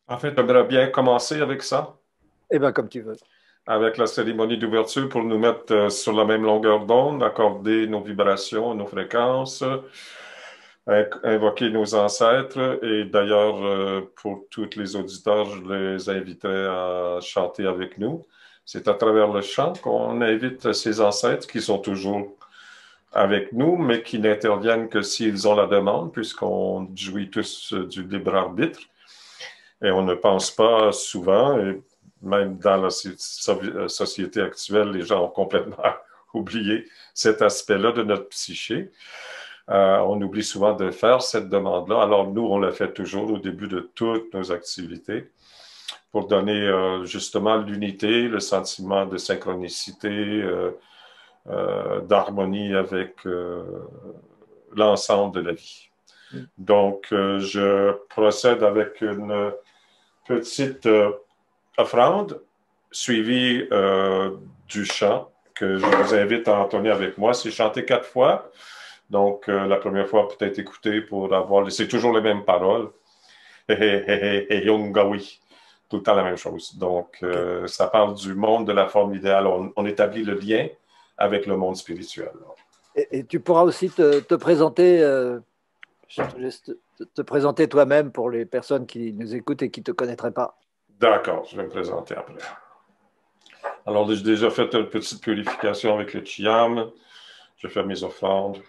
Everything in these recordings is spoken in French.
En fait, j'aimerais bien commencer avec ça, Eh bien, comme tu veux. avec la cérémonie d'ouverture pour nous mettre sur la même longueur d'onde, accorder nos vibrations, nos fréquences, invoquer nos ancêtres. Et d'ailleurs, pour tous les auditeurs, je les inviterai à chanter avec nous. C'est à travers le chant qu'on invite ces ancêtres qui sont toujours avec nous, mais qui n'interviennent que s'ils ont la demande, puisqu'on jouit tous du libre arbitre. Et on ne pense pas souvent, et même dans la société actuelle, les gens ont complètement oublié cet aspect-là de notre psyché. On oublie souvent de faire cette demande-là. Alors nous, on la fait toujours au début de toutes nos activités pour donner justement l'unité, le sentiment de synchronicité, d'harmonie avec l'ensemble de la vie. Mm. Donc, je procède avec une petite offrande suivie du chant que je vous invite à entonner avec moi. C'est chanté 4 fois. Donc, la première fois, peut-être écouter pour avoir. C'est toujours les mêmes paroles. Yongawi. Tout le temps la même chose. Donc, Ok. ça parle du monde de la forme idéale. On établit le lien avec le monde spirituel. Et tu pourras aussi te présenter, je te laisse te présenter toi-même pour les personnes qui nous écoutent et qui ne te connaîtraient pas. D'accord, je vais me présenter après. Alors, j'ai déjà fait une petite purification avec le Chiyam. Je fais mes offrandes.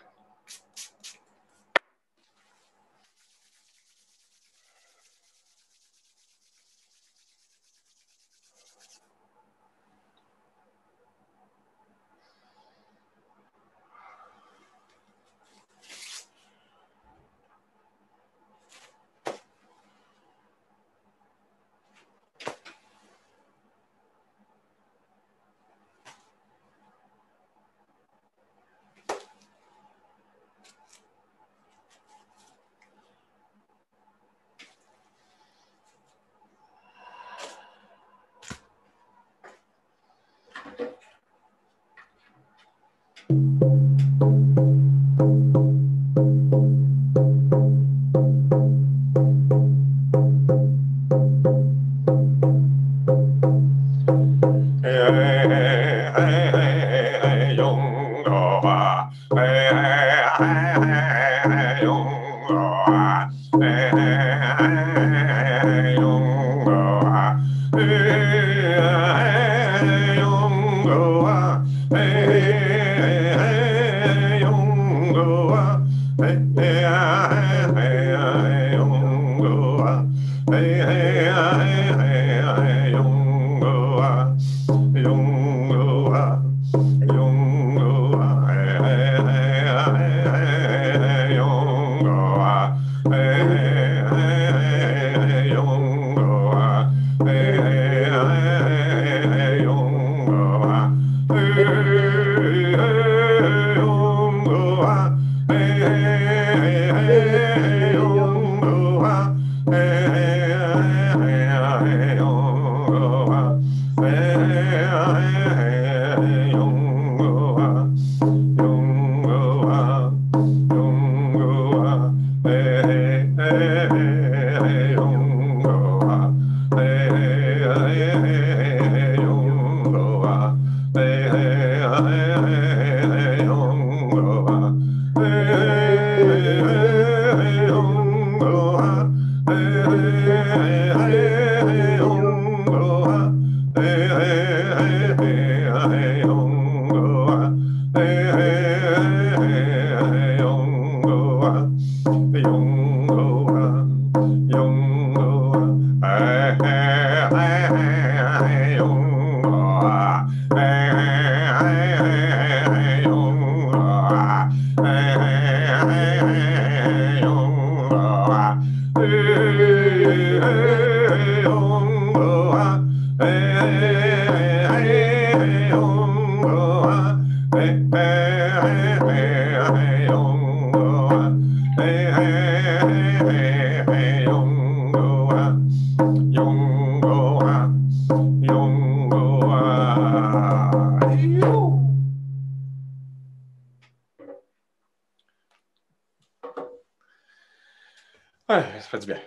Ouais, ça fait du bien.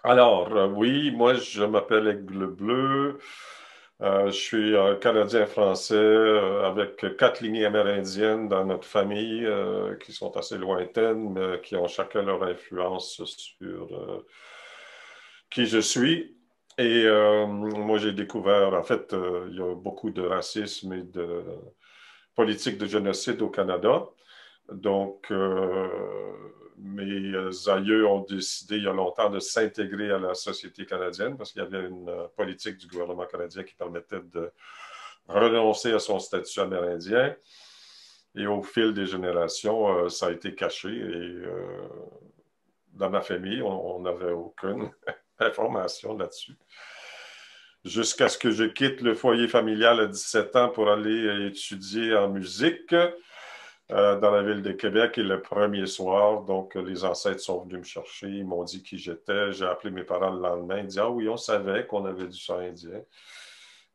Alors, oui, moi, je m'appelle Aigle Bleu. Je suis Canadien-Français avec 4 lignées amérindiennes dans notre famille qui sont assez lointaines, mais qui ont chacun leur influence sur qui je suis. Et moi, j'ai découvert, en fait, il y a beaucoup de racisme et de politique de génocide au Canada. Donc, mes aïeux ont décidé il y a longtemps de s'intégrer à la société canadienne parce qu'il y avait une politique du gouvernement canadien qui permettait de renoncer à son statut amérindien. Et au fil des générations, ça a été caché. Et dans ma famille, on n'avait aucune information là-dessus. Jusqu'à ce que je quitte le foyer familial à 17 ans pour aller étudier en musique dans la ville de Québec et le premier soir, donc les ancêtres sont venus me chercher, ils m'ont dit qui j'étais, j'ai appelé mes parents le lendemain, ils disent ah oui, on savait qu'on avait du sang indien.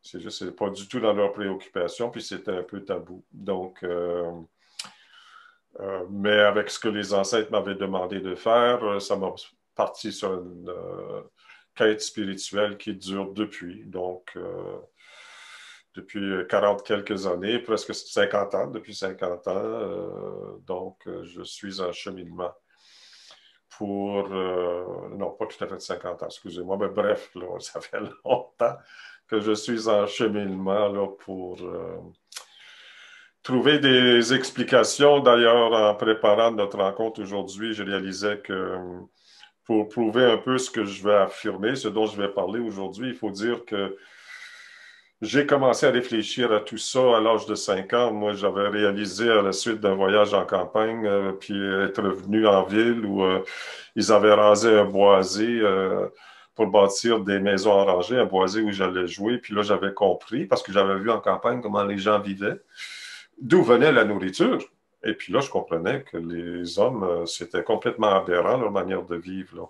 C'est juste, c'est pas du tout dans leurs préoccupations, puis c'était un peu tabou. Donc, mais avec ce que les ancêtres m'avaient demandé de faire, ça m'a parti sur une quête spirituelle qui dure depuis. Donc, depuis 40 quelques années, presque 50 ans, depuis 50 ans. Donc, je suis en cheminement pour, non, pas tout à fait 50 ans, excusez-moi, mais bref, là, ça fait longtemps que je suis en cheminement là, pour trouver des explications. D'ailleurs, en préparant notre rencontre aujourd'hui, je réalisais que pour prouver un peu ce que je vais affirmer, ce dont je vais parler aujourd'hui, il faut dire que j'ai commencé à réfléchir à tout ça à l'âge de 5 ans. Moi, j'avais réalisé à la suite d'un voyage en campagne, puis être revenu en ville où ils avaient rasé un boisé pour bâtir des maisons en rangée, un boisé où j'allais jouer. Puis là, j'avais compris, parce que j'avais vu en campagne comment les gens vivaient, d'où venait la nourriture. Et puis là, je comprenais que les hommes, c'était complètement aberrant leur manière de vivre, là.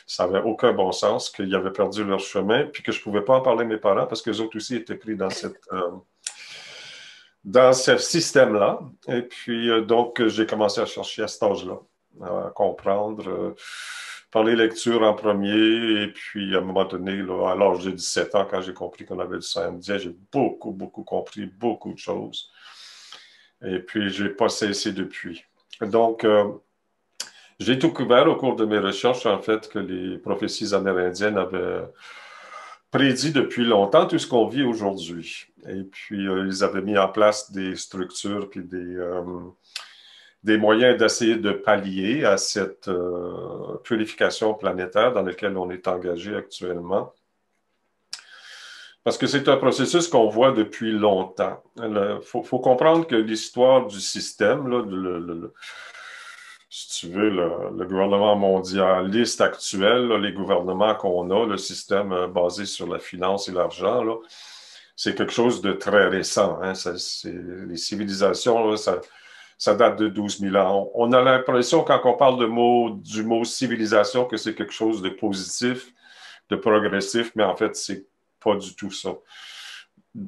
Ça n'avait aucun bon sens, qu'ils avaient perdu leur chemin, puis que je ne pouvais pas en parler à mes parents parce que les autres aussi étaient pris dans ce système-là. Et puis, donc, j'ai commencé à chercher à cet âge-là, à comprendre, par les lectures en premier. Et puis, à un moment donné, là, à l'âge de 17 ans, quand j'ai compris qu'on avait du sang indien, j'ai beaucoup, beaucoup compris beaucoup de choses. Et puis, je n'ai pas cessé depuis. Donc, j'ai découvert au cours de mes recherches, en fait, que les prophéties amérindiennes avaient prédit depuis longtemps tout ce qu'on vit aujourd'hui. Et puis, ils avaient mis en place des structures puis des moyens d'essayer de pallier à cette purification planétaire dans laquelle on est engagé actuellement. Parce que c'est un processus qu'on voit depuis longtemps. Il faut comprendre que l'histoire du système, là, si tu veux, le gouvernement mondialiste actuel, là, les gouvernements qu'on a, le système basé sur la finance et l'argent, là, c'est quelque chose de très récent. Hein. Les civilisations, là, ça date de 12 000 ans. On a l'impression, quand on parle du mot civilisation, que c'est quelque chose de positif, de progressif, mais en fait, c'est pas du tout ça.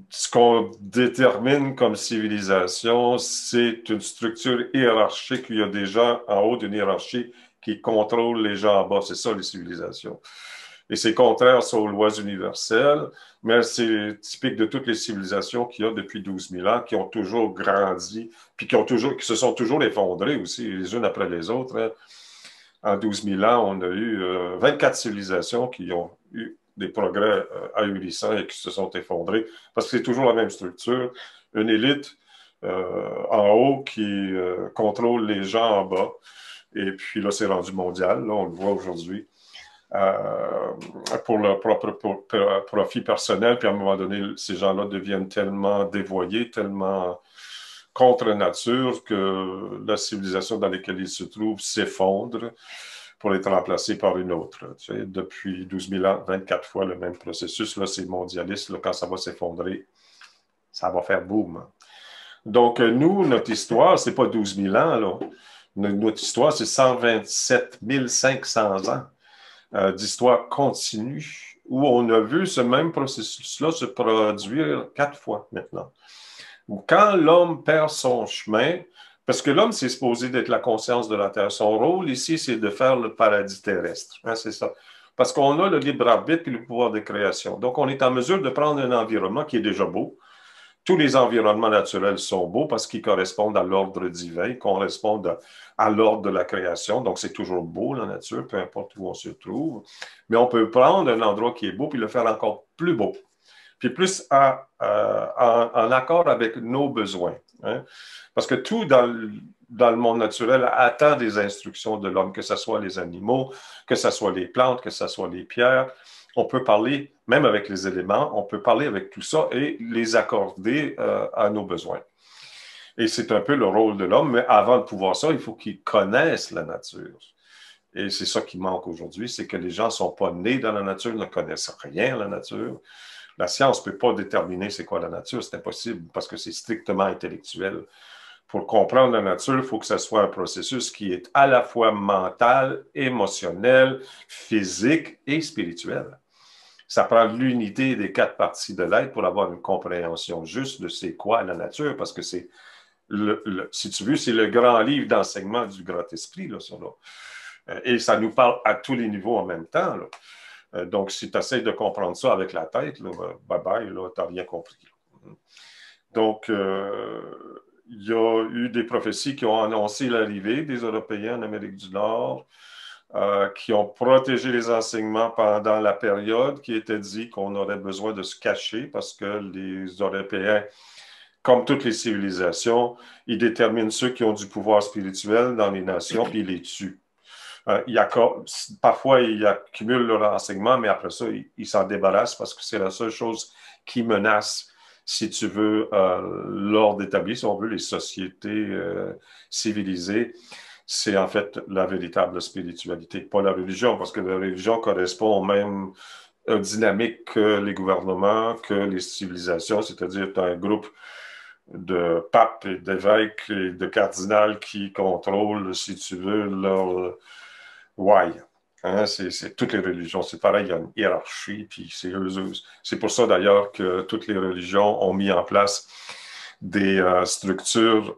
Ce qu'on détermine comme civilisation, c'est une structure hiérarchique. Il y a des gens en haut d'une hiérarchie qui contrôlent les gens en bas. C'est ça, les civilisations. Et c'est contraire aux lois universelles, mais c'est typique de toutes les civilisations qu'il y a depuis 12 000 ans, qui ont toujours grandi, puis qui se sont toujours effondrées aussi, les unes après les autres. Hein. En 12 000 ans, on a eu 24 civilisations qui ont eu des progrès ahurissants et qui se sont effondrés, parce que c'est toujours la même structure, une élite en haut qui contrôle les gens en bas. Et puis là, c'est rendu mondial, là, on le voit aujourd'hui, pour leur propre profit personnel. Puis à un moment donné, ces gens-là deviennent tellement dévoyés, tellement contre nature que la civilisation dans laquelle ils se trouvent s'effondre pour être remplacée par une autre. Tu sais, depuis 12 000 ans, 24 fois le même processus. Là, c'est mondialiste. Là, quand ça va s'effondrer, ça va faire boum. Donc, nous, notre histoire, c'est pas 12 000 ans. Là. Notre histoire, c'est 127 500 ans d'histoire continue où on a vu ce même processus-là se produire 4 fois maintenant. Quand l'homme perd son chemin, parce que l'homme, c'est supposé d'être la conscience de la Terre. Son rôle ici, c'est de faire le paradis terrestre. Hein, c'est ça. parce qu'on a le libre arbitre et le pouvoir de création. Donc, on est en mesure de prendre un environnement qui est déjà beau. Tous les environnements naturels sont beaux parce qu'ils correspondent à l'ordre divin, ils correspondent à l'ordre de la création. Donc, c'est toujours beau, la nature, peu importe où on se trouve. Mais on peut prendre un endroit qui est beau puis le faire encore plus beau, puis plus en accord avec nos besoins. Hein? Parce que tout dans le monde naturel attend des instructions de l'homme, que ce soit les animaux, que ce soit les plantes, que ce soit les pierres. On peut parler, même avec les éléments, on peut parler avec tout ça et les accorder à nos besoins. Et c'est un peu le rôle de l'homme, mais avant de pouvoir ça, il faut qu'il connaisse la nature. Et c'est ça qui manque aujourd'hui, c'est que les gens ne sont pas nés dans la nature, ne connaissent rien à la nature. La science ne peut pas déterminer c'est quoi la nature, c'est impossible parce que c'est strictement intellectuel. Pour comprendre la nature, il faut que ce soit un processus qui est à la fois mental, émotionnel, physique et spirituel. Ça prend l'unité des 4 parties de l'être pour avoir une compréhension juste de c'est quoi la nature, parce que c'est, si tu veux, c'est le grand livre d'enseignement du grand esprit, là, ça, là. Et ça nous parle à tous les niveaux en même temps, là. Donc, si tu essaies de comprendre ça avec la tête, là, bye-bye, tu n'as rien compris. Donc, il y a eu des prophéties qui ont annoncé l'arrivée des Européens en Amérique du Nord, qui ont protégé les enseignements pendant la période qui était dit qu'on aurait besoin de se cacher parce que les Européens, comme toutes les civilisations, ils déterminent ceux qui ont du pouvoir spirituel dans les nations puis ils les tuent. Parfois, ils accumulent leur enseignement, mais après ça, ils s'en débarrassent parce que c'est la seule chose qui menace, si tu veux, l'ordre établi, si on veut, les sociétés civilisées. C'est en fait la véritable spiritualité, pas la religion, parce que la religion correspond aux mêmes dynamiques que les gouvernements, que les civilisations, c'est-à-dire tu as un groupe de papes et d'évêques et de cardinals qui contrôlent, si tu veux, leur why. Hein, c'est toutes les religions, c'est pareil, il y a une hiérarchie, puis c'est pour ça d'ailleurs que toutes les religions ont mis en place des structures,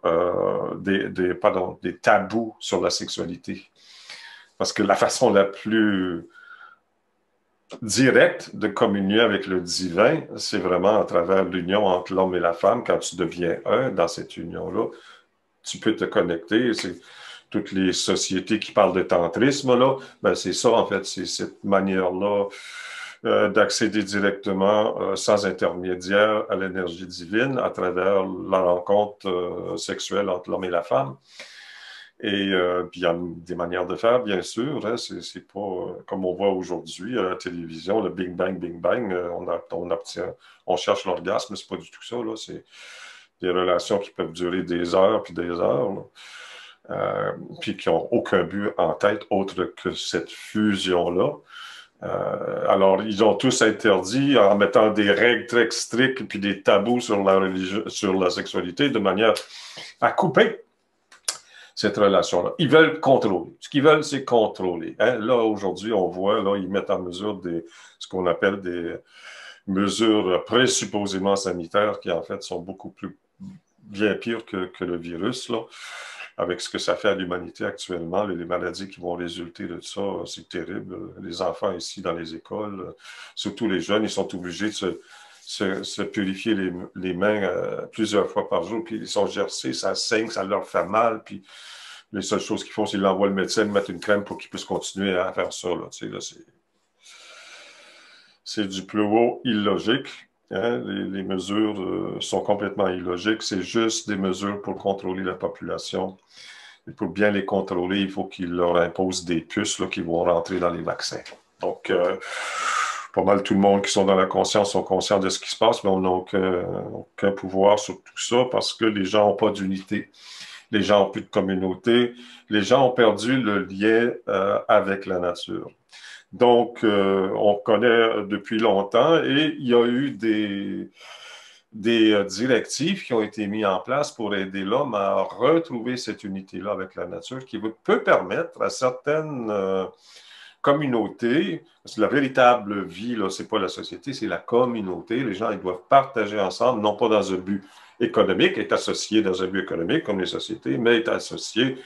des tabous sur la sexualité. Parce que la façon la plus directe de communier avec le divin, c'est vraiment à travers l'union entre l'homme et la femme. Quand tu deviens un dans cette union-là, tu peux te connecter. C'est toutes les sociétés qui parlent de tantrisme, là, ben c'est ça, en fait, c'est cette manière-là d'accéder directement, sans intermédiaire, à l'énergie divine à travers la rencontre sexuelle entre l'homme et la femme. Et puis, il y a des manières de faire, bien sûr. Hein, c'est pas comme on voit aujourd'hui à la télévision, le Big Bang, Big Bang, on cherche l'orgasme, mais c'est pas du tout ça. Là, c'est des relations qui peuvent durer des heures puis des heures. Puis qui n'ont aucun but en tête autre que cette fusion-là. Alors, ils ont tous interdit en mettant des règles très strictes puis des tabous sur la religion, sur la sexualité de manière à couper cette relation-là. Ils veulent contrôler. Ce qu'ils veulent, c'est contrôler. Hein? Là, aujourd'hui, on voit, là, ils mettent en mesure ce qu'on appelle des mesures présupposément sanitaires qui, en fait, sont beaucoup plus bien pires que le virus, là. Avec ce que ça fait à l'humanité actuellement, les maladies qui vont résulter de ça, c'est terrible. Les enfants ici dans les écoles, surtout les jeunes, ils sont obligés de se purifier les mains plusieurs fois par jour, puis ils sont gercés, ça saigne, ça leur fait mal, puis les seules choses qu'ils font, c'est qu'ils envoient le médecin mettre une crème pour qu'ils puissent continuer à faire ça. Là, tu sais, là, c'est du plus haut illogique. Hein? Les mesures sont complètement illogiques. C'est juste des mesures pour contrôler la population. Et pour bien les contrôler, il faut qu'ils leur imposent des puces là, qui vont rentrer dans les vaccins. Donc, pas mal tout le monde qui sont dans la conscience sont conscients de ce qui se passe, mais on n'a aucun pouvoir sur tout ça parce que les gens n'ont pas d'unité. Les gens n'ont plus de communauté. Les gens ont perdu le lien avec la nature. Donc, on connaît depuis longtemps et il y a eu des directives qui ont été mises en place pour aider l'homme à retrouver cette unité-là avec la nature qui peut permettre à certaines communautés, parce que la véritable vie, là, c'est pas la société, c'est la communauté. Les gens, ils doivent partager ensemble, non pas dans un but économique, être associés dans un but économique comme les sociétés, mais être associés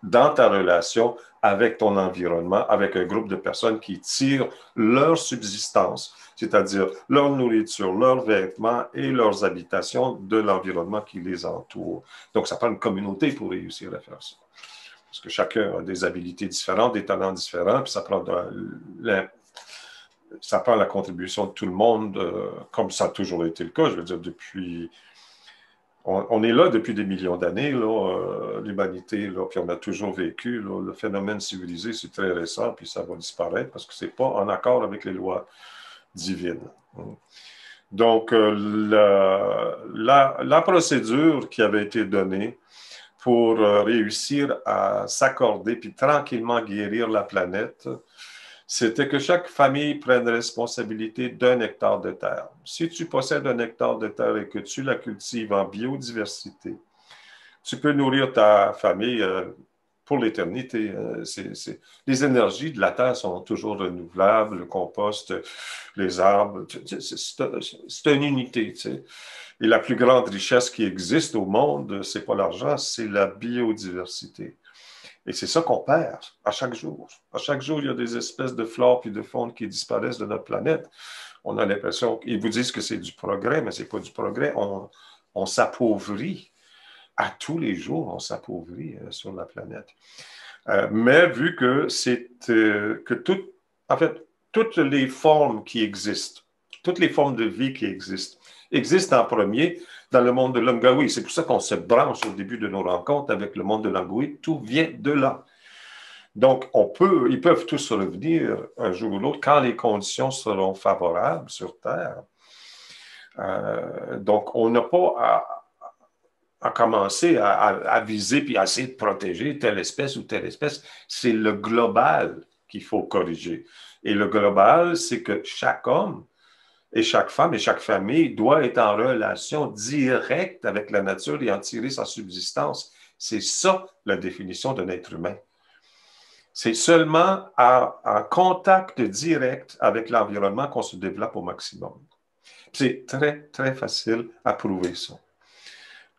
dans ta relation avec ton environnement, avec un groupe de personnes qui tirent leur subsistance, c'est-à-dire leur nourriture, leurs vêtements et leurs habitations de l'environnement qui les entoure. Donc, ça prend une communauté pour réussir à faire ça. Parce que chacun a des habilités différentes, des talents différents, puis ça prend la contribution de tout le monde, comme ça a toujours été le cas. Je veux dire, on est là depuis des millions d'années, l'humanité, puis on a toujours vécu. Là, le phénomène civilisé, c'est très récent, puis ça va disparaître parce que ce n'est pas en accord avec les lois divines. Donc, la procédure qui avait été donnée pour réussir à s'accorder puis tranquillement guérir la planète, c'était que chaque famille prenne responsabilité d'un hectare de terre. Si tu possèdes un hectare de terre et que tu la cultives en biodiversité, tu peux nourrir ta famille pour l'éternité. Les énergies de la terre sont toujours renouvelables, le compost, les arbres, c'est une unité. Tu sais. Et la plus grande richesse qui existe au monde, c'est pas l'argent, c'est la biodiversité. Et c'est ça qu'on perd à chaque jour. À chaque jour, il y a des espèces de flore puis de faune qui disparaissent de notre planète. On a l'impression qu'ils vous disent que c'est du progrès, mais c'est pas du progrès. On s'appauvrit. À tous les jours, on s'appauvrit sur la planète. Mais vu que en fait, toutes les formes qui existent, toutes les formes de vie qui existent en premier dans le monde de l'Angawi. C'est pour ça qu'on se branche au début de nos rencontres avec le monde de l'Angawi. Tout vient de là. Donc, ils peuvent tous revenir un jour ou l'autre quand les conditions seront favorables sur Terre. Donc, on n'a pas à commencer à viser puis à essayer de protéger telle espèce ou telle espèce. C'est le global qu'il faut corriger. Et le global, c'est que chaque homme et chaque femme et chaque famille doit être en relation directe avec la nature et en tirer sa subsistance. C'est ça la définition d'un être humain. C'est seulement en contact direct avec l'environnement qu'on se développe au maximum. C'est très, très facile à prouver ça.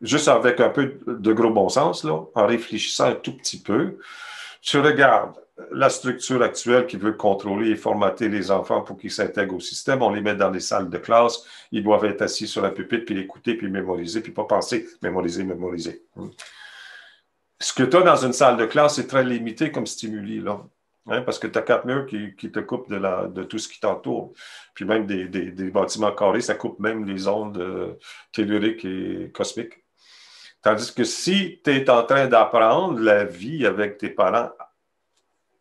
Juste avec un peu de gros bon sens, là, en réfléchissant un tout petit peu, tu regardes la structure actuelle qui veut contrôler et formater les enfants pour qu'ils s'intègrent au système. On les met dans les salles de classe. Ils doivent être assis sur un pupitre, puis écouter, puis mémoriser, puis pas penser, mémoriser. Ce que tu as dans une salle de classe, c'est très limité comme stimuli, là. Hein, parce que tu as 4 murs qui te coupent de tout ce qui t'entoure. Puis même des bâtiments carrés, ça coupe même les ondes telluriques et cosmiques. Tandis que si tu es en train d'apprendre la vie avec tes parents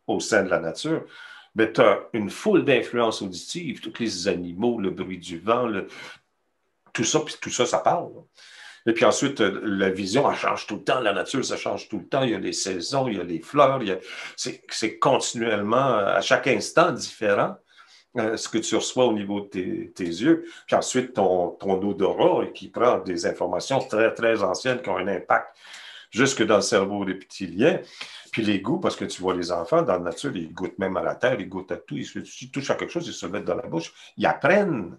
au sein de la nature, ben, tu as une foule d'influences auditives, tous les animaux, le bruit du vent, tout ça, ça parle. Et puis ensuite, la vision, elle change tout le temps, la nature, ça change tout le temps. Il y a les saisons, il y a les fleurs, c'est continuellement, à chaque instant, différent. Ce que tu reçois au niveau de tes yeux, puis ensuite ton odorat qui prend des informations très, très anciennes qui ont un impact jusque dans le cerveau reptilien. Puis les goûts, parce que tu vois les enfants dans la nature, ils goûtent même à la terre, ils goûtent à tout, ils touchent à quelque chose, ils se le mettent dans la bouche, ils apprennent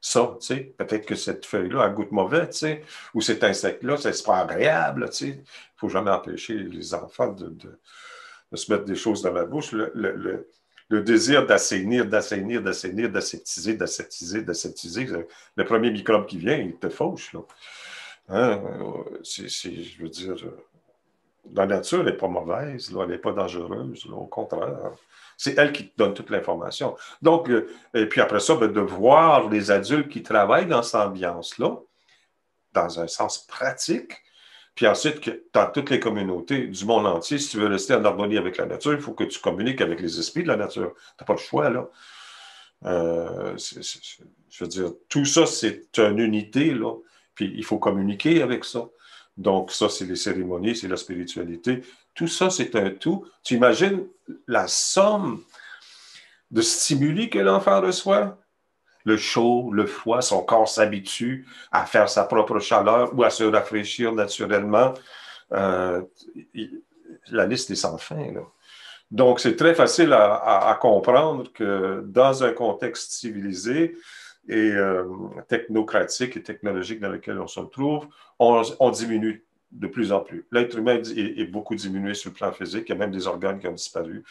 ça, tu sais. Peut-être que cette feuille-là, elle goûte mauvais, tu sais, ou cet insecte-là, c'est pas agréable, tu sais. Il ne faut jamais empêcher les enfants de se mettre des choses dans la bouche. Le désir d'assainir, d'aseptiser. Le premier microbe qui vient, il te fauche. Là. Hein? Je veux dire, la nature n'est pas mauvaise, là, elle n'est pas dangereuse, là, au contraire. C'est elle qui te donne toute l'information. Donc, et puis après ça, ben, de voir les adultes qui travaillent dans cette ambiance-là, dans un sens pratique, puis ensuite, dans toutes les communautés du monde entier, si tu veux rester en harmonie avec la nature, il faut que tu communiques avec les esprits de la nature. Tu n'as pas le choix, là. Je veux dire, tout ça, c'est une unité, là. Puis il faut communiquer avec ça. Donc, ça, c'est les cérémonies, c'est la spiritualité. Tout ça, c'est un tout. Tu imagines la somme de stimuli que l'enfant reçoit? Le chaud, le froid, son corps s'habitue à faire sa propre chaleur ou à se rafraîchir naturellement. Euh, la liste est sans fin, là. Donc, c'est très facile à comprendre que dans un contexte civilisé et technocratique et technologique dans lequel on se trouve, on diminue de plus en plus. L'être humain est beaucoup diminué sur le plan physique. Il y a même des organes qui ont disparu.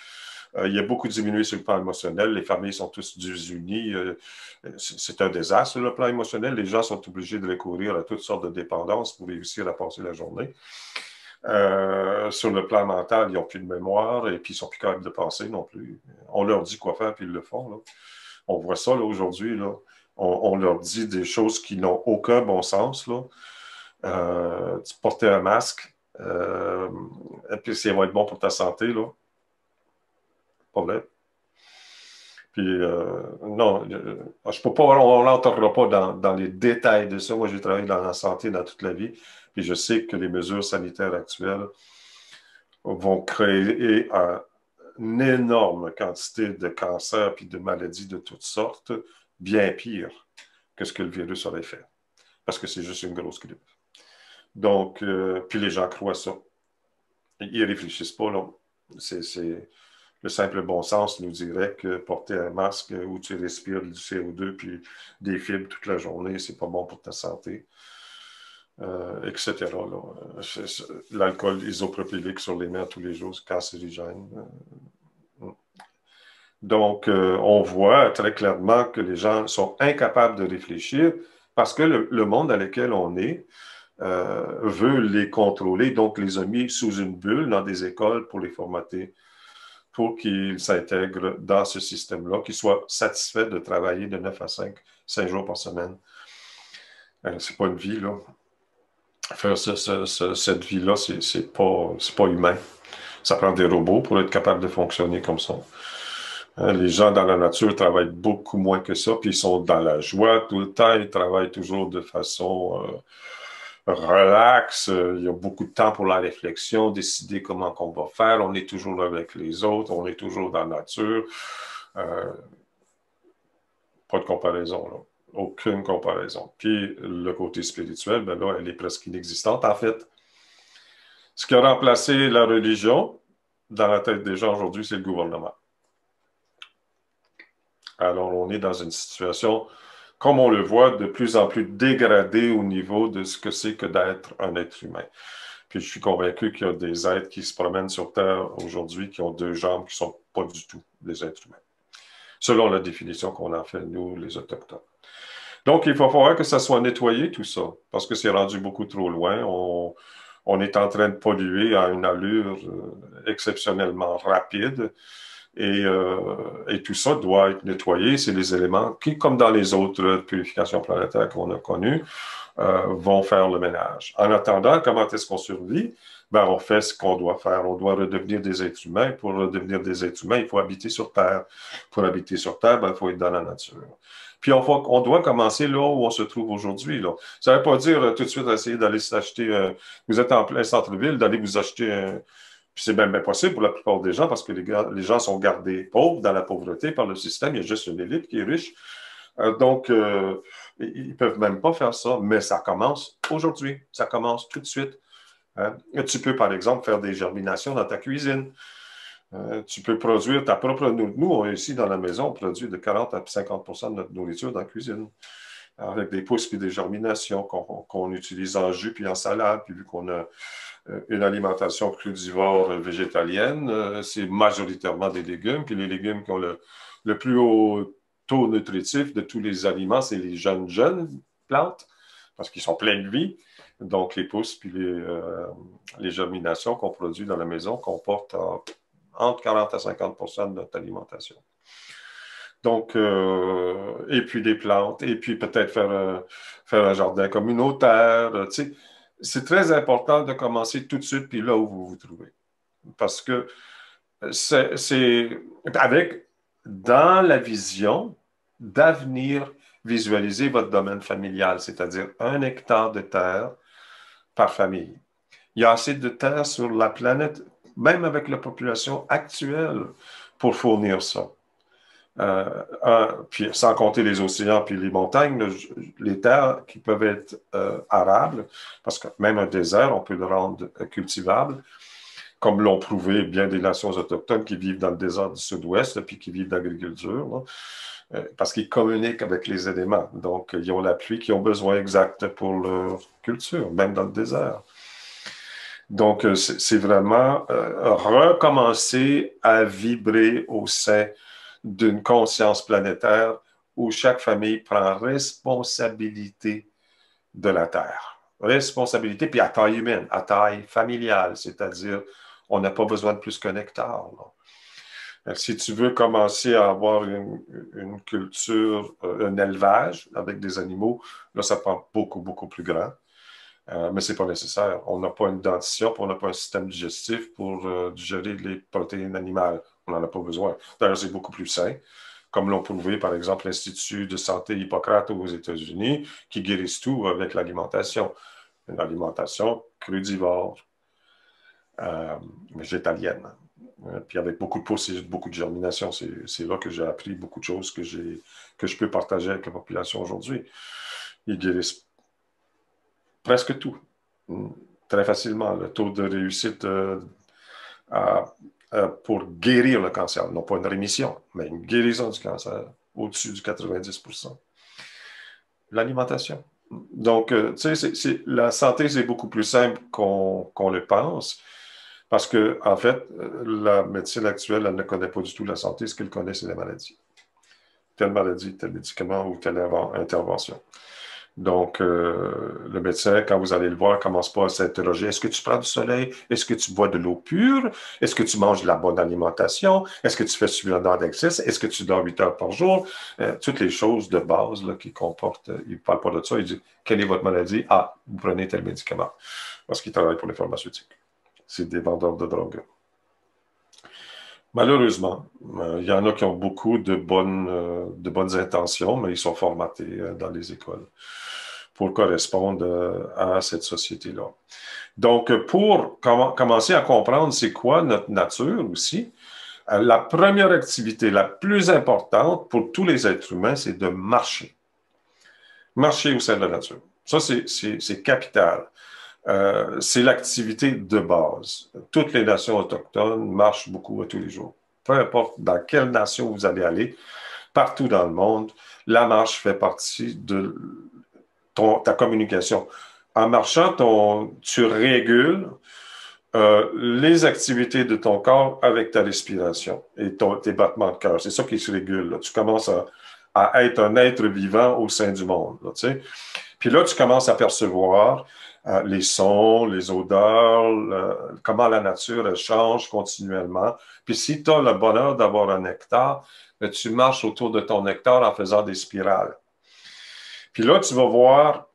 Il y a beaucoup diminué sur le plan émotionnel. Les familles sont tous désunies. C'est un désastre sur le plan émotionnel. Les gens sont obligés de recourir à toutes sortes de dépendances pour réussir à passer la journée. Sur le plan mental, ils n'ont plus de mémoire et puis ils ne sont plus capables de penser non plus. On leur dit quoi faire, puis ils le font. Là. On voit ça aujourd'hui. On leur dit des choses qui n'ont aucun bon sens. Là. Porter un masque, et puis ça va être bon pour ta santé, là. Pas vrai. Puis, non, je peux pas, on n'entrera pas dans les détails de ça. Moi, j'ai travaillé dans la santé dans toute la vie, puis je sais que les mesures sanitaires actuelles vont créer une énorme quantité de cancers puis de maladies de toutes sortes, bien pire que ce que le virus aurait fait. Parce que c'est juste une grosse grippe. Donc, puis les gens croient ça. Ils ne réfléchissent pas, là. Le simple bon sens nous dirait que porter un masque où tu respires du CO2 puis des fibres toute la journée, c'est pas bon pour ta santé, etc. L'alcool isopropylique sur les mains tous les jours, c'est cancérigène. Donc, on voit très clairement que les gens sont incapables de réfléchir parce que le monde dans lequel on est veut les contrôler, donc les a mis sous une bulle dans des écoles pour les formater, pour qu'ils s'intègrent dans ce système-là, qu'ils soient satisfaits de travailler de 9 à 5 jours par semaine. C'est pas une vie, là. Faire cette vie-là, c'est pas humain. Ça prend des robots pour être capable de fonctionner comme ça. Les gens dans la nature travaillent beaucoup moins que ça, puis ils sont dans la joie tout le temps, ils travaillent toujours de façon relaxe, il y a beaucoup de temps pour la réflexion, décider comment on va faire, on est toujours avec les autres, on est toujours dans la nature. Pas de comparaison, là. Aucune comparaison. Puis le côté spirituel, ben là, elle est presque inexistante. En fait, ce qui a remplacé la religion dans la tête des gens aujourd'hui, c'est le gouvernement. Alors, on est dans une situation, comme on le voit, de plus en plus dégradée au niveau de ce que c'est que d'être un être humain. Puis je suis convaincu qu'il y a des êtres qui se promènent sur Terre aujourd'hui qui ont 2 jambes qui ne sont pas du tout des êtres humains, selon la définition qu'on en fait, nous, les Autochtones. Donc, il va falloir que ça soit nettoyé, tout ça, parce que c'est rendu beaucoup trop loin. On est en train de polluer à une allure exceptionnellement rapide. Et tout ça doit être nettoyé. C'est les éléments qui, comme dans les autres purifications planétaires qu'on a connues, vont faire le ménage. En attendant, comment est-ce qu'on survit? Ben, on fait ce qu'on doit faire. On doit redevenir des êtres humains. Pour redevenir des êtres humains, il faut habiter sur Terre. Pour habiter sur Terre, ben, il faut être dans la nature. Puis on doit commencer là où on se trouve aujourd'hui. Là. Ça ne veut pas dire tout de suite essayer d'aller s'acheter. Vous êtes en plein centre-ville, d'aller vous acheter un. Puis c'est même bien possible pour la plupart des gens parce que les gens sont gardés pauvres dans la pauvreté par le système. Il y a juste une élite qui est riche. Donc, ils ne peuvent même pas faire ça, mais ça commence aujourd'hui. Ça commence tout de suite. Tu peux, par exemple, faire des germinations dans ta cuisine. Tu peux produire ta propre nourriture. Nous, ici, dans la maison, on produit de 40 à 50 de notre nourriture dans la cuisine. Avec des pousses puis des germinations qu'on utilise en jus puis en salade. Puis vu qu'on a une alimentation crudivore végétalienne, c'est majoritairement des légumes. Puis les légumes qui ont le plus haut taux nutritif de tous les aliments, c'est les jeunes plantes, parce qu'ils sont pleins de vie. Donc, les pousses puis les germinations qu'on produit dans la maison comportent entre 40 à 50 de notre alimentation. Donc, et puis des plantes, et puis peut-être faire un jardin communautaire. Tu sais, c'est très important de commencer tout de suite, puis là où vous vous trouvez. Parce que c'est avec, dans la vision d'avenir, visualiser votre domaine familial, c'est-à-dire 1 hectare de terre par famille. Il y a assez de terre sur la planète, même avec la population actuelle, pour fournir ça. Puis sans compter les océans puis les montagnes, les terres qui peuvent être arables, parce que même un désert, on peut le rendre cultivable, comme l'ont prouvé bien des nations autochtones qui vivent dans le désert du sud-ouest puis qui vivent d'agriculture, parce qu'ils communiquent avec les éléments. Donc, ils ont la pluie qu'ils ont besoin exact pour leur culture, même dans le désert. Donc, c'est vraiment recommencer à vibrer au sein d'une conscience planétaire où chaque famille prend responsabilité de la Terre. Responsabilité, puis à taille humaine, à taille familiale, c'est-à-dire on n'a pas besoin de plus qu'un hectare. Si tu veux commencer à avoir une culture, un élevage avec des animaux, là, ça prend beaucoup, beaucoup plus grand. Mais ce n'est pas nécessaire. On n'a pas une dentition, puis on n'a pas un système digestif pour digérer les protéines animales. On n'en a pas besoin. D'ailleurs, c'est beaucoup plus sain, comme l'ont prouvé, par exemple, l'Institut de santé Hippocrate aux États-Unis, qui guérissent tout avec l'alimentation. Une alimentation crudivore, végétalienne. Puis avec beaucoup de processus, beaucoup de germination, c'est là que j'ai appris beaucoup de choses que je peux partager avec la population aujourd'hui. Ils guérissent presque tout, très facilement. Le taux de réussite pour guérir le cancer, non pas une rémission, mais une guérison du cancer, au-dessus du 90%. L'alimentation. Donc, tu sais, la santé, c'est beaucoup plus simple qu'on le pense. Parce que, en fait, la médecine actuelle, elle ne connaît pas du tout la santé. Ce qu'elle connaît, c'est la maladie. Telle maladie, tel médicament ou telle intervention. Donc, le médecin, quand vous allez le voir, commence pas à s'interroger. Est-ce que tu prends du soleil? Est-ce que tu bois de l'eau pure? Est-ce que tu manges de la bonne alimentation? Est-ce que tu fais suffisamment d'exercice? Est-ce que tu dors 8 heures par jour? Toutes les choses de base là, qui comportent. Il ne parle pas de ça. Il dit, quelle est votre maladie? Ah, vous prenez tel médicament. Parce qu'il travaille pour les pharmaceutiques. C'est des vendeurs de drogue. Malheureusement, il y en a qui ont beaucoup de bonnes intentions, mais ils sont formatés dans les écoles pour correspondre à cette société-là. Donc, pour commencer à comprendre c'est quoi notre nature aussi, la première activité la plus importante pour tous les êtres humains, c'est de marcher. Marcher au sein de la nature. Ça, c'est capital. C'est l'activité de base. Toutes les nations autochtones marchent beaucoup tous les jours. Peu importe dans quelle nation vous allez aller, partout dans le monde, la marche fait partie de ta communication. En marchant, tu régules les activités de ton corps avec ta respiration et tes battements de cœur. C'est ça qui se régule. Là. Tu commences à être un être vivant au sein du monde. Là, tu sais. Puis là, tu commences à percevoir les sons, les odeurs, comment la nature elle change continuellement. Puis si tu as le bonheur d'avoir un nectar, ben, tu marches autour de ton nectar en faisant des spirales. Puis là, tu vas voir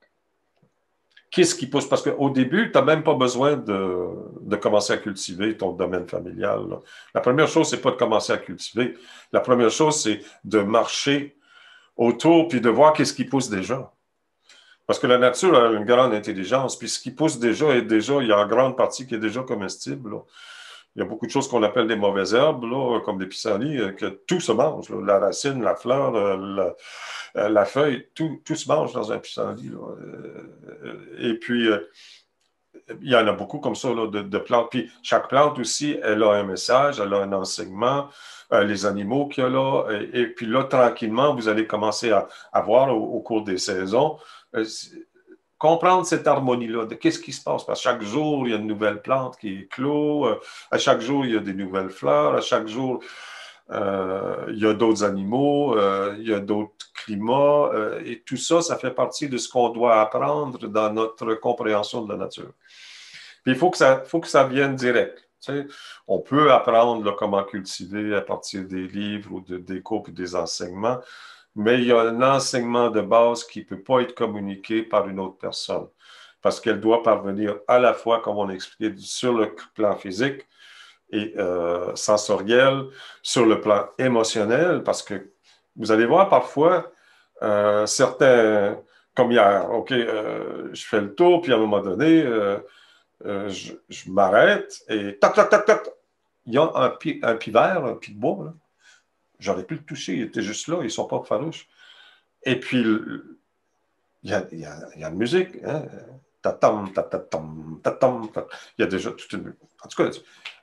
qu'est-ce qui pousse. Parce qu'au début, tu n'as même pas besoin de commencer à cultiver ton domaine familial. Là. La première chose, c'est pas de commencer à cultiver. La première chose, c'est de marcher autour puis de voir qu'est-ce qui pousse déjà. Parce que la nature a une grande intelligence, puis ce qui pousse déjà est déjà, il y a en grande partie qui est déjà comestible. Là. Il y a beaucoup de choses qu'on appelle des mauvaises herbes, là, comme des pissenlits, que tout se mange. Là. La racine, la fleur, la feuille, tout se mange dans un pissenlit. Là. Et puis, il y en a beaucoup comme ça là, de plantes. Puis chaque plante aussi, elle a un message, elle a un enseignement. Les animaux qu'il y a là. Et puis là, tranquillement, vous allez commencer à voir au cours des saisons, comprendre cette harmonie-là, de qu'est-ce qui se passe. Parce que chaque jour, il y a une nouvelle plante qui éclot. À chaque jour, il y a des nouvelles fleurs. À chaque jour, il y a d'autres animaux, il y a d'autres climats. Et tout ça, ça fait partie de ce qu'on doit apprendre dans notre compréhension de la nature. Puis il faut que ça vienne direct. Tu sais, on peut apprendre là, comment cultiver à partir des livres ou des cours et des enseignements, mais il y a un enseignement de base qui ne peut pas être communiqué par une autre personne parce qu'elle doit parvenir à la fois, comme on a expliqué, sur le plan physique et sensoriel, sur le plan émotionnel, parce que vous allez voir parfois certains, comme hier, OK, je fais le tour, puis à un moment donné, je m'arrête et toc, toc, toc, toc. Il y a un pivert, un pic de bois. Là. J'aurais pu le toucher, il était juste là, ils ne sont pas farouches. Et puis, il y a une musique. Hein? Tatam, tatatam, tatam, tatam. Il y a déjà toute une. En tout cas,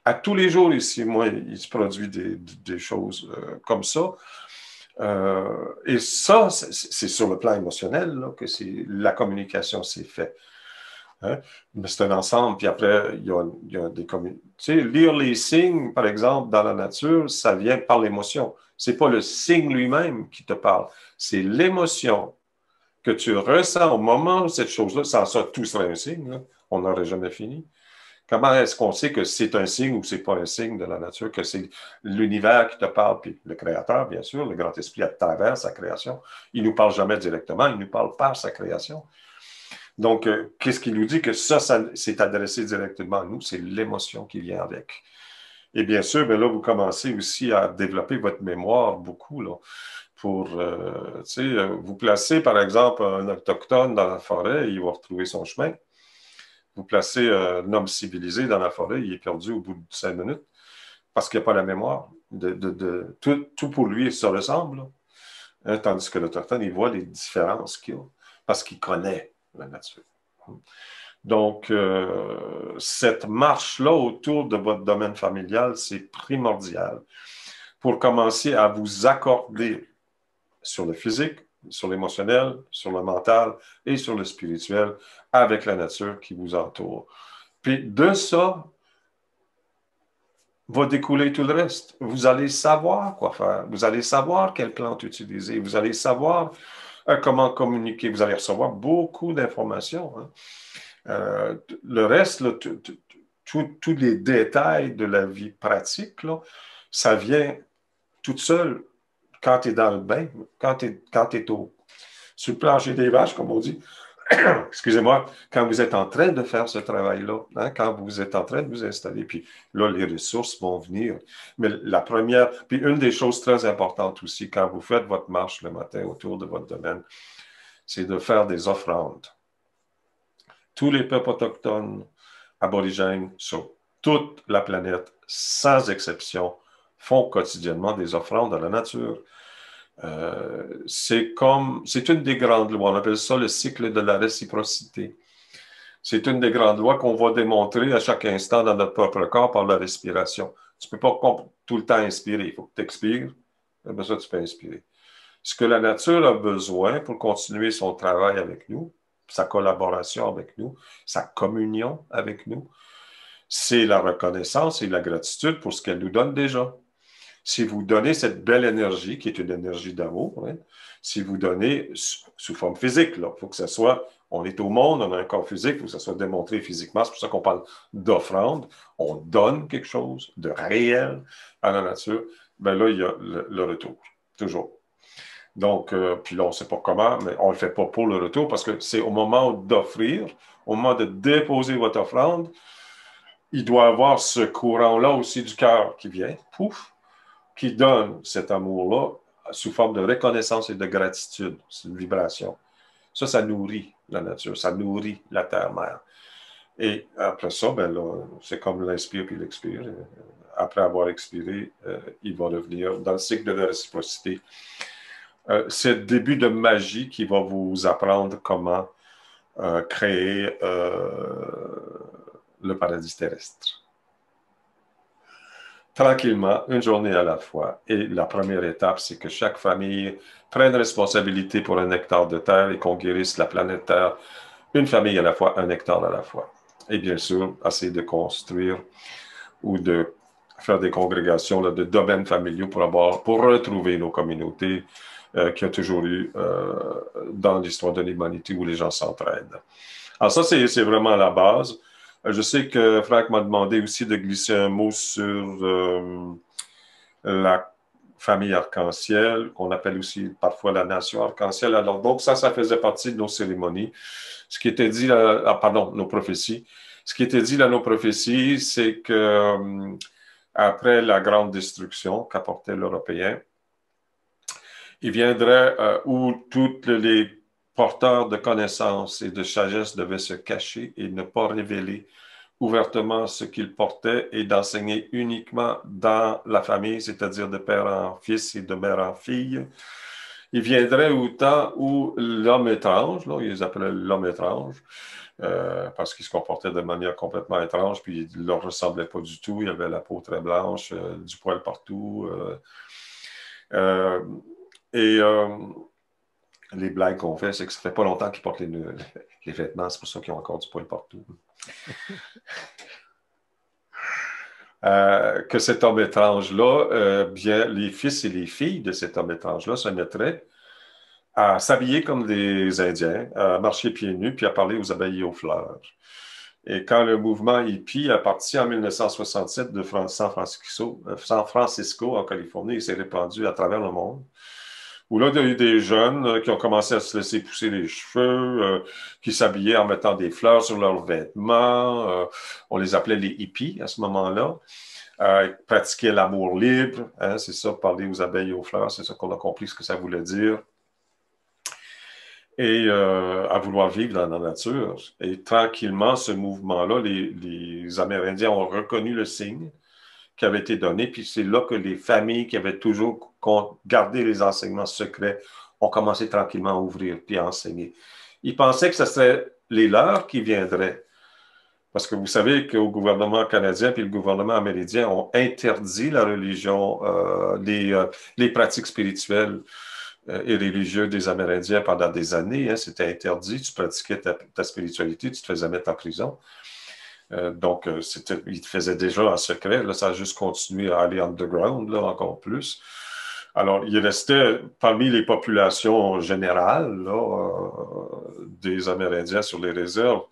à tous les jours ici, moi, il se produit des choses comme ça. Et ça, c'est sur le plan émotionnel là, que la communication s'est faite. Hein? Mais c'est un ensemble. Puis après, il y a des communes. Tu sais, lire les signes, par exemple, dans la nature, ça vient par l'émotion. C'est pas le signe lui-même qui te parle, c'est l'émotion que tu ressens au moment où cette chose-là, sans ça, tout serait un signe, là. On n'aurait jamais fini. Comment est-ce qu'on sait que c'est un signe ou c'est pas un signe de la nature, que c'est l'univers qui te parle, puis le Créateur, bien sûr, le grand esprit à travers sa création. Il nous parle jamais directement, il nous parle par sa création. Donc, qu'est-ce qui nous dit que ça c'est adressé directement à nous? C'est l'émotion qui vient avec. Et bien sûr, ben là, vous commencez aussi à développer votre mémoire beaucoup, là, pour, tu sais, vous placez, par exemple, un autochtone dans la forêt, il va retrouver son chemin. Vous placez un homme civilisé dans la forêt, il est perdu au bout de 5 minutes parce qu'il n'y a pas la mémoire. Tout pour lui se ressemble, hein, tandis que l'Autochtone, il voit les différences qu'il y a parce qu'il connaît la nature. Donc, cette marche-là autour de votre domaine familial, c'est primordial pour commencer à vous accorder sur le physique, sur l'émotionnel, sur le mental et sur le spirituel avec la nature qui vous entoure. Puis de ça va découler tout le reste. Vous allez savoir quoi faire. Vous allez savoir quelle plante utiliser. Vous allez savoir comment communiquer. Vous allez recevoir beaucoup d'informations. Hein. Le reste, là, tous les détails de la vie pratique, là, ça vient tout seul quand tu es dans le bain, quand tu es sur le plancher des vaches, comme on dit. Excusez-moi, quand vous êtes en train de faire ce travail-là, hein, quand vous êtes en train de vous installer, puis là, les ressources vont venir. Mais la première, puis une des choses très importantes aussi, quand vous faites votre marche le matin autour de votre domaine, c'est de faire des offrandes. Tous les peuples autochtones, aborigènes, sur toute la planète, sans exception, font quotidiennement des offrandes à la nature. C'est une des grandes lois. On appelle ça le cycle de la réciprocité. C'est une des grandes lois qu'on va démontrer à chaque instant dans notre propre corps par la respiration. Tu ne peux pas tout le temps inspirer. Il faut que tu expires. Après ça, tu peux inspirer. Ce que la nature a besoin pour continuer son travail avec nous, sa collaboration avec nous, sa communion avec nous, c'est la reconnaissance et la gratitude pour ce qu'elle nous donne déjà. Si vous donnez cette belle énergie, qui est une énergie d'amour, hein, si vous donnez sous forme physique, il faut que ce soit, on est au monde, on a un corps physique, il faut que ça soit démontré physiquement. C'est pour ça qu'on parle d'offrande. On donne quelque chose de réel à la nature. Ben là, il y a le retour, toujours. Donc, puis là, on ne sait pas comment, mais on ne le fait pas pour le retour parce que c'est au moment d'offrir, au moment de déposer votre offrande, il doit y avoir ce courant-là aussi du cœur qui vient, pouf, qui donne cet amour-là sous forme de reconnaissance et de gratitude. C'est une vibration. Ça nourrit la nature, ça nourrit la terre-mère. Et après ça, ben là, c'est comme l'inspire puis l'expire. Après avoir expiré, il va revenir dans le cycle de la réciprocité. C'est le début de magie qui va vous apprendre comment créer le paradis terrestre. Tranquillement, une journée à la fois. Et la première étape, c'est que chaque famille prenne responsabilité pour un hectare de terre et qu'on guérisse la planète Terre, une famille à la fois, un hectare à la fois. Et bien sûr, essayer de construire ou de faire des congrégations là, de domaines familiaux pour retrouver nos communautés qu'il y a toujours eu dans l'histoire de l'humanité où les gens s'entraident. Alors ça, c'est vraiment la base. Je sais que Franck m'a demandé aussi de glisser un mot sur la famille arc-en-ciel, qu'on appelle aussi parfois la nation arc-en-ciel. Alors, donc, ça faisait partie de nos cérémonies. Ce qui était dit, pardon, nos prophéties. Ce qui était dit dans nos prophéties, c'est que après la grande destruction qu'apportait l'Européen, il viendrait où tous les porteurs de connaissances et de sagesse devaient se cacher et ne pas révéler ouvertement ce qu'ils portaient et d'enseigner uniquement dans la famille, c'est-à-dire de père en fils et de mère en fille. Il viendrait au temps où l'homme étrange, là, ils appelaient l'homme étrange, parce qu'il se comportait de manière complètement étrange, puis il ne leur ressemblait pas du tout, il avait la peau très blanche, du poil partout. Euh, et les blagues qu'on fait, c'est que ça fait pas longtemps qu'ils portent les vêtements, c'est pour ça qu'ils ont encore du poil partout. Que cet homme étrange-là, bien, les fils et les filles de cet homme étrange-là se mettraient à s'habiller comme des Indiens, à marcher pieds nus, puis à parler aux abeilles et aux fleurs. Et quand le mouvement hippie a parti en 1967 de San Francisco, en Californie, il s'est répandu à travers le monde, où là, il y a eu des jeunes qui ont commencé à se laisser pousser les cheveux, qui s'habillaient en mettant des fleurs sur leurs vêtements. On les appelait les hippies à ce moment-là. Pratiquaient l'amour libre, hein, c'est ça, parler aux abeilles et aux fleurs, c'est ça qu'on a compris ce que ça voulait dire. Et à vouloir vivre dans la nature. Et tranquillement, ce mouvement-là, les Amérindiens ont reconnu le signe qui avait été donné, puis c'est là que les familles qui avaient toujours gardé les enseignements secrets ont commencé tranquillement à ouvrir puis à enseigner. Ils pensaient que ce serait les leurs qui viendraient. Parce que vous savez qu'au gouvernement canadien puis le gouvernement amérindien ont interdit la religion, les pratiques spirituelles et religieuses des Amérindiens pendant des années. Hein, c'était interdit. Tu pratiquais ta spiritualité, tu te faisais mettre en prison. Donc, il te faisait déjà en secret. Là, ça a juste continué à aller underground, là, encore plus. Alors, il restait parmi les populations générales là, des Amérindiens sur les réserves,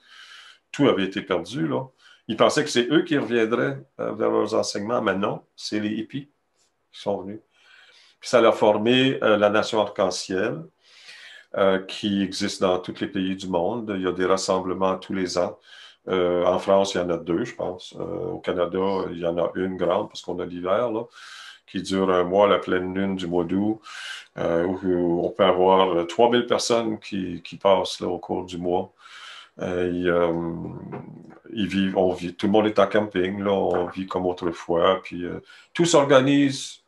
tout avait été perdu. Là. Ils pensaient que c'est eux qui reviendraient vers leurs enseignements, mais non, c'est les hippies qui sont venus. Puis ça a formé la nation arc-en-ciel qui existe dans tous les pays du monde. Il y a des rassemblements tous les ans. En France, il y en a 2, je pense. Au Canada, il y en a une grande parce qu'on a l'hiver, là, qui dure un mois, la pleine lune du mois d'août, où on peut avoir 3000 personnes qui passent là, au cours du mois. Ils vivent, tout le monde est en camping, là, on vit comme autrefois, puis tout s'organise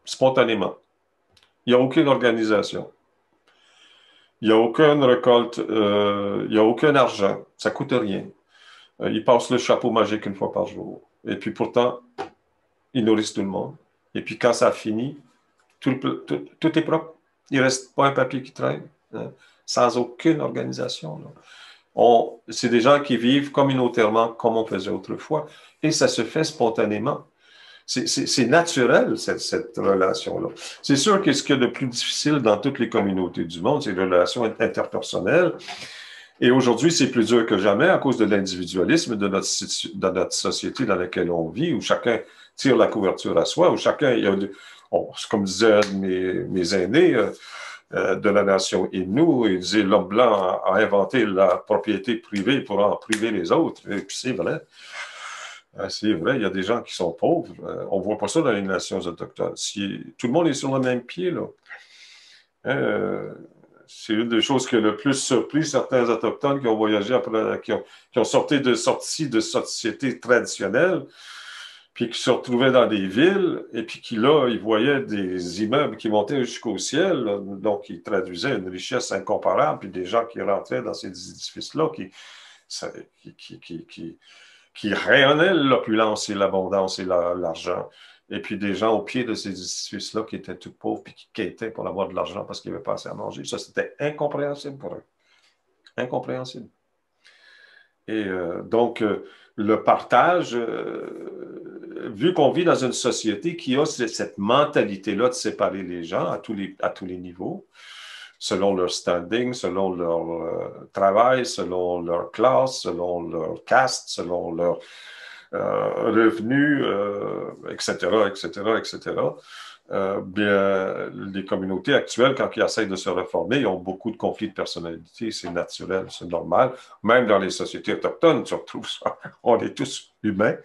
spontanément. Il n'y a aucune organisation. Il n'y a aucune récolte, il n'y a aucun argent, ça ne coûte rien. Ils passent le chapeau magique une fois par jour. Et puis pourtant, ils nourrissent tout le monde. Et puis quand ça finit, tout est propre. Il ne reste pas un papier qui traîne, hein, sans aucune organisation. C'est des gens qui vivent communautairement comme on faisait autrefois. Et ça se fait spontanément. C'est naturel, cette relation-là. C'est sûr que ce qu'il y a de plus difficile dans toutes les communautés du monde, c'est les relations interpersonnelles. Et aujourd'hui, c'est plus dur que jamais à cause de l'individualisme de notre société dans laquelle on vit, où chacun tire la couverture à soi, où chacun, comme disaient mes aînés de la nation Innu, ils disaient l'homme blanc a inventé la propriété privée pour en priver les autres. Et puis c'est vrai. C'est vrai, il y a des gens qui sont pauvres. On ne voit pas ça dans les nations autochtones. Tout le monde est sur le même pied, là. C'est une des choses qui a le plus surpris certains Autochtones qui ont voyagé après, qui ont sorti de sociétés traditionnelles, puis qui se retrouvaient dans des villes, et puis qui, là, ils voyaient des immeubles qui montaient jusqu'au ciel, là. Donc ils traduisaient une richesse incomparable, puis des gens qui rentraient dans ces édifices-là, qui rayonnaient l'opulence et l'abondance et l'argent. Et puis des gens au pied de ces édifices-là qui étaient tout pauvres puis qui quêtaient pour avoir de l'argent parce qu'ils n'avaient pas assez à manger. Ça, c'était incompréhensible pour eux. Incompréhensible. Et donc, le partage, vu qu'on vit dans une société qui a cette mentalité-là de séparer les gens à tous les niveaux, selon leur standing, selon leur travail, selon leur classe, selon leur caste, selon leur revenus, etc., etc., etc. Bien, les communautés actuelles, quand ils essayent de se réformer, ils ont beaucoup de conflits de personnalité. C'est naturel, c'est normal. Même dans les sociétés autochtones, tu retrouves ça. On est tous humains.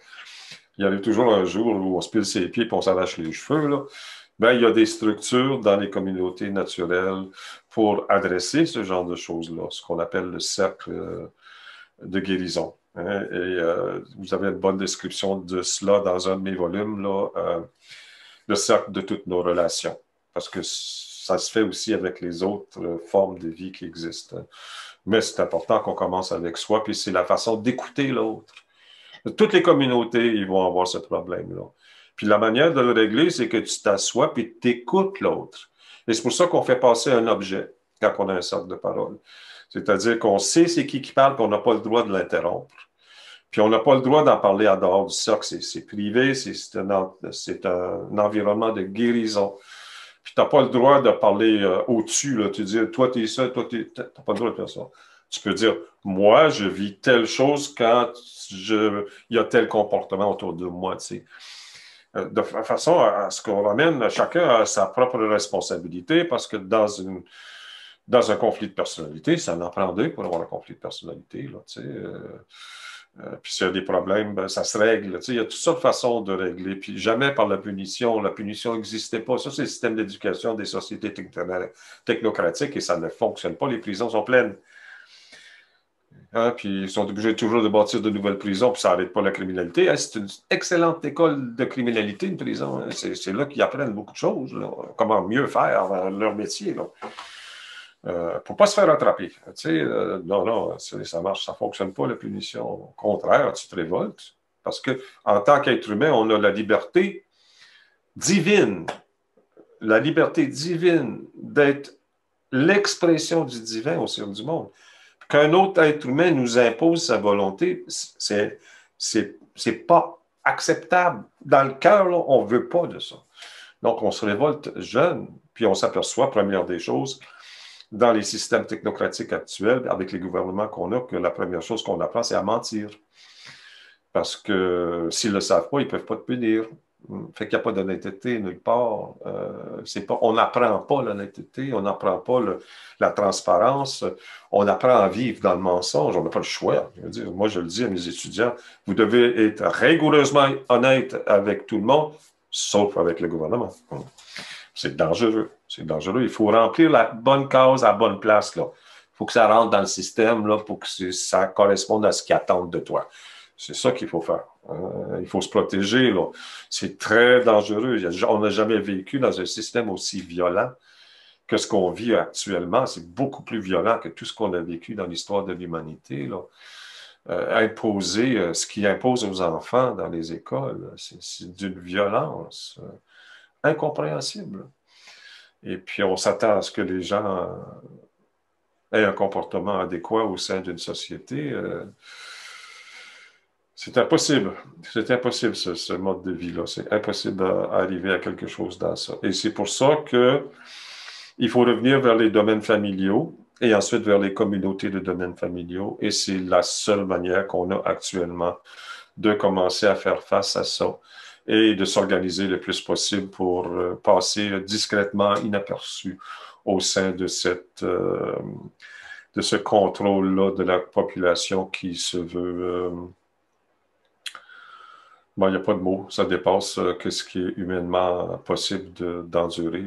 Il y a toujours un jour où on se pile ses pieds et on s'arrache les cheveux, là. Ben, il y a des structures dans les communautés naturelles pour adresser ce genre de choses-là, ce qu'on appelle le cercle de guérison. Hein. Et vous avez une bonne description de cela dans un de mes volumes, là, le cercle de toutes nos relations, parce que ça se fait aussi avec les autres formes de vie qui existent. Hein. Mais c'est important qu'on commence avec soi, puis c'est la façon d'écouter l'autre. Toutes les communautés, ils vont avoir ce problème-là. Puis la manière de le régler, c'est que tu t'assois puis tu écoutes l'autre. Et c'est pour ça qu'on fait passer un objet quand on a un cercle de parole. C'est-à-dire qu'on sait c'est qui parle, puis on n'a pas le droit de l'interrompre. Puis on n'a pas le droit d'en parler en dehors du cercle. C'est privé, c'est un environnement de guérison. Puis tu n'as pas le droit de parler au-dessus. Là. Tu dis, toi, tu es ça, toi, tu n'as pas le droit de faire ça. Tu peux dire, moi, je vis telle chose quand il y a tel comportement autour de moi. Tu sais. De façon à ce qu'on ramène chacun à sa propre responsabilité, parce que dans un conflit de personnalité, ça en prend deux pour avoir un conflit de personnalité. Là, tu sais, puis s'il y a des problèmes, ben, ça se règle. Tu sais, il y a toutes sortes de façons de régler. Puis jamais par la punition. La punition n'existait pas. Ça, c'est le système d'éducation des sociétés technocratiques et ça ne fonctionne pas. Les prisons sont pleines. Hein, puis ils sont obligés toujours de bâtir de nouvelles prisons, puis ça n'arrête pas la criminalité. Hein, c'est une excellente école de criminalité, une prison. Hein. C'est là qu'ils apprennent beaucoup de choses, là. Comment mieux faire leur métier. Là. Pour ne pas se faire attraper. Tu sais, non, non, ça marche, ça ne fonctionne pas, la punition. Au contraire, tu te révoltes. Parce qu'en tant qu'être humain, on a la liberté divine, d'être l'expression du divin au ciel du monde. Qu'un autre être humain nous impose sa volonté, c'est pas acceptable. Dans le cœur, là, on ne veut pas de ça. Donc, on se révolte jeune, puis on s'aperçoit, première des choses, dans les systèmes technocratiques actuels, avec les gouvernements qu'on a, que la première chose qu'on apprend, c'est à mentir. Parce que s'ils ne le savent pas, ils ne peuvent pas te punir. Fait qu'il n'y a pas d'honnêteté nulle part. On n'apprend pas l'honnêteté, on n'apprend pas la transparence, on apprend à vivre dans le mensonge, on n'a pas le choix. Moi, je le dis à mes étudiants, vous devez être rigoureusement honnête avec tout le monde, sauf avec le gouvernement. C'est dangereux, c'est dangereux. Il faut remplir la bonne case à la bonne place. Il faut que ça rentre dans le système là, pour que ça corresponde à ce qu'ils attendent de toi. C'est ça qu'il faut faire. Il faut se protéger. Là. C'est très dangereux. On n'a jamais vécu dans un système aussi violent que ce qu'on vit actuellement. C'est beaucoup plus violent que tout ce qu'on a vécu dans l'histoire de l'humanité. Imposer ce qui impose aux enfants dans les écoles, c'est d'une violence incompréhensible. Et puis, on s'attend à ce que les gens aient un comportement adéquat au sein d'une société. C'est impossible. C'est impossible, ce mode de vie-là. C'est impossible d'arriver à quelque chose dans ça. Et c'est pour ça qu'il faut revenir vers les domaines familiaux et ensuite vers les communautés de domaines familiaux. Et c'est la seule manière qu'on a actuellement de commencer à faire face à ça et de s'organiser le plus possible pour passer discrètement inaperçu au sein de ce contrôle-là de la population qui se veut... il n'y a pas de mots. Ça dépasse ce qui est humainement possible d'endurer.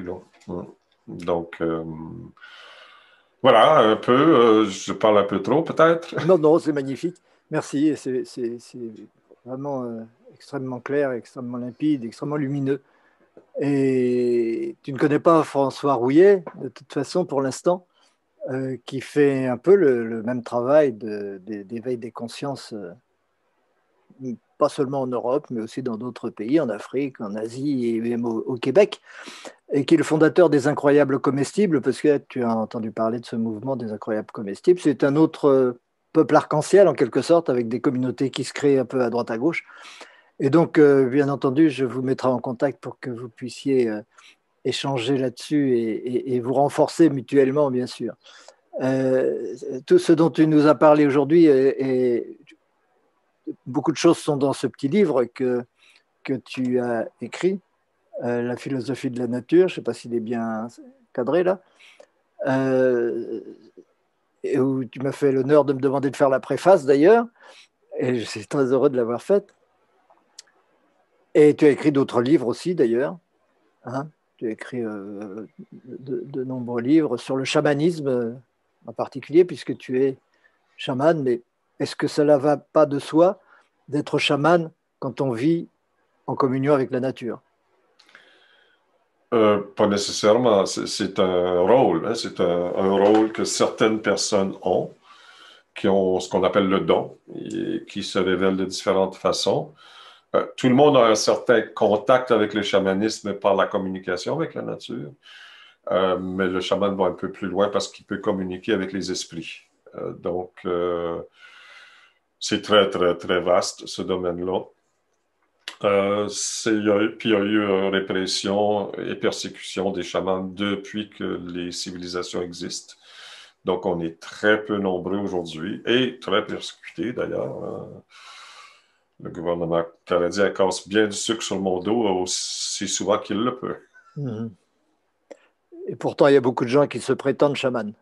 Donc, voilà, un peu. Je parle un peu trop, peut-être. Non, non, c'est magnifique. Merci. C'est vraiment extrêmement clair, extrêmement limpide, extrêmement lumineux. Et tu ne connais pas François Rouillet, de toute façon, pour l'instant, qui fait un peu le même travail d'éveil des consciences, pas seulement en Europe, mais aussi dans d'autres pays, en Afrique, en Asie et même au Québec, et qui est le fondateur des Incroyables Comestibles, parce que tu as entendu parler de ce mouvement des Incroyables Comestibles. C'est un autre peuple arc-en-ciel, en quelque sorte, avec des communautés qui se créent un peu à droite à gauche. Et donc, bien entendu, je vous mettrai en contact pour que vous puissiez échanger là-dessus et vous renforcer mutuellement, bien sûr. Tout ce dont tu nous as parlé aujourd'hui, beaucoup de choses sont dans ce petit livre que tu as écrit, La philosophie de la nature. Je ne sais pas s'il est bien cadré là. Et où tu m'as fait l'honneur de me demander de faire la préface d'ailleurs. Et je suis très heureux de l'avoir faite. Et tu as écrit d'autres livres aussi d'ailleurs. Hein, tu as écrit de nombreux livres sur le chamanisme en particulier, puisque tu es chaman, mais est-ce que cela ne va pas de soi d'être chaman quand on vit en communion avec la nature? Pas nécessairement. C'est un rôle. Hein? C'est un rôle que certaines personnes ont, qui ont ce qu'on appelle le don, et qui se révèlent de différentes façons. Tout le monde a un certain contact avec le chamanisme par la communication avec la nature. Mais le chaman va un peu plus loin parce qu'il peut communiquer avec les esprits. Donc, c'est très, très, très vaste, ce domaine-là. Puis il y a eu répression et persécution des chamans depuis que les civilisations existent. Donc, on est très peu nombreux aujourd'hui et très persécutés d'ailleurs. Le gouvernement canadien casse bien du sucre sur mon dos aussi souvent qu'il le peut. Mhm. Et pourtant, il y a beaucoup de gens qui se prétendent chamans.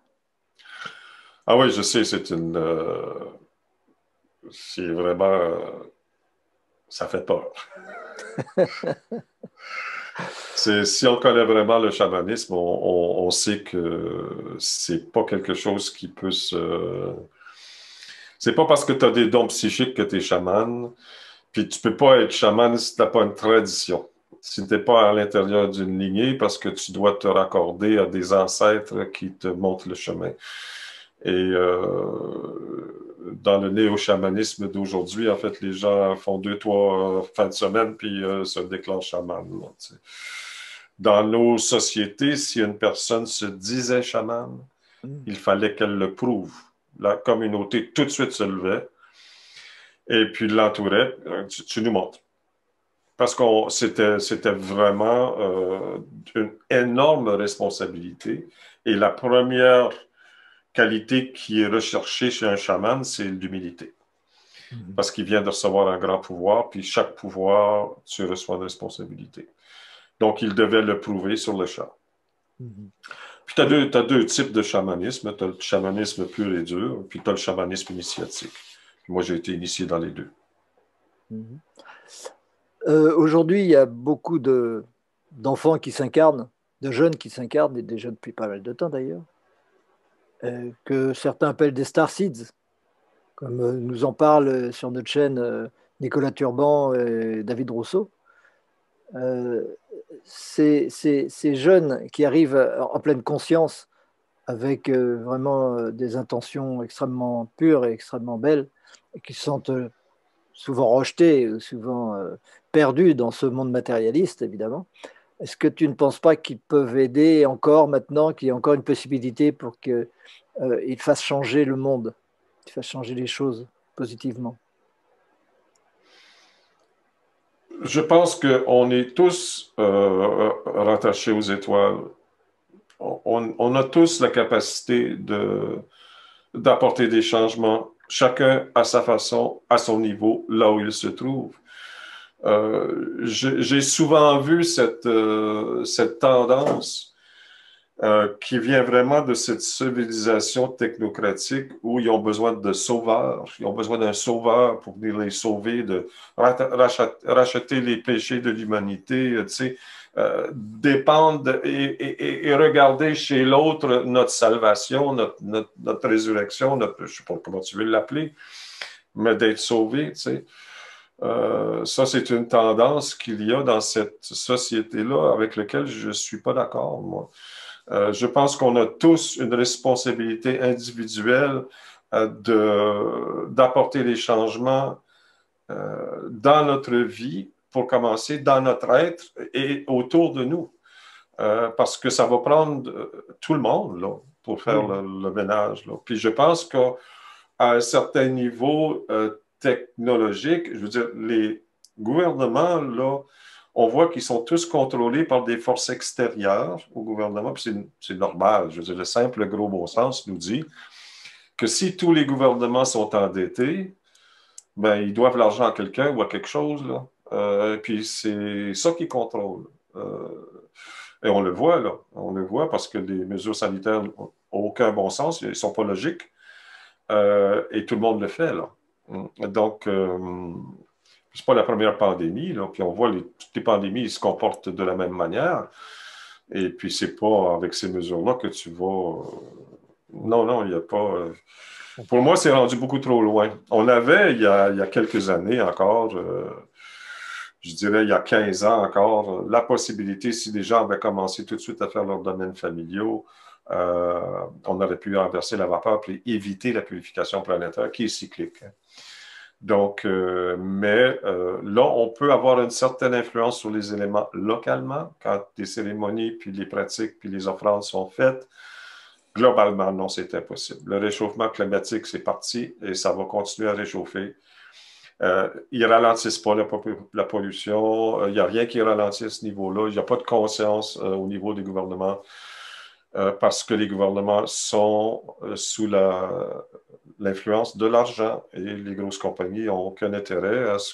Ah oui, je sais, c'est vraiment, ça fait peur. Si on connaît vraiment le chamanisme, on sait que c'est pas quelque chose qui peut se. C'est pas parce que tu as des dons psychiques que tu es chaman, puis tu peux pas être chaman si tu n'as pas une tradition. Si tu n'es pas à l'intérieur d'une lignée, parce que tu dois te raccorder à des ancêtres qui te montrent le chemin. Et dans le néo-chamanisme d'aujourd'hui, en fait, les gens font 2, 3 fins de semaine, puis se déclarent chaman. Là, tu sais. Dans nos sociétés, si une personne se disait chaman, Mhm. il fallait qu'elle le prouve. La communauté tout de suite se levait et puis l'entourait. Tu nous montres. Parce que c'était vraiment une énorme responsabilité. Et la première qualité qui est recherchée chez un chaman, c'est l'humilité. Mhm. Parce qu'il vient de recevoir un grand pouvoir, puis chaque pouvoir, tu reçois une responsabilité. Donc, il devait le prouver sur le champ. Mhm. Puis, t'as deux types de chamanisme. Tu as le chamanisme pur et dur, puis tu as le chamanisme initiatique. Puis moi, j'ai été initié dans les deux. Mhm. Aujourd'hui, il y a beaucoup d'enfants qui s'incarnent, de jeunes qui s'incarnent, et déjà depuis pas mal de temps d'ailleurs, que certains appellent des star seeds, comme nous en parlent sur notre chaîne Nicolas Turban et David Rousseau. Euh, ces jeunes qui arrivent en pleine conscience avec vraiment des intentions extrêmement pures et extrêmement belles, et qui se sentent souvent rejetés, ou souvent perdus dans ce monde matérialiste, évidemment. Est-ce que tu ne penses pas qu'ils peuvent aider encore maintenant, qu'il y a encore une possibilité pour qu'ils fassent changer le monde, qu'ils fassent changer les choses positivement? Je pense qu'on est tous rattachés aux étoiles. On a tous la capacité d'apporter des changements, chacun à sa façon, à son niveau, là où il se trouve. J'ai souvent vu cette tendance qui vient vraiment de cette civilisation technocratique où ils ont besoin de sauveurs, ils ont besoin d'un sauveur pour venir les sauver, de racheter les péchés de l'humanité, tu sais, dépendre et regarder chez l'autre notre salvation, notre résurrection, je ne sais pas comment tu veux l'appeler, mais d'être sauvé, tu sais. Ça, c'est une tendance qu'il y a dans cette société-là avec laquelle je ne suis pas d'accord, moi. Je pense qu'on a tous une responsabilité individuelle d'apporter des changements dans notre vie, pour commencer, dans notre être et autour de nous. Parce que ça va prendre tout le monde là, pour faire Oui. le ménage. Là. Puis je pense qu'à un certain niveau technologique, je veux dire, les gouvernements, là, on voit qu'ils sont tous contrôlés par des forces extérieures au gouvernement, puis c'est normal. Je veux dire, le simple gros bon sens nous dit que si tous les gouvernements sont endettés, ben, ils doivent l'argent à quelqu'un ou à quelque chose, là. Puis c'est ça qui contrôle. Et on le voit, là. On le voit parce que les mesures sanitaires n'ont aucun bon sens, ils ne sont pas logiques. Et tout le monde le fait, là. Donc, c'est pas la première pandémie, là, puis on voit toutes les pandémies ils se comportent de la même manière. Et puis, c'est pas avec ces mesures-là que tu vas. Non, non, il n'y a pas. Pour moi, c'est rendu beaucoup trop loin. On avait, il y a quelques années encore, je dirais il y a 15 ans encore, la possibilité, si les gens avaient commencé tout de suite à faire leurs domaines familiaux, on aurait pu renverser la vapeur et éviter la purification planétaire qui est cyclique. Donc, là, on peut avoir une certaine influence sur les éléments localement quand les cérémonies, puis les pratiques, puis les offrandes sont faites. Globalement, non, c'est impossible. Le réchauffement climatique, c'est parti et ça va continuer à réchauffer. Ils ralentissent pas la pollution. Il n'y a rien qui ralentit à ce niveau-là. Il n'y a pas de conscience au niveau des gouvernements parce que les gouvernements sont sous l'influence de l'argent et les grosses compagnies n'ont aucun intérêt à ce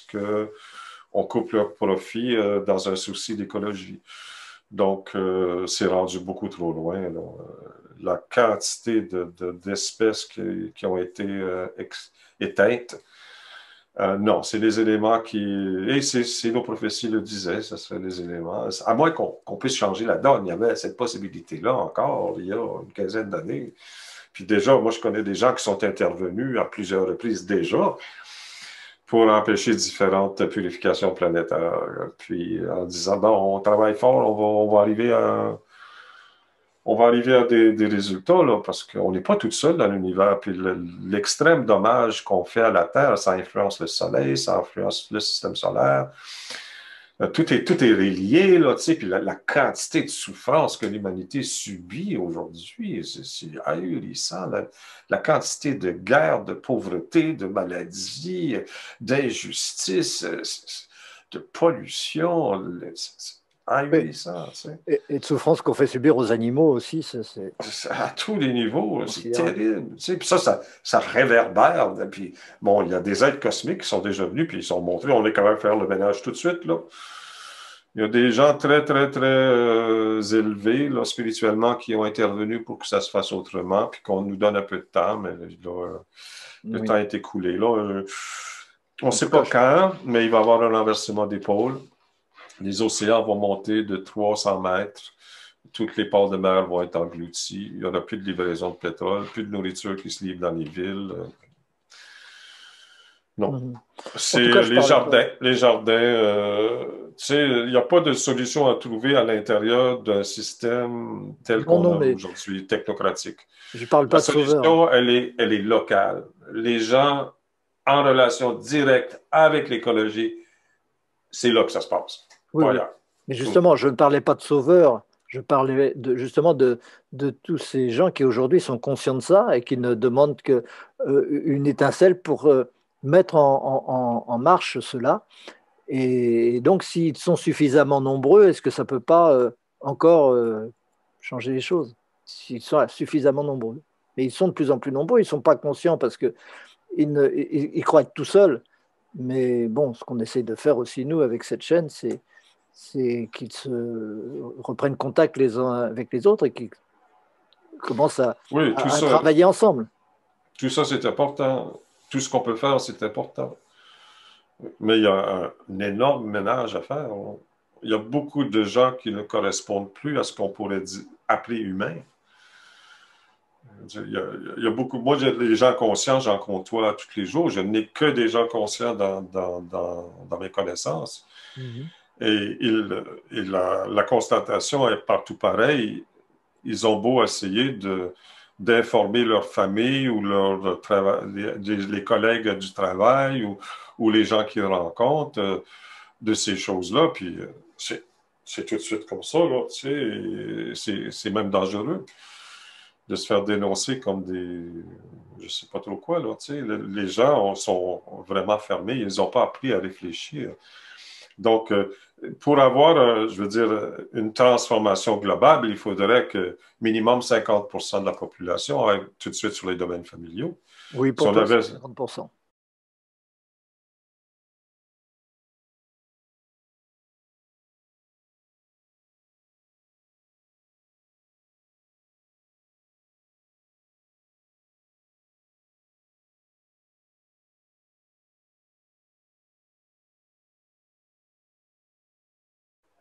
qu'on coupe leur profit dans un souci d'écologie. Donc, c'est rendu beaucoup trop loin, là. La quantité d'espèces qui ont été éteintes. Non, c'est des éléments qui... Et c'est nos prophéties le disaient, ce seraient des éléments. À moins qu'on puisse changer la donne. Il y avait cette possibilité-là encore il y a une quinzaine d'années. Puis déjà, moi, je connais des gens qui sont intervenus à plusieurs reprises déjà pour empêcher différentes purifications planétaires. Puis en disant, bon, on travaille fort, on va arriver à des résultats, là, parce qu'on n'est pas tout seul dans l'univers. Puis l'extrême dommage qu'on fait à la Terre, ça influence le Soleil, ça influence le système solaire. Tout est relié, là, tu sais, puis la quantité de souffrance que l'humanité subit aujourd'hui, c'est ahurissant. La quantité de guerre, de pauvreté, de maladies, d'injustice, de pollution, c'est Oui. ahurissant, tu sais. Et de souffrance qu'on fait subir aux animaux aussi, c'est À tous les niveaux, c'est considérable. terrible. Tu sais, puis ça réverbère. Puis, bon, il y a des êtres cosmiques qui sont déjà venus, puis ils sont montrés, on est capable de faire le ménage tout de suite, là. Il y a des gens très, très, très élevés, là, spirituellement, qui ont intervenu pour que ça se fasse autrement, puis qu'on nous donne un peu de temps, mais là, le temps Oui. est écoulé. Là, on ne En tout sait cas, pas quand, mais il va y avoir un renversement d'épaule. Les océans vont monter de 300 mètres. Toutes les ports de mer vont être engloutis. Il n'y aura plus de livraison de pétrole, plus de nourriture qui se livre dans les villes. Non. mhm. En tout cas, C'est je parlais pas. les jardins. Tu sais, il n'y a pas de solution à trouver à l'intérieur d'un système tel Non, qu'on non, a mais aujourd'hui, technocratique. je parle La pas de sauveur. solution, elle est locale. Les gens en relation directe avec l'écologie, c'est là que ça se passe, Oui, pas oui. ailleurs. Mais Hum. justement, je ne parlais pas de sauveur. Je parlais justement de tous ces gens qui aujourd'hui sont conscients de ça et qui ne demandent que une étincelle pour mettre en marche cela. Et donc, s'ils sont suffisamment nombreux, est-ce que ça ne peut pas encore changer les choses? S'ils sont suffisamment nombreux. Mais ils sont de plus en plus nombreux, ils ne sont pas conscients parce qu'ils ils croient être tout seuls. Mais bon, ce qu'on essaie de faire aussi, nous, avec cette chaîne, c'est qu'ils se reprennent contact les uns avec les autres et qu'ils commencent Oui, à travailler ensemble. tout ça, c'est important. Tout ce qu'on peut faire, c'est important. Mais il y a un énorme ménage à faire. Il y a beaucoup de gens qui ne correspondent plus à ce qu'on pourrait appeler humain. Il y a beaucoup. Moi, j'ai des gens conscients, j'en côtoie tous les jours. Je n'ai que des gens conscients dans mes connaissances. Mhm. Et, la constatation est partout pareille. Ils ont beau essayer d'informer leur famille ou les collègues du travail ou les gens qu'ils rencontrent de ces choses-là. Puis c'est tout de suite comme ça, là, tu sais, c'est même dangereux de se faire dénoncer comme des, je sais pas trop quoi, là, tu sais. Les gens sont vraiment fermés, ils n'ont pas appris à réfléchir. Donc, pour avoir, je veux dire, une transformation globale, il faudrait que minimum 50% de la population aille tout de suite sur les domaines familiaux. Oui, Si pour on toi, avait, c'est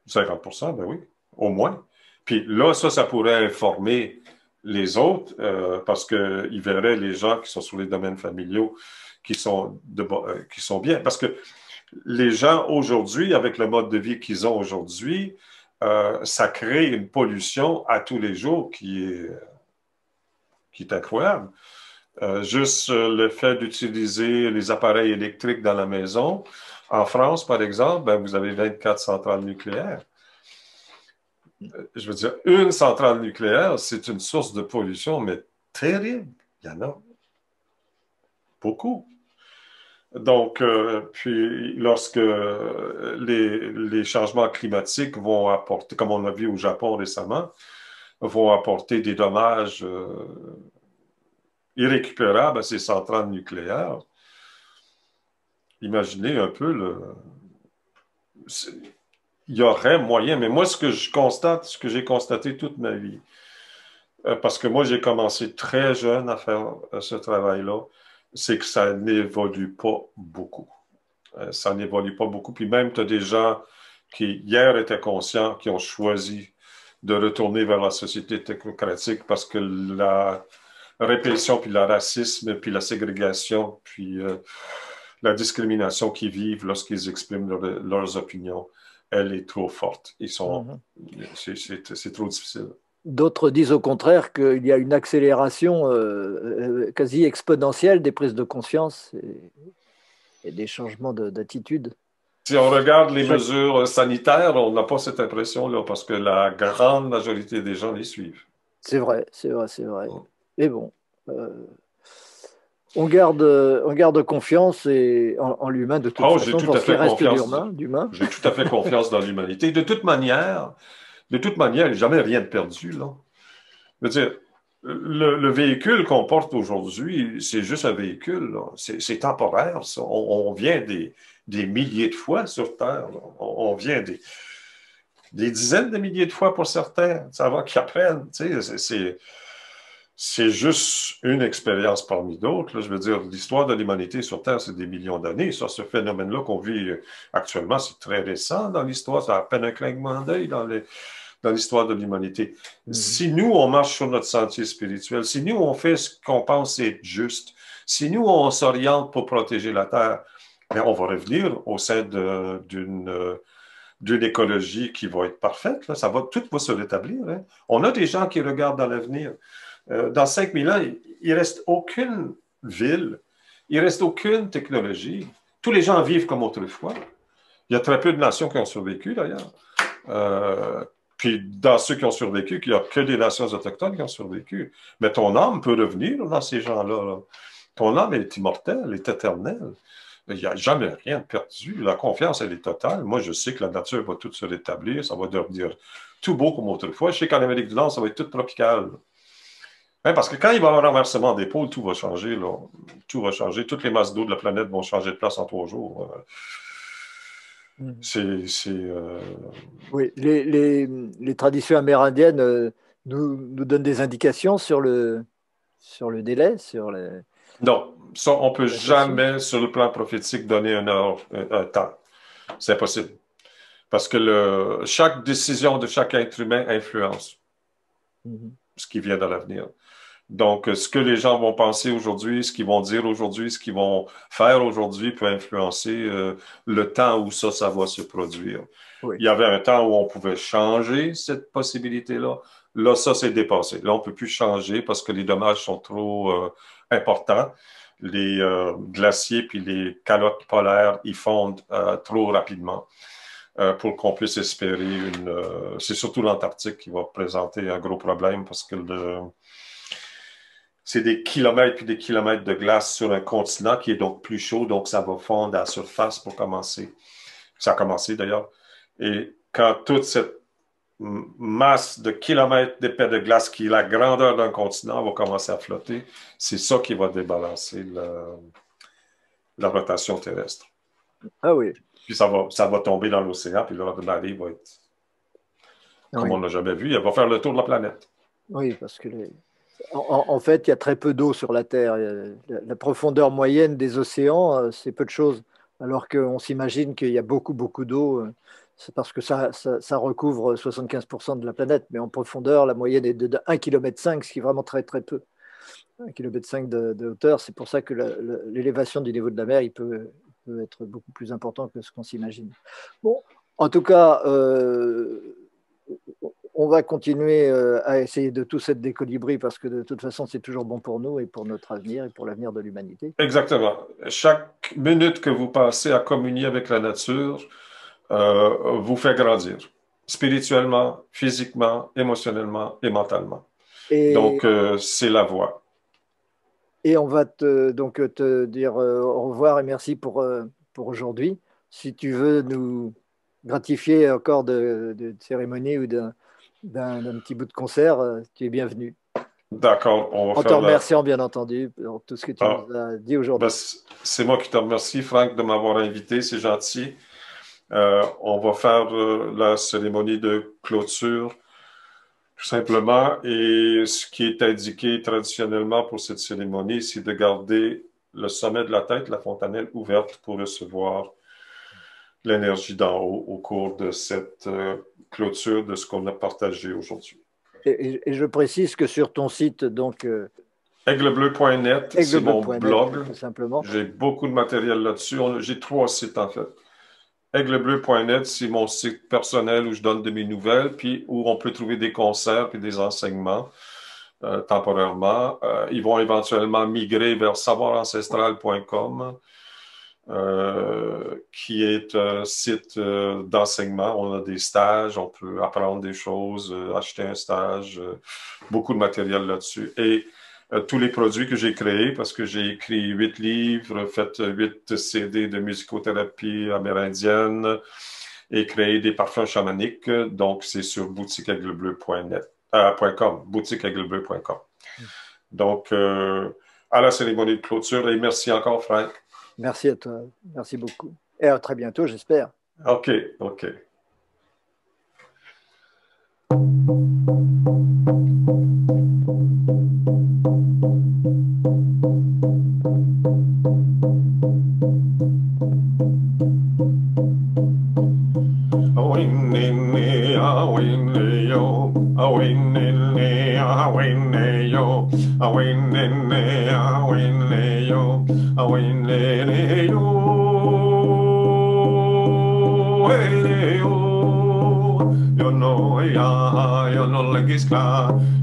50%. ben oui, au moins. Puis là, ça pourrait informer les autres parce qu'ils verraient les gens qui sont sur les domaines familiaux qui sont bien. Parce que les gens aujourd'hui, avec le mode de vie qu'ils ont aujourd'hui, ça crée une pollution à tous les jours qui est incroyable. Juste le fait d'utiliser les appareils électriques dans la maison. En France, par exemple, ben, vous avez 24 centrales nucléaires. Je veux dire, une centrale nucléaire, c'est une source de pollution, mais terrible. Il y en a beaucoup. Donc, puis lorsque les changements climatiques vont apporter, comme on a vu au Japon récemment, vont apporter des dommages irrécupérables à ces centrales nucléaires, imaginez un peu il y aurait moyen, mais moi, ce que je constate, ce que j'ai constaté toute ma vie, parce que moi, j'ai commencé très jeune à faire ce travail-là, c'est que ça n'évolue pas beaucoup. Ça n'évolue pas beaucoup. Puis même, tu as des gens qui, hier, étaient conscients, qui ont choisi de retourner vers la société technocratique parce que la répression, puis le racisme, puis la ségrégation, puis la discrimination qu'ils vivent lorsqu'ils expriment leurs opinions, elle est trop forte. Mhm. C'est trop difficile. D'autres disent au contraire qu'il y a une accélération quasi exponentielle des prises de conscience et des changements d'attitude. Si on regarde les Chaque... mesures sanitaires, on n'a pas cette impression-là parce que la grande majorité des gens les suivent. C'est vrai, c'est vrai, c'est vrai. Mais bon, euh, on garde confiance en l'humain de toute Oh, j'ai façon, tout pour à ce qui fait reste confiance. d'humain. J'ai tout à fait confiance dans l'humanité. De toute manière, il n'y a jamais rien de perdu, là. Je veux dire, le véhicule qu'on porte aujourd'hui, c'est juste un véhicule, là. C'est temporaire, ça. On vient des milliers de fois sur Terre, là. On vient des dizaines de milliers de fois pour certains. Ça va qu'ils apprennent. Tu sais, c'est juste une expérience parmi d'autres, là. Je veux dire, l'histoire de l'humanité sur Terre, c'est des millions d'années. Ça, ce phénomène-là qu'on vit actuellement, c'est très récent dans l'histoire. Ça a à peine un clignement d'œil dans l'histoire de l'humanité. Mhm. Si nous, on marche sur notre sentier spirituel, si nous, on fait ce qu'on pense être juste, si nous, on s'oriente pour protéger la Terre, bien, on va revenir au sein d'une écologie qui va être parfaite. Là. Tout va se rétablir. Hein. On a des gens qui regardent dans l'avenir. Dans 5000 ans, il ne reste aucune ville, il ne reste aucune technologie. Tous les gens vivent comme autrefois. Il y a très peu de nations qui ont survécu, d'ailleurs. Euh, Puis dans ceux qui ont survécu, il n'y a que des nations autochtones qui ont survécu. Mais ton âme peut revenir dans ces gens-là. Là. Ton âme est immortelle, elle est éternelle. Il n'y a jamais rien de perdu. La confiance, elle est totale. Moi, je sais que la nature va tout se rétablir. Ça va devenir tout beau comme autrefois. Je sais qu'en Amérique du Nord, ça va être tout tropical. Hein, parce que quand il va y avoir un renversement des pôles, tout va changer. Là. Tout va changer. Toutes les masses d'eau de la planète vont changer de place en 3 jours. Mhm. C'est. Oui, les traditions amérindiennes nous donnent des indications sur le délai, Non, ça, on peut l'adaptation. jamais, sur le plan prophétique, donner un temps. C'est impossible. Parce que chaque décision de chaque être humain influence Mhm. ce qui vient dans l'avenir. Donc, ce que les gens vont penser aujourd'hui, ce qu'ils vont dire aujourd'hui, ce qu'ils vont faire aujourd'hui peut influencer le temps où ça va se produire. Oui. Il y avait un temps où on pouvait changer cette possibilité-là. Là, ça, c'est dépassé. Là, on ne peut plus changer parce que les dommages sont trop importants. Les glaciers puis les calottes polaires, ils fondent trop rapidement pour qu'on puisse espérer une... c'est surtout l'Antarctique qui va présenter un gros problème parce que c'est des kilomètres puis des kilomètres de glace sur un continent qui est donc plus chaud, donc ça va fondre à la surface pour commencer. Ça a commencé d'ailleurs. Et quand toute cette masse de kilomètres d'épais de glace qui est la grandeur d'un continent va commencer à flotter, c'est ça qui va débalancer la rotation terrestre. Ah oui, Puis ça va tomber dans l'océan, puis le de marée va être comme on oui, n'a jamais vu. Elle va faire le tour de la planète. oui, parce que en fait, il y a très peu d'eau sur la Terre. La profondeur moyenne des océans, c'est peu de choses. Alors qu'on s'imagine qu'il y a beaucoup, beaucoup d'eau. C'est parce que ça recouvre 75% de la planète. Mais en profondeur, la moyenne est de 1,5 km, ce qui est vraiment très, très peu. 1,5 km de hauteur. C'est pour ça que l'élévation du niveau de la mer, peut être beaucoup plus important que ce qu'on s'imagine. Bon, en tout cas, On va continuer à essayer de tous être des colibris parce que de toute façon, c'est toujours bon pour nous et pour notre avenir et pour l'avenir de l'humanité. Exactement. Chaque minute que vous passez à communier avec la nature vous fait grandir, spirituellement, physiquement, émotionnellement et mentalement. Et, Donc, c'est la voie. et on va donc te dire au revoir et merci pour aujourd'hui. Si tu veux nous gratifier encore de cérémonie ou d'un petit bout de concert, tu es bienvenu. D'accord, on va En te faire la... remerciant, bien entendu, pour tout ce que tu Ah, nous as dit ben, aujourd'hui. c'est moi qui te remercie, Franck, de m'avoir invité, c'est gentil. On va faire la cérémonie de clôture, tout simplement. Et ce qui est indiqué traditionnellement pour cette cérémonie, c'est de garder le sommet de la tête, la fontanelle ouverte pour recevoir l'énergie d'en haut au cours de cette clôture de ce qu'on a partagé aujourd'hui. Et je précise que sur ton site, donc Aiglebleu.net, c'est mon aiglebleu.net, blog. tout simplement, J'ai beaucoup de matériel là-dessus. J'ai 3 sites en fait. Aiglebleu.net, c'est mon site personnel où je donne de mes nouvelles, puis où on peut trouver des concerts et des enseignements temporairement. Ils vont éventuellement migrer vers savoirancestral.com, qui est un site d'enseignement. On a des stages, on peut apprendre des choses, acheter un stage, beaucoup de matériel là-dessus. Et tous les produits que j'ai créés, parce que j'ai écrit 8 livres, fait 8 CD de musicothérapie amérindienne et créé des parfums chamaniques. Donc, c'est sur boutiqueaiglebleu.net, .com, boutiqueaiglebleu.com. Donc, à la cérémonie de clôture, et merci encore, Franck. merci à toi, merci beaucoup. Et à très bientôt, j'espère. OK, OK.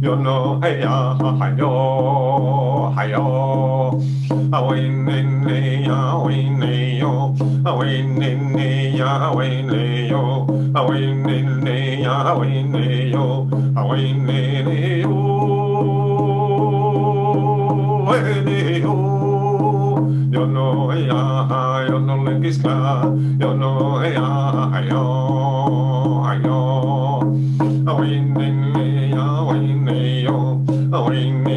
You know, hey ya, hi yo, hi yo. Away ne ya, away ne yo, away ne ya, away ne yo, away ne ya, away ne yo, away ne yo, hey yo. You know, hey ya, you know, like it's clear. You know, hey ya, hi yo, hi yo. Away ne ya, away ne yo, away ne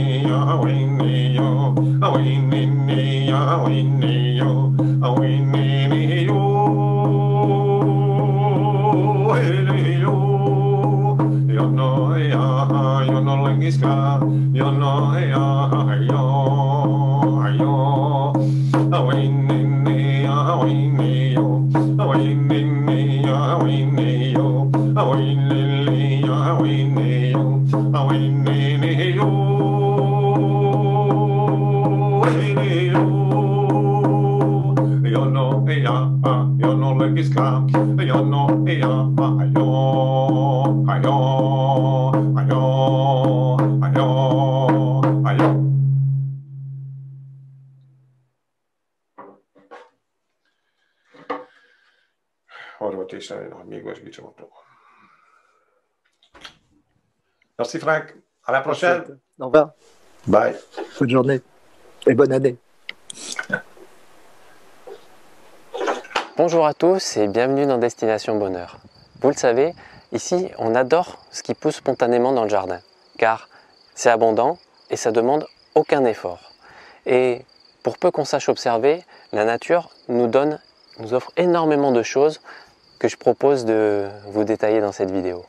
ya, away ne yo, away ne ya, away ne yo, away ne yo, hey yo. You know ya, you know like it's clear. You know ya, yo, yo. Away ne ya, away ne yo, away ne ya, away ne yo, away ne ya, away ne yo, away ne yo, hey yo. You know ya, you know like it's clear. You know ya, yo, yo, yo, yo, yo. Merci Franck. À la prochaine. Au revoir. Bye. Bonne journée et bonne année. Bonjour à tous et bienvenue dans Destination Bonheur. Vous le savez, ici on adore ce qui pousse spontanément dans le jardin, car c'est abondant et ça demande aucun effort. Et pour peu qu'on sache observer, la nature nous offre énormément de choses que je propose de vous détailler dans cette vidéo.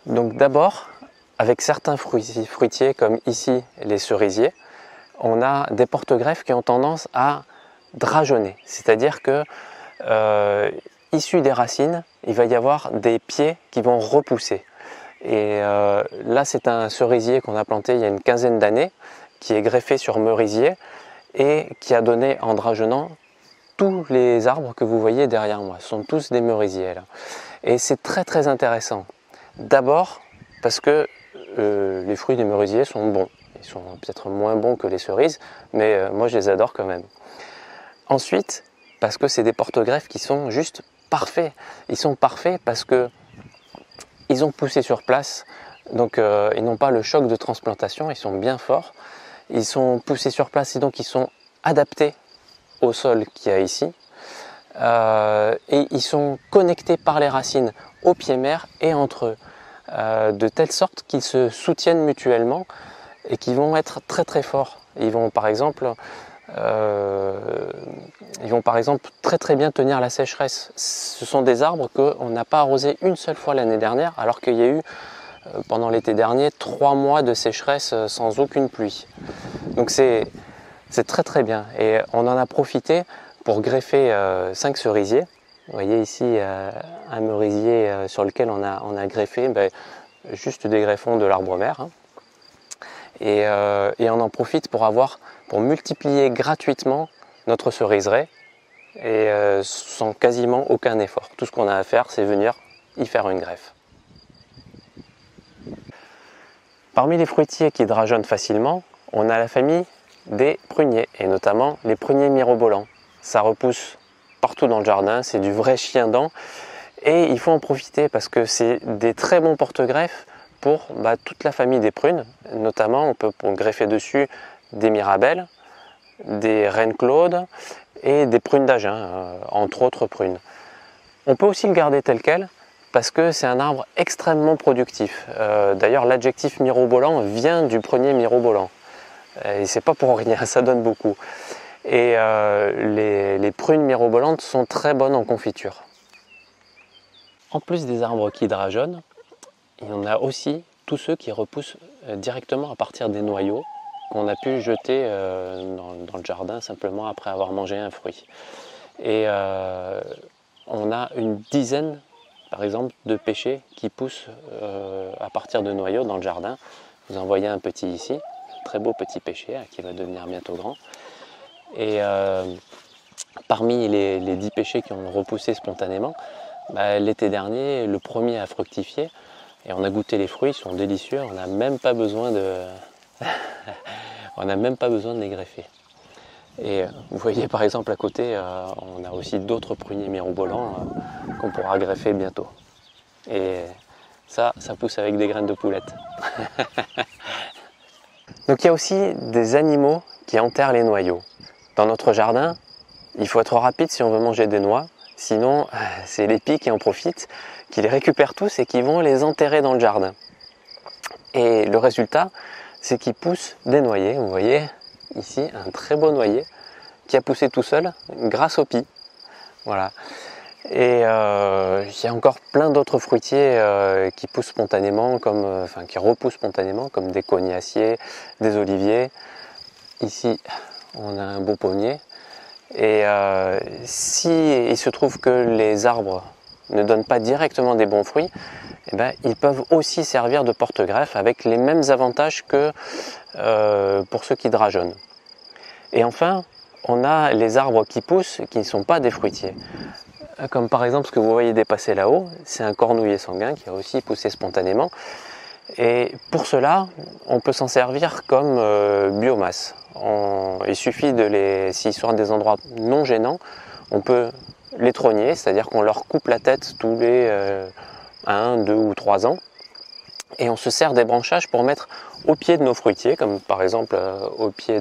Donc d'abord, avec certains fruitiers comme ici les cerisiers, on a des porte-greffes qui ont tendance à drageonner, c'est-à-dire que issus des racines, il va y avoir des pieds qui vont repousser. Et là c'est un cerisier qu'on a planté il y a une quinzaine d'années, qui est greffé sur merisier et qui a donné en drageonnant tous les arbres que vous voyez derrière moi. Ce sont tous des merisiers là. Et c'est très intéressant. D'abord parce que les fruits des merisiers sont bons. Ils sont peut-être moins bons que les cerises, mais moi je les adore quand même. Ensuite, parce que c'est des porte-greffes qui sont juste parfaits. Ils sont parfaits parce que ils ont poussé sur place, donc ils n'ont pas le choc de transplantation, ils sont bien forts. Ils sont poussés sur place et donc ils sont adaptés au sol qu'il y a ici. Et ils sont connectés par les racines au pied mère et entre eux, de telle sorte qu'ils se soutiennent mutuellement et qu'ils vont être très forts. Ils vont par exemple très bien tenir la sécheresse. Ce sont des arbres qu'on n'a pas arrosés une seule fois l'année dernière, alors qu'il y a eu pendant l'été dernier 3 mois de sécheresse sans aucune pluie. Donc c'est très bien, et on en a profité pour greffer 5 cerisiers. Vous voyez ici un merisier sur lequel on a greffé juste des greffons de l'arbre mère. Hein. Et on en profite pour multiplier gratuitement notre cerisier et sans quasiment aucun effort. Tout ce qu'on a à faire, c'est venir y faire une greffe. Parmi les fruitiers qui drageonnent facilement, on a la famille des pruniers, et notamment les pruniers mirobolants. Ça repousse partout dans le jardin, c'est du vrai chien dent, et il faut en profiter parce que c'est des très bons porte-greffes pour toute la famille des prunes. Notamment, on peut greffer dessus des mirabelles, des reines claudes et des prunes d'Agen, entre autres prunes. On peut aussi le garder tel quel parce que c'est un arbre extrêmement productif. D'ailleurs, l'adjectif mirobolant vient du prunier mirobolant. Et c'est pas pour rien, ça donne beaucoup. Et les prunes mirobolantes sont très bonnes en confiture. En plus des arbres qui drageonnent, il y en a aussi tous ceux qui repoussent directement à partir des noyaux qu'on a pu jeter dans le jardin simplement après avoir mangé un fruit. Et on a une dizaine, par exemple, de pêchers qui poussent à partir de noyaux dans le jardin. Vous en voyez un petit ici, très beau petit pêcher qui va devenir bientôt grand. Et parmi les 10 pêchers qui ont repoussé spontanément, l'été dernier, le premier a fructifié. Et on a goûté les fruits, ils sont délicieux, on n'a même pas besoin de les greffer. Et vous voyez par exemple à côté, on a aussi d'autres pruniers mirobolants qu'on pourra greffer bientôt. Et ça pousse avec des graines de poulette. Donc il y a aussi des animaux qui enterrent les noyaux. Dans notre jardin, il faut être rapide si on veut manger des noix, sinon c'est les pies qui en profitent, qui les récupèrent tous et qui vont les enterrer dans le jardin. Et le résultat, c'est qu'ils poussent des noyers. Vous voyez ici un très beau noyer qui a poussé tout seul grâce aux pies. Voilà. Et il y a encore plein d'autres fruitiers qui poussent spontanément, qui repoussent spontanément, comme des cognaciers, des oliviers. Ici, on a un beau pommier. Et si il se trouve que les arbres ne donnent pas directement des bons fruits, ils peuvent aussi servir de porte-greffe avec les mêmes avantages que pour ceux qui drageonnent. Et enfin, on a les arbres qui poussent qui ne sont pas des fruitiers. Comme par exemple ce que vous voyez dépasser là-haut, c'est un cornouiller sanguin qui a aussi poussé spontanément. Et pour cela, on peut s'en servir comme biomasse. Il suffit s'ils sont à des endroits non gênants, on peut les trogner, c'est-à-dire qu'on leur coupe la tête tous les 1, 2 ou 3 ans. Et on se sert des branchages pour mettre au pied de nos fruitiers, comme par exemple au pied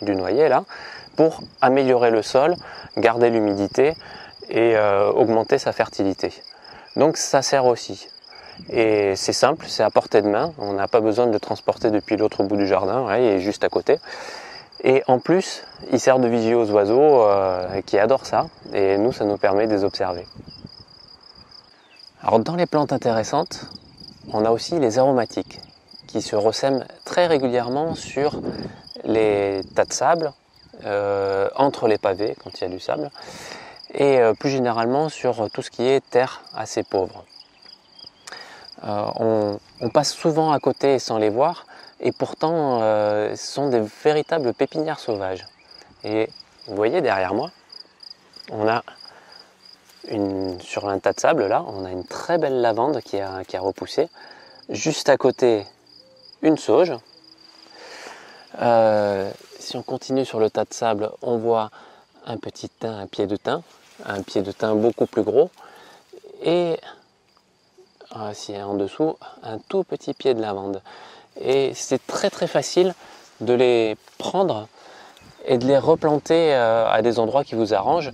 du noyer là, pour améliorer le sol, garder l'humidité et augmenter sa fertilité. Donc ça sert aussi. Et c'est simple, c'est à portée de main, on n'a pas besoin de le transporter depuis l'autre bout du jardin, il est juste à côté. Et en plus, il sert de vigie aux oiseaux qui adorent ça, et nous, ça nous permet de les observer. Alors dans les plantes intéressantes, on a aussi les aromatiques, qui se ressèment très régulièrement sur les tas de sable, entre les pavés quand il y a du sable, et plus généralement sur tout ce qui est terre assez pauvre. On passe souvent à côté sans les voir, et pourtant ce sont des véritables pépinières sauvages. Et vous voyez derrière moi, on a sur un tas de sable, là, on a une très belle lavande qui a repoussé. Juste à côté, une sauge. Si on continue sur le tas de sable, on voit un petit thym, un pied de thym beaucoup plus gros. Et si en dessous, un tout petit pied de lavande. Et c'est très très facile de les prendre et de les replanter à des endroits qui vous arrangent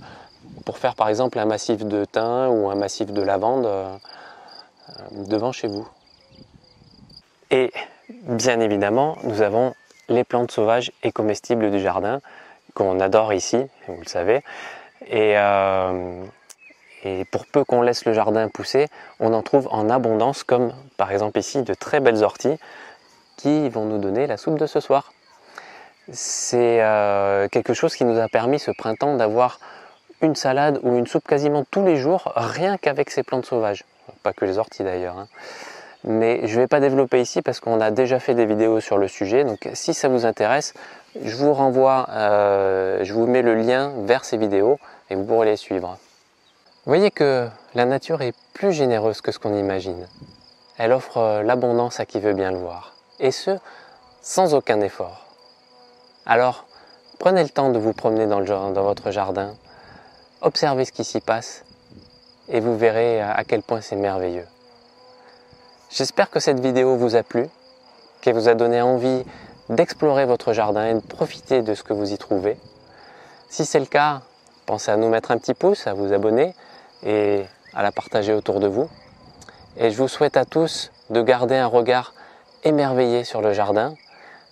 pour faire par exemple un massif de thym ou un massif de lavande devant chez vous. Et bien évidemment, nous avons les plantes sauvages et comestibles du jardin qu'on adore ici, vous le savez. Et pour peu qu'on laisse le jardin pousser, on en trouve en abondance, comme par exemple ici de très belles orties qui vont nous donner la soupe de ce soir. C'est quelque chose qui nous a permis ce printemps d'avoir une salade ou une soupe quasiment tous les jours, rien qu'avec ces plantes sauvages. Pas que les orties d'ailleurs, hein. Mais je ne vais pas développer ici parce qu'on a déjà fait des vidéos sur le sujet. Donc si ça vous intéresse, je vous renvoie, je vous mets le lien vers ces vidéos et vous pourrez les suivre. Vous voyez que la nature est plus généreuse que ce qu'on imagine. Elle offre l'abondance à qui veut bien le voir. Et ce, sans aucun effort. Alors, prenez le temps de vous promener dans votre jardin, observez ce qui s'y passe et vous verrez à quel point c'est merveilleux. J'espère que cette vidéo vous a plu, qu'elle vous a donné envie d'explorer votre jardin et de profiter de ce que vous y trouvez. Si c'est le cas, pensez à nous mettre un petit pouce, à vous abonner et à la partager autour de vous. Et je vous souhaite à tous de garder un regard émerveillé sur le jardin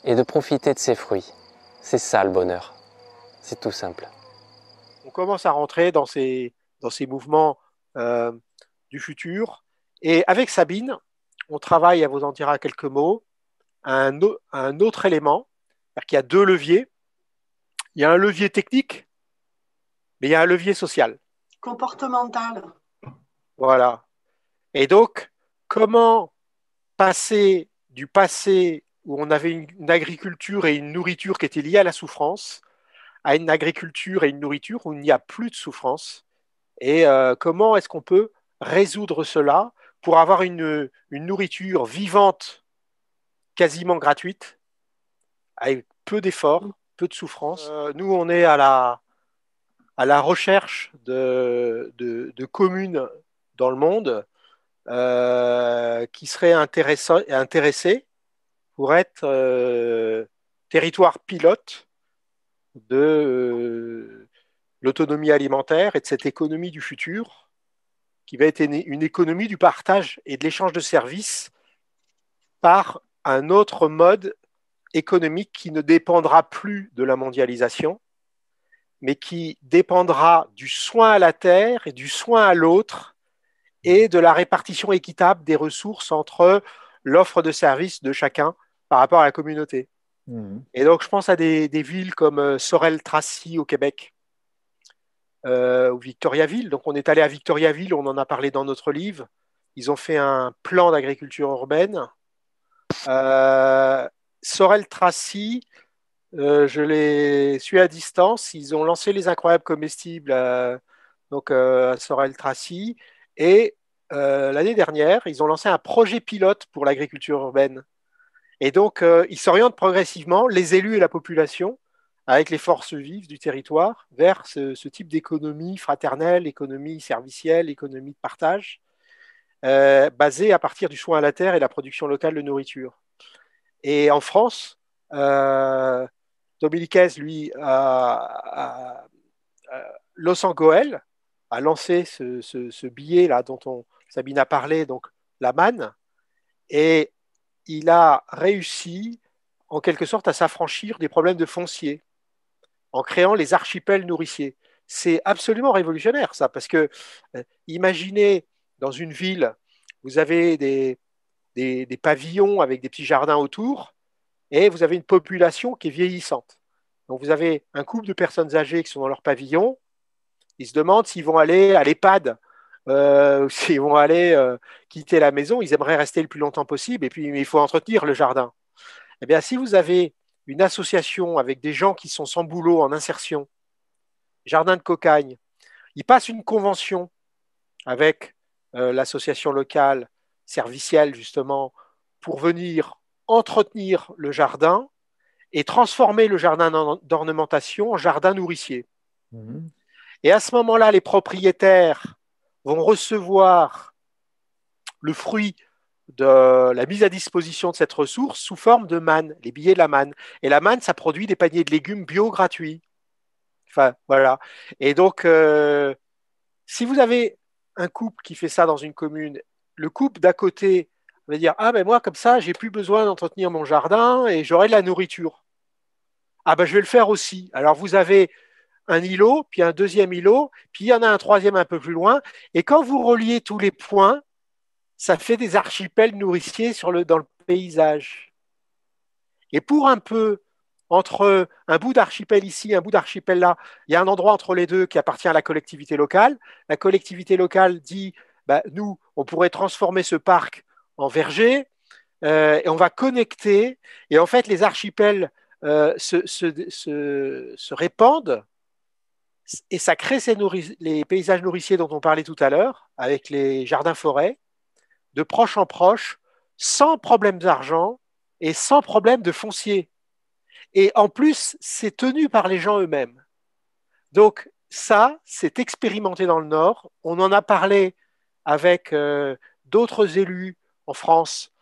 et de profiter de ses fruits. C'est ça le bonheur, c'est tout simple. On commence à rentrer dans ces mouvements du futur. Et avec Sabine, on travaille, elle vous en dira quelques mots, un autre élément, c'est-à-dire qu'il y a deux leviers. Il y a un levier technique, mais il y a un levier social. Comportemental. Voilà. Et donc, comment passer du passé où on avait une agriculture et une nourriture qui étaient liées à la souffrance, à une agriculture et une nourriture où il n'y a plus de souffrance. Et comment est-ce qu'on peut résoudre cela pour avoir une nourriture vivante, quasiment gratuite, avec peu d'efforts, peu de souffrance. Nous, on est à la recherche de communes dans le monde qui seraient intéressées pour être territoire pilote de l'autonomie alimentaire et de cette économie du futur qui va être une économie du partage et de l'échange de services par un autre mode économique qui ne dépendra plus de la mondialisation, mais qui dépendra du soin à la terre et du soin à l'autre et de la répartition équitable des ressources entre l'offre de services de chacun par rapport à la communauté. Et donc, je pense à des villes comme Sorel-Tracy au Québec, ou Victoriaville. Donc, on est allé à Victoriaville, on en a parlé dans notre livre. Ils ont fait un plan d'agriculture urbaine. Sorel-Tracy, je les suis à distance. Ils ont lancé les incroyables comestibles à Sorel-Tracy. Et l'année dernière, ils ont lancé un projet pilote pour l'agriculture urbaine. Et donc, ils s'orientent progressivement, les élus et la population, avec les forces vives du territoire, vers ce type d'économie fraternelle, économie servicielle, économie de partage, basée à partir du soin à la terre et la production locale de nourriture. Et en France, Dominiquez, lui, Los Angeles, a lancé ce billet-là dont Sabine a parlé, donc la manne, et il a réussi, en quelque sorte, à s'affranchir des problèmes de foncier en créant les archipels nourriciers. C'est absolument révolutionnaire, ça, parce que imaginez, dans une ville, vous avez des pavillons avec des petits jardins autour, et vous avez une population qui est vieillissante. Donc, vous avez un couple de personnes âgées qui sont dans leur pavillon, ils se demandent s'ils vont aller à l'EHPAD, s'ils vont aller quitter la maison, ils aimeraient rester le plus longtemps possible, et puis il faut entretenir le jardin. Eh bien, si vous avez une association avec des gens qui sont sans boulot en insertion, jardin de cocagne, ils passent une convention avec l'association locale servicielle, justement, pour venir entretenir le jardin et transformer le jardin d'ornementation en jardin nourricier. Mhm. Et à ce moment-là, les propriétaires vont recevoir le fruit de la mise à disposition de cette ressource sous forme de manne, les billets de la manne. Et la manne, ça produit des paniers de légumes bio gratuits. Enfin, voilà. Et donc, si vous avez un couple qui fait ça dans une commune, le couple d'à côté va dire, ah ben moi, comme ça, j'ai plus besoin d'entretenir mon jardin et j'aurai de la nourriture. Ah ben je vais le faire aussi. Alors, vous avez un îlot, puis un deuxième îlot, puis il y en a un troisième un peu plus loin. Et quand vous reliez tous les points, ça fait des archipels nourriciers dans le paysage. Et pour un peu, entre un bout d'archipel ici, un bout d'archipel là, il y a un endroit entre les deux qui appartient à la collectivité locale. La collectivité locale dit, bah, nous, on pourrait transformer ce parc en verger et on va connecter. Et en fait, les archipels se répandent et ça crée les paysages nourriciers dont on parlait tout à l'heure, avec les jardins-forêts, de proche en proche, sans problème d'argent et sans problème de foncier. Et en plus, c'est tenu par les gens eux-mêmes. Donc ça, c'est expérimenté dans le Nord. On en a parlé avec d'autres élus en France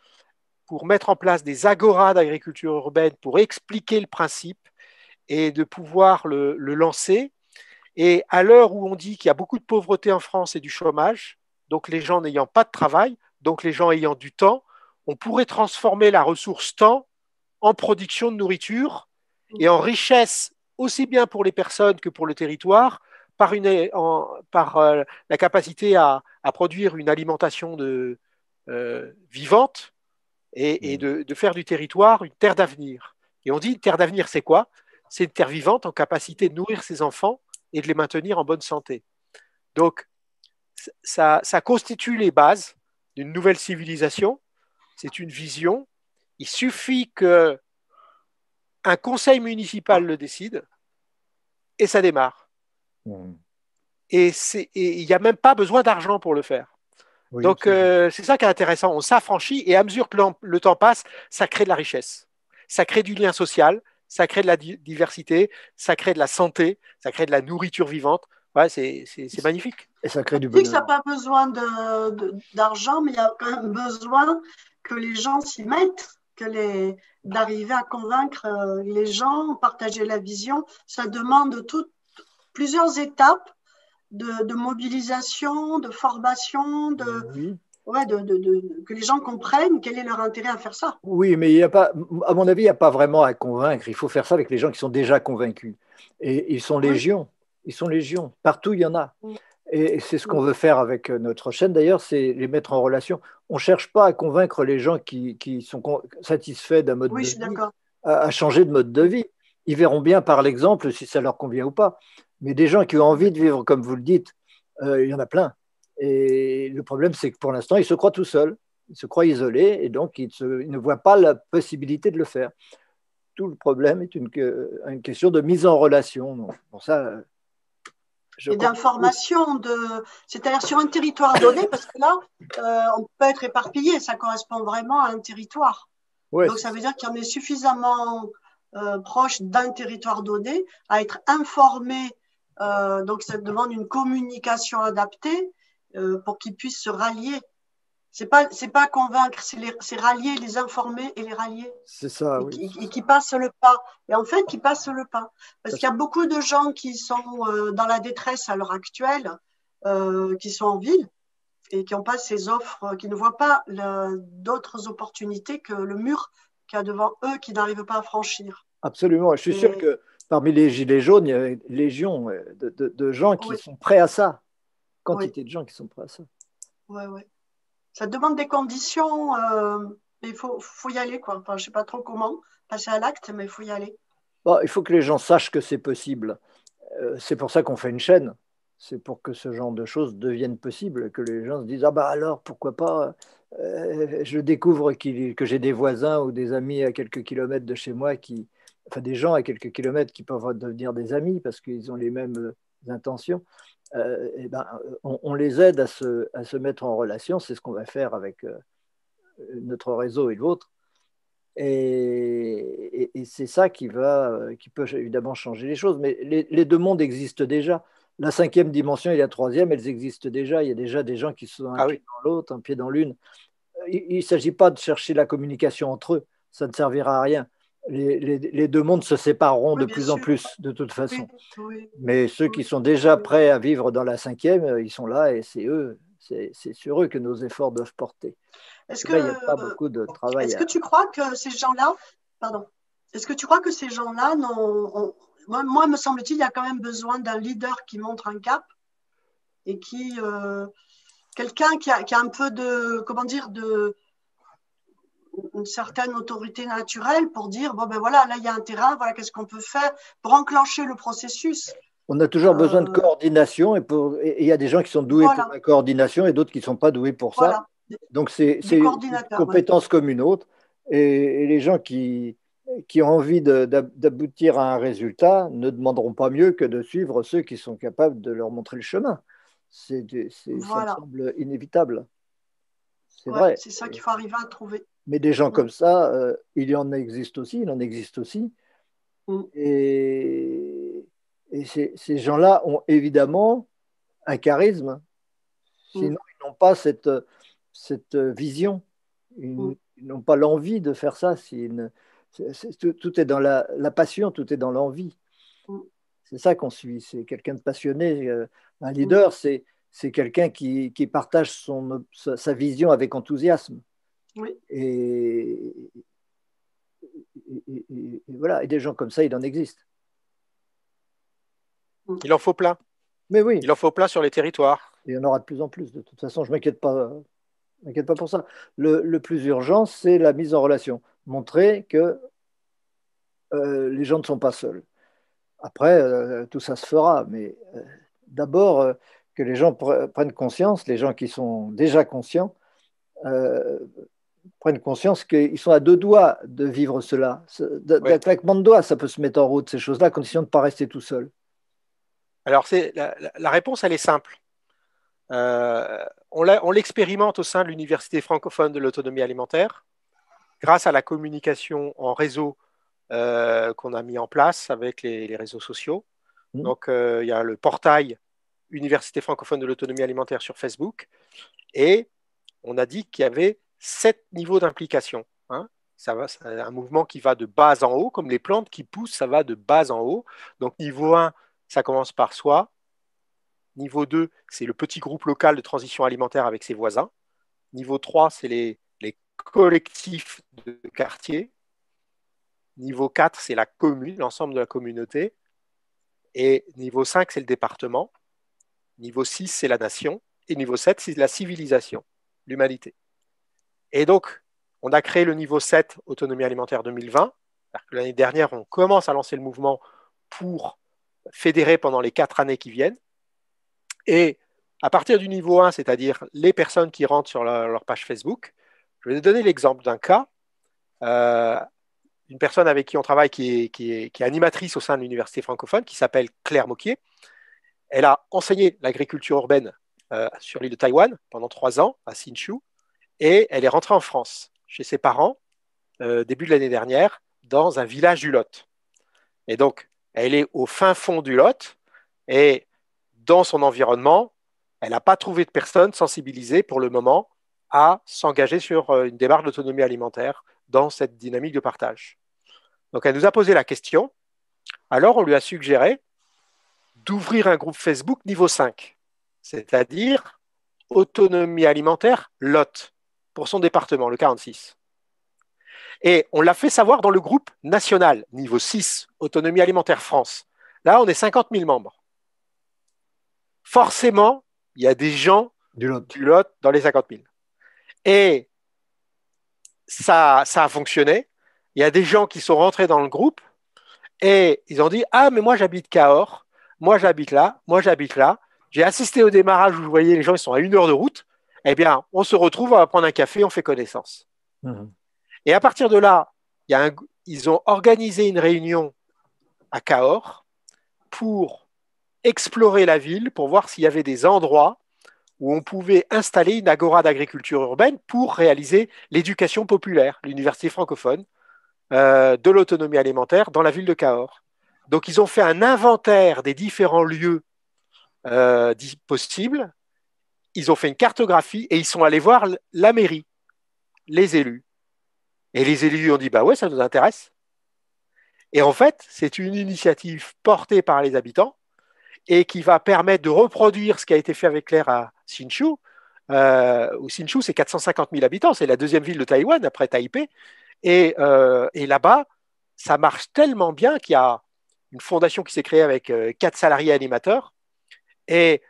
pour mettre en place des agoras d'agriculture urbaine pour expliquer le principe et de pouvoir le lancer. Et à l'heure où on dit qu'il y a beaucoup de pauvreté en France et du chômage, donc les gens n'ayant pas de travail, donc les gens ayant du temps, on pourrait transformer la ressource temps en production de nourriture et en richesse aussi bien pour les personnes que pour le territoire par la capacité à produire une alimentation vivante et de faire du territoire une terre d'avenir. Et on dit une terre d'avenir, c'est quoi? C'est une terre vivante en capacité de nourrir ses enfants et de les maintenir en bonne santé. Donc, ça constitue les bases d'une nouvelle civilisation. C'est une vision. Il suffit qu'un conseil municipal le décide et ça démarre. Mmh. Et il n'y a même pas besoin d'argent pour le faire. Oui, Donc, c'est ça qui est intéressant. On s'affranchit et à mesure que le temps passe, ça crée de la richesse. Ça crée du lien social, ça crée de la diversité, ça crée de la santé, ça crée de la nourriture vivante. Ouais, c'est magnifique. et ça crée du Tu sais que ça n'a bonheur. pas besoin d'argent, mais il y a quand même besoin que les gens s'y mettent, d'arriver à convaincre les gens, partager la vision. Ça demande plusieurs étapes de mobilisation, de formation, Oui. que les gens comprennent quel est leur intérêt à faire ça. Oui, mais il y a pas, à mon avis, il n'y a pas vraiment à convaincre. Il faut faire ça avec les gens qui sont déjà convaincus. Et ils sont Oui. légions. Ils sont légions. Partout, il y en a. Mm. Et c'est ce qu'on veut faire avec notre chaîne, d'ailleurs, c'est les mettre en relation. On ne cherche pas à convaincre les gens qui sont satisfaits d'un mode Oui, de je suis vie d'accord. à changer de mode de vie. Ils verront bien par l'exemple si ça leur convient ou pas. Mais des gens qui ont envie de vivre comme vous le dites, il y en a plein. Et le problème, c'est que pour l'instant, ils se croient tout seuls. Ils se croient isolés et donc ils ne voient pas la possibilité de le faire. Tout le problème est une question de mise en relation. Donc, pour ça, Et d'information, c'est-à-dire sur un territoire donné, parce que là, on peut être éparpillé, ça correspond vraiment à un territoire. Ouais, donc ça veut dire qu'il y en est suffisamment proche d'un territoire donné à être informé. Donc ça demande une communication adaptée pour qu'ils puissent se rallier. C'est pas convaincre, c'est rallier, les informer et les rallier. C'est ça, oui. Et qui passent le pas. Et en fait, qui passent le pas. Parce qu'il y a beaucoup de gens qui sont dans la détresse à l'heure actuelle, qui sont en ville et qui n'ont pas ces offres, qui ne voient pas d'autres opportunités que le mur qu'il y a devant eux, qui n'arrivent pas à franchir. Absolument. Je suis sûr que parmi les gilets jaunes, il y a une légion de gens qui sont prêts à ça. Quantité de gens qui sont prêts à ça. Oui, oui. Ça demande des conditions, mais il faut y aller, quoi. Enfin, je ne sais pas trop comment passer à l'acte, mais il faut y aller. Bon, il faut que les gens sachent que c'est possible. C'est pour ça qu'on fait une chaîne. C'est pour que ce genre de choses deviennent possibles, que les gens se disent ah bah alors pourquoi pas. Je découvre que j'ai des voisins ou des amis à quelques kilomètres de chez moi enfin des gens à quelques kilomètres qui peuvent devenir des amis parce qu'ils ont les mêmes intentions, eh ben, on les aide à se mettre en relation. C'est ce qu'on va faire avec notre réseau et l'autre. Et c'est ça qui peut évidemment changer les choses. Mais les deux mondes existent déjà. La cinquième dimension et la troisième, elles existent déjà. Il y a déjà des gens qui sont un pied dans l'autre, un pied dans l'une. Il ne s'agit pas de chercher la communication entre eux. Ça ne servira à rien. Les deux mondes se sépareront de plus en plus, de toute façon. Mais ceux qui sont déjà prêts à vivre dans la cinquième, ils sont là et c'est eux. C'est sur eux que nos efforts doivent porter. Est-ce là, il n'y a pas beaucoup de travail. Est-ce que tu crois que ces gens-là, est-ce que tu crois que ces gens-là moi, me semble-t-il, il y a quand même besoin d'un leader qui montre un cap et qui, quelqu'un qui a un peu de, comment dire, une certaine autorité naturelle pour dire, bon ben voilà, là il y a un terrain, voilà qu'est-ce qu'on peut faire pour enclencher le processus. On a toujours besoin de coordination et il y a des gens qui sont doués pour la coordination et d'autres qui ne sont pas doués pour ça. Donc c'est une compétence comme une autre. Et les gens qui ont envie d'aboutir à un résultat ne demanderont pas mieux que de suivre ceux qui sont capables de leur montrer le chemin. Ça me semble inévitable. C'est vrai. C'est ça qu'il faut arriver à trouver. Mais des gens comme ça, il en existe aussi. Et ces gens-là ont évidemment un charisme. Sinon, ils n'ont pas cette vision. Ils n'ont pas l'envie de faire ça. Tout est dans la passion, tout est dans l'envie. C'est ça qu'on suit. C'est quelqu'un de passionné. Un leader, c'est quelqu'un qui partage sa vision avec enthousiasme. Oui. Et voilà. Et des gens comme ça, il en existe. Il en faut plein. Mais oui. Il en faut plein sur les territoires. Il y en aura de plus en plus. De toute façon, je ne m'inquiète pas pour ça. Le plus urgent, c'est la mise en relation. Montrer que les gens ne sont pas seuls. Après, tout ça se fera. Mais d'abord, que les gens prennent conscience, les gens qui sont déjà conscients, prennent conscience qu'ils sont à deux doigts de vivre cela. D'un claquement de doigts, ça peut se mettre en route, ces choses-là, à condition de ne pas rester tout seul. Alors, la réponse, elle est simple. On l'expérimente au sein de l'Université francophone de l'autonomie alimentaire, grâce à la communication en réseau qu'on a mis en place avec les réseaux sociaux. Donc, il y a le portail Université francophone de l'autonomie alimentaire sur Facebook, et on a dit qu'il y avait 7 niveaux d'implication. C'est un mouvement qui va de bas en haut, comme les plantes qui poussent, ça va de bas en haut. Donc, niveau 1, ça commence par soi. Niveau 2, c'est le petit groupe local de transition alimentaire avec ses voisins. Niveau 3, c'est les collectifs de quartier. Niveau 4, c'est la commune, l'ensemble de la communauté. Et niveau 5, c'est le département. Niveau 6, c'est la nation. Et niveau 7, c'est la civilisation, l'humanité. Et donc, on a créé le niveau 7, Autonomie alimentaire 2020. L'année dernière, on commence à lancer le mouvement pour fédérer pendant les 4 années qui viennent. Et à partir du niveau 1, c'est-à-dire les personnes qui rentrent sur leur page Facebook, je vais vous donner l'exemple d'un cas. Une personne avec qui on travaille qui est animatrice au sein de l'université francophone, qui s'appelle Claire Moquier. Elle a enseigné l'agriculture urbaine sur l'île de Taïwan pendant 3 ans à Hsinchu, et elle est rentrée en France chez ses parents début de l'année dernière dans un village du Lot. Et donc, elle est au fin fond du Lot, et dans son environnement, elle n'a pas trouvé de personnes sensibilisées pour le moment à s'engager sur une démarche d'autonomie alimentaire dans cette dynamique de partage. Donc, elle nous a posé la question. Alors, on lui a suggéré d'ouvrir un groupe Facebook niveau 5, c'est-à-dire autonomie alimentaire Lot, pour son département, le 46. Et on l'a fait savoir dans le groupe national, niveau 6, autonomie alimentaire France. Là, on est 50 000 membres. Forcément, il y a des gens du Lot dans les 50 000. Et ça a fonctionné. Il y a des gens qui sont rentrés dans le groupe et ils ont dit « Ah, mais moi, j'habite Cahors, moi, j'habite là, moi, j'habite là. J'ai assisté au démarrage où je voyais les gens, ils sont à 1 heure de route. Eh bien, on se retrouve, on va prendre un café, on fait connaissance. » Et à partir de là, ils ont organisé une réunion à Cahors pour explorer la ville pour voir s'il y avait des endroits où on pouvait installer une agora d'agriculture urbaine pour réaliser l'éducation populaire, l'université francophone de l'autonomie alimentaire dans la ville de Cahors. Donc, ils ont fait un inventaire des différents lieux possibles, ils ont fait une cartographie et ils sont allés voir la mairie, les élus. Et les élus ont dit, bah ouais, ça nous intéresse. Et en fait, c'est une initiative portée par les habitants et qui va permettre de reproduire ce qui a été fait avec l'air à Hsinchu. Où Hsinchu, c'est 450 000 habitants, c'est la deuxième ville de Taïwan après Taipei. Et là-bas, ça marche tellement bien qu'il y a une fondation qui s'est créée avec 4 salariés animateurs. Et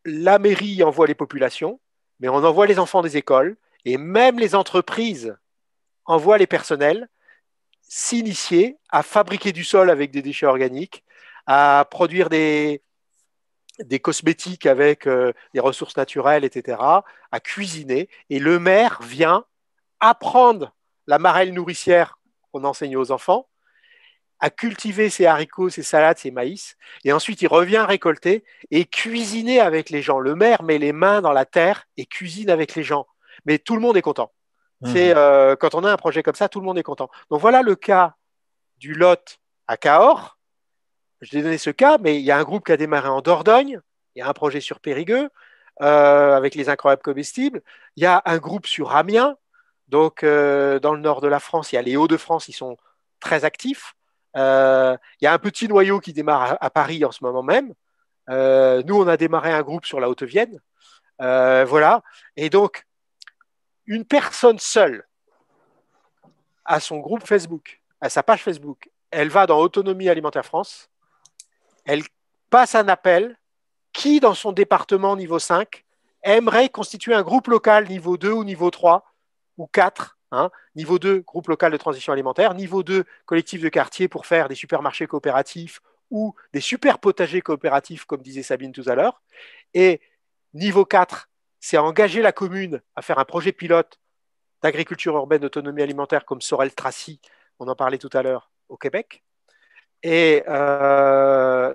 la mairie envoie les populations, mais on envoie les enfants des écoles, et même les entreprises envoient les personnels s'initier à fabriquer du sol avec des déchets organiques, à produire des cosmétiques avec des ressources naturelles, etc., à cuisiner. Et le maire vient apprendre la marelle nourricière qu'on enseigne aux enfants, à cultiver ses haricots, ses salades, ses maïs, et ensuite il revient récolter et cuisiner avec les gens. Le maire met les mains dans la terre et cuisine avec les gens. Mais tout le monde est content. C'est quand on a un projet comme ça, tout le monde est content. Donc voilà le cas du Lot à Cahors. Je t'ai donné ce cas, mais il y a un groupe qui a démarré en Dordogne, il y a un projet sur Périgueux, avec les incroyables comestibles, il y a un groupe sur Amiens, donc dans le nord de la France, il y a les Hauts-de-France, ils sont très actifs. Il y a un petit noyau qui démarre à Paris en ce moment même. Nous, on a démarré un groupe sur la Haute-Vienne. Voilà. Et donc, une personne seule a son groupe Facebook, à sa page Facebook. Elle va dans Autonomie Alimentaire France. Elle passe un appel. Qui, dans son département niveau 5, aimerait constituer un groupe local niveau 2 ou niveau 3 ou 4, hein, niveau 2, groupe local de transition alimentaire, niveau 2, collectif de quartier pour faire des supermarchés coopératifs ou des super potagers coopératifs, comme disait Sabine tout à l'heure. Et niveau 4, c'est engager la commune à faire un projet pilote d'agriculture urbaine d'autonomie alimentaire comme Sorel-Tracy, on en parlait tout à l'heure, au Québec. Et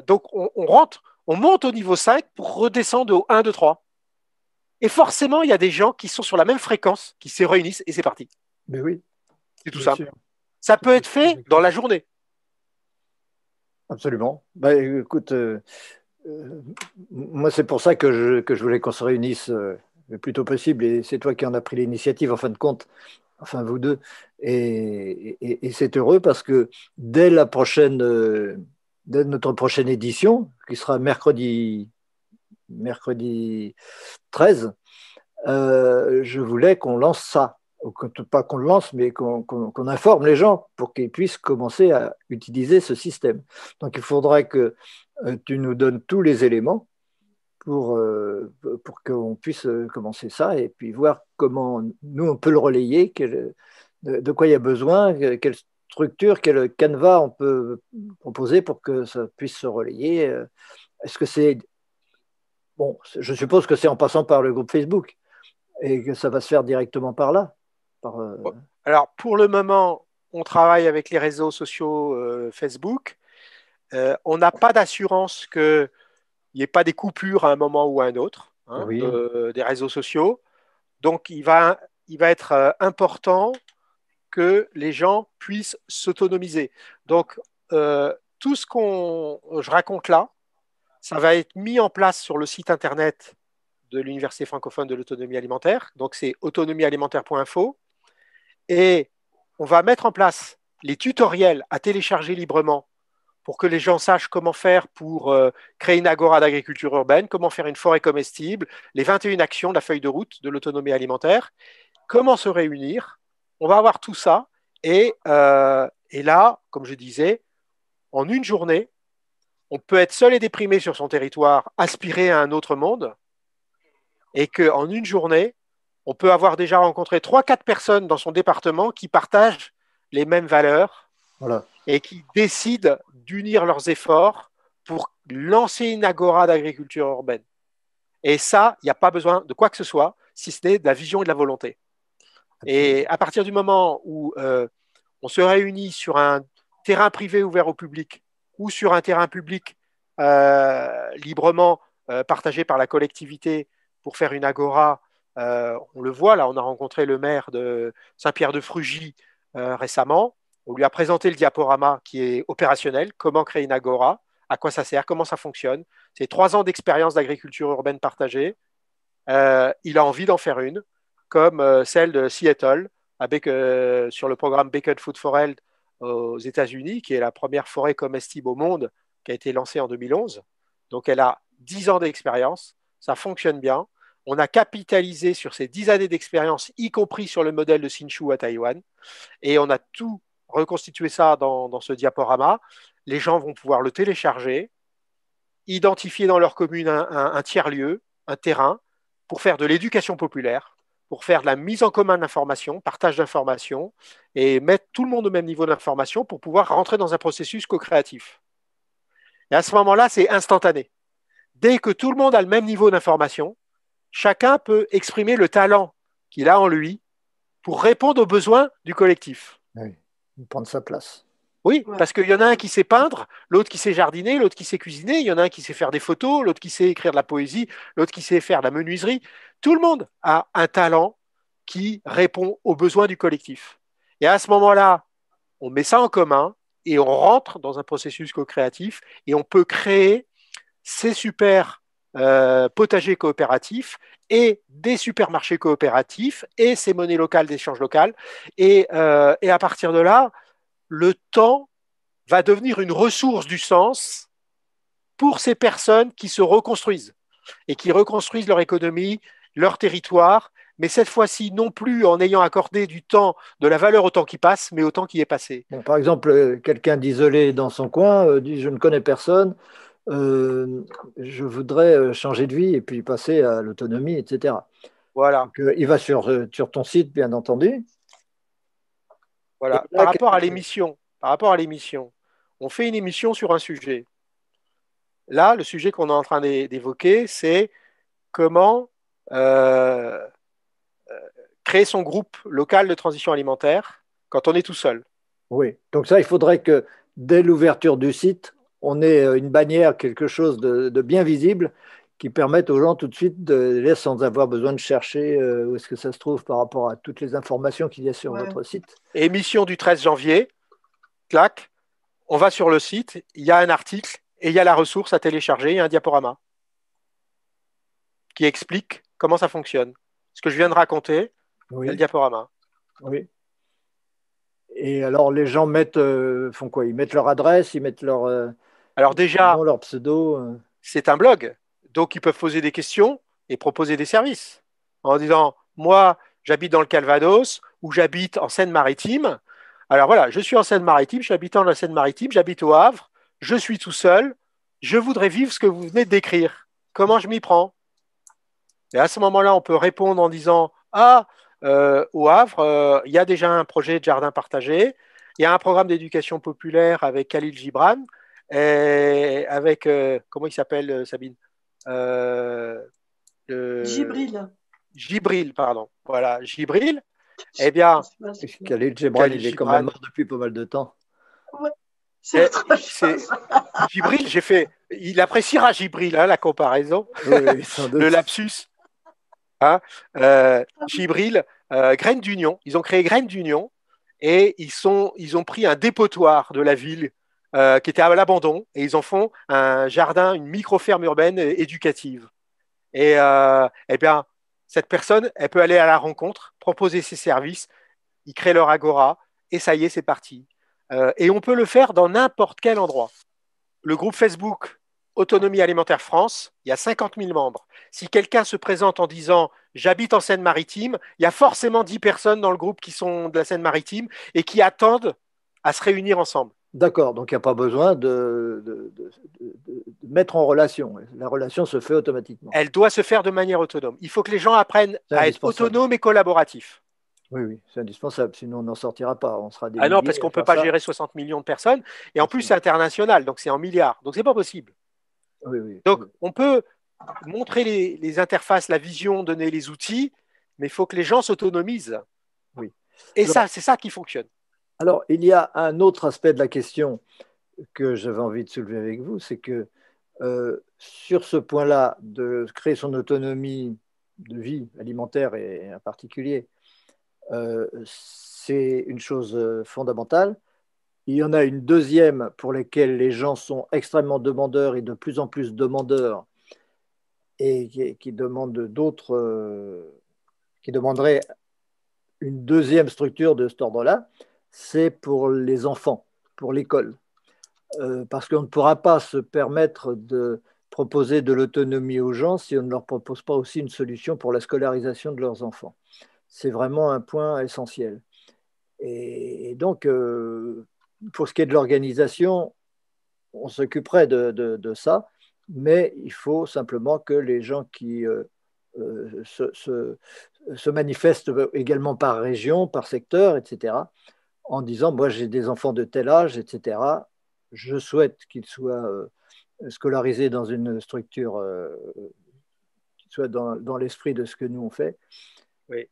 donc, on monte au niveau 5 pour redescendre au 1, 2, 3. Et forcément, il y a des gens qui sont sur la même fréquence, qui se réunissent et c'est parti. Mais oui. C'est tout simple. Ça peut être fait dans la journée. Absolument. Bah, écoute, moi, c'est pour ça que je voulais qu'on se réunisse le plus tôt possible. Et c'est toi qui en as pris l'initiative, en fin de compte, enfin vous deux. Et c'est heureux parce que dès notre prochaine édition, qui sera mercredi 13, je voulais qu'on lance ça. Pas qu'on le lance, mais qu'on informe les gens pour qu'ils puissent commencer à utiliser ce système. Donc il faudra que tu nous donnes tous les éléments pour qu'on puisse commencer ça et puis voir comment nous on peut le relayer, de quoi il y a besoin, quelle structure, quel canevas on peut proposer pour que ça puisse se relayer. Est-ce que c'est... Bon, je suppose que c'est en passant par le groupe Facebook et que ça va se faire directement par là. Alors, pour le moment, on travaille avec les réseaux sociaux Facebook. On n'a pas d'assurance qu'il n'y ait pas des coupures à un moment ou à un autre, hein, oui. des réseaux sociaux. Donc, il va être important que les gens puissent s'autonomiser. Donc, tout ce je raconte là, ça va être mis en place sur le site internet de l'Université francophone de l'autonomie alimentaire. Donc, c'est autonomiealimentaire.info. Et on va mettre en place les tutoriels à télécharger librement pour que les gens sachent comment faire pour créer une agora d'agriculture urbaine, comment faire une forêt comestible, les 21 actions de la feuille de route de l'autonomie alimentaire, comment se réunir. On va avoir tout ça. Et là, comme je disais, en une journée, on peut être seul et déprimé sur son territoire, aspirer à un autre monde, et qu'en une journée, on peut avoir déjà rencontré 3-4 personnes dans son département qui partagent les mêmes valeurs et qui décident d'unir leurs efforts pour lancer une agora d'agriculture urbaine. Et ça, il n'y a pas besoin de quoi que ce soit, si ce n'est de la vision et de la volonté. Et à partir du moment où on se réunit sur un terrain privé ouvert au public ou sur un terrain public librement partagés par la collectivité pour faire une agora. On le voit, là, on a rencontré le maire de Saint-Pierre-de-Frugy récemment. On lui a présenté le diaporama qui est opérationnel, comment créer une agora, à quoi ça sert, comment ça fonctionne. C'est 3 ans d'expérience d'agriculture urbaine partagée. Il a envie d'en faire une, comme celle de Seattle, avec, sur le programme Beacon Food for Health aux États-Unis, qui est la première forêt comestible au monde, qui a été lancée en 2011. Donc, elle a 10 ans d'expérience, ça fonctionne bien. On a capitalisé sur ces 10 années d'expérience, y compris sur le modèle de Hsinchu à Taïwan, et on a tout reconstitué ça dans ce diaporama. Les gens vont pouvoir le télécharger, identifier dans leur commune un tiers-lieu, un terrain, pour faire de l'éducation populaire, pour faire de la mise en commun d'informations, partage d'informations, et mettre tout le monde au même niveau d'information pour pouvoir rentrer dans un processus co-créatif. Et à ce moment-là, c'est instantané. Dès que tout le monde a le même niveau d'information, chacun peut exprimer le talent qu'il a en lui pour répondre aux besoins du collectif. Oui, prendre sa place. Oui, parce qu'il y en a un qui sait peindre, l'autre qui sait jardiner, l'autre qui sait cuisiner, il y en a un qui sait faire des photos, l'autre qui sait écrire de la poésie, l'autre qui sait faire de la menuiserie. Tout le monde a un talent qui répond aux besoins du collectif. Et à ce moment-là, on met ça en commun et on rentre dans un processus co-créatif et on peut créer ces super potagers coopératifs et des supermarchés coopératifs et ces monnaies locales d'échange local. Et à partir de là, le temps va devenir une ressource du sens pour ces personnes qui se reconstruisent et qui reconstruisent leur économie, leur territoire, mais cette fois-ci non plus en ayant accordé du temps, de la valeur au temps qui passe, mais au temps qui est passé. Bon, par exemple, quelqu'un d'isolé dans son coin dit je ne connais personne, je voudrais changer de vie et puis passer à l'autonomie, etc. Voilà. Donc, il va sur ton site, bien entendu. Voilà. Par rapport à l'émission, on fait une émission sur un sujet. Là, le sujet qu'on est en train d'évoquer, c'est comment créer son groupe local de transition alimentaire quand on est tout seul. Oui, donc ça, il faudrait que dès l'ouverture du site, on ait une bannière, quelque chose de bien visible qui permette aux gens tout de suite de sans avoir besoin de chercher où est-ce que ça se trouve par rapport à toutes les informations qu'il y a sur votre site. Émission du 13 janvier, clac, on va sur le site, il y a un article et il y a la ressource à télécharger, il y a un diaporama qui explique comment ça fonctionne. Ce que je viens de raconter, oui. C'est le diaporama. Oui. Et alors, les gens font quoi? Ils mettent leur adresse, ils mettent leur, alors déjà, leur pseudo. C'est un blog, donc ils peuvent poser des questions et proposer des services en disant moi, j'habite dans le Calvados ou j'habite en Seine-Maritime. Alors voilà, je suis en Seine-Maritime, je suis habitant de la Seine-Maritime, j'habite au Havre, je suis tout seul, je voudrais vivre ce que vous venez de décrire. Comment je m'y prends? Et à ce moment-là, on peut répondre en disant ah, au Havre, il y a déjà un projet de jardin partagé, il y a un programme d'éducation populaire avec Khalil Gibran, et avec, comment il s'appelle, Sabine Gibril, pardon. Voilà, Gibril. Eh bien, Khalil Gibran, il est quand même mort depuis pas mal de temps. Ouais, Gibril, il appréciera Gibril, hein, la comparaison, oui, le lapsus. Hein, Gibril, Graines d'Union. Ils ont créé Graines d'Union et ils ont pris un dépotoir de la ville qui était à l'abandon et ils en font un jardin, une micro-ferme urbaine éducative. Et eh bien, cette personne, elle peut aller à la rencontre, proposer ses services, ils créent leur agora et ça y est, c'est parti. Et on peut le faire dans n'importe quel endroit. Le groupe Facebook Autonomie Alimentaire France, il y a 50 000 membres. Si quelqu'un se présente en disant « j'habite en Seine-Maritime », il y a forcément 10 personnes dans le groupe qui sont de la Seine-Maritime et qui attendent à se réunir ensemble. D'accord, donc il n'y a pas besoin de mettre en relation. La relation se fait automatiquement. Elle doit se faire de manière autonome. Il faut que les gens apprennent à être autonomes et collaboratifs. Oui, oui, c'est indispensable, sinon on n'en sortira pas. On sera non, parce qu'on ne peut pas gérer 60 millions de personnes. Et en plus, c'est international, donc c'est en milliards. Donc, ce n'est pas possible. Oui, oui, donc, on peut montrer les interfaces, la vision, donner les outils, mais il faut que les gens s'autonomisent. Oui. Et alors, c'est ça qui fonctionne. Alors, il y a un autre aspect de la question que j'avais envie de soulever avec vous, c'est que sur ce point-là, de créer son autonomie de vie alimentaire et en particulier, c'est une chose fondamentale. Il y en a une deuxième pour laquelle les gens sont extrêmement demandeurs et de plus en plus demandeurs et qui demandent qui demanderaient une deuxième structure de cet ordre-là, c'est pour les enfants, pour l'école. Parce qu'on ne pourra pas se permettre de proposer de l'autonomie aux gens si on ne leur propose pas aussi une solution pour la scolarisation de leurs enfants. C'est vraiment un point essentiel. Et donc, pour ce qui est de l'organisation, on s'occuperait de ça, mais il faut simplement que les gens qui se manifestent également par région, par secteur, etc., en disant, moi j'ai des enfants de tel âge, etc., je souhaite qu'ils soient scolarisés dans une structure qui soit dans l'esprit de ce que nous on fait. Oui.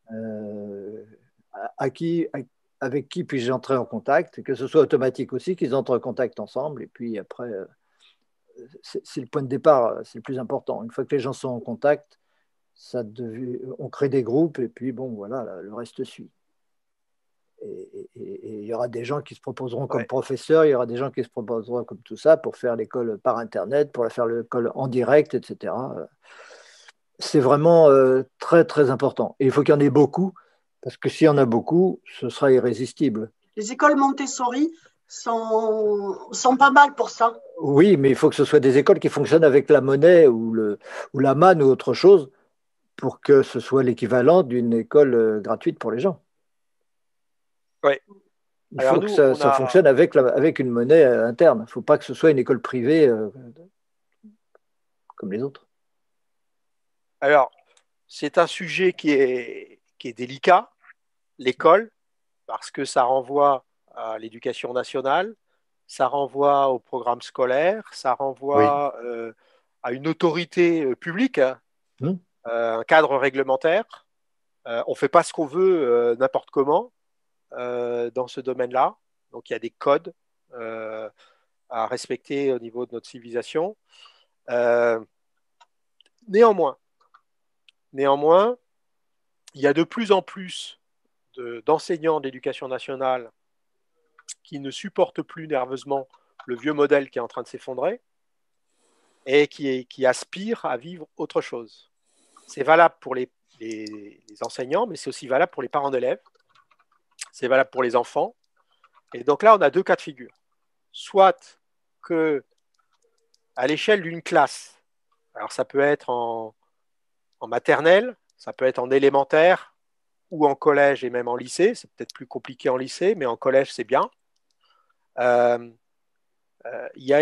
Avec qui puis-je entrer en contact, que ce soit automatique aussi, qu'ils entrent en contact ensemble, et puis après, c'est le point de départ, c'est le plus important. Une fois que les gens sont en contact, on crée des groupes, et puis bon, voilà, le reste suit. Et il y aura des gens qui se proposeront comme professeurs, il y aura des gens qui se proposeront comme tout ça pour faire l'école par Internet, pour faire l'école en direct, etc. C'est vraiment très, très important. Et il faut qu'il y en ait beaucoup, parce que s'il y en a beaucoup, ce sera irrésistible. Les écoles Montessori sont pas mal pour ça. Oui, mais il faut que ce soit des écoles qui fonctionnent avec la monnaie ou la manne ou autre chose pour que ce soit l'équivalent d'une école gratuite pour les gens. Oui. Il faut que ça fonctionne avec une monnaie interne. Il ne faut pas que ce soit une école privée comme les autres. Alors, c'est un sujet qui est délicat, l'école, parce que ça renvoie à l'éducation nationale, ça renvoie au programme scolaire, ça renvoie à une autorité publique, un cadre réglementaire. On ne fait pas ce qu'on veut n'importe comment dans ce domaine-là. Donc, il y a des codes à respecter au niveau de notre civilisation. Néanmoins, il y a de plus en plus d'enseignants d'éducation nationale qui ne supportent plus nerveusement le vieux modèle qui est en train de s'effondrer et qui aspirent à vivre autre chose. C'est valable pour les enseignants, mais c'est aussi valable pour les parents d'élèves, c'est valable pour les enfants. Et donc là, on a deux cas de figure. Soit que à l'échelle d'une classe, alors ça peut être en maternelle, ça peut être en élémentaire ou en collège et même en lycée. C'est peut-être plus compliqué en lycée, mais en collège, c'est bien. Il y a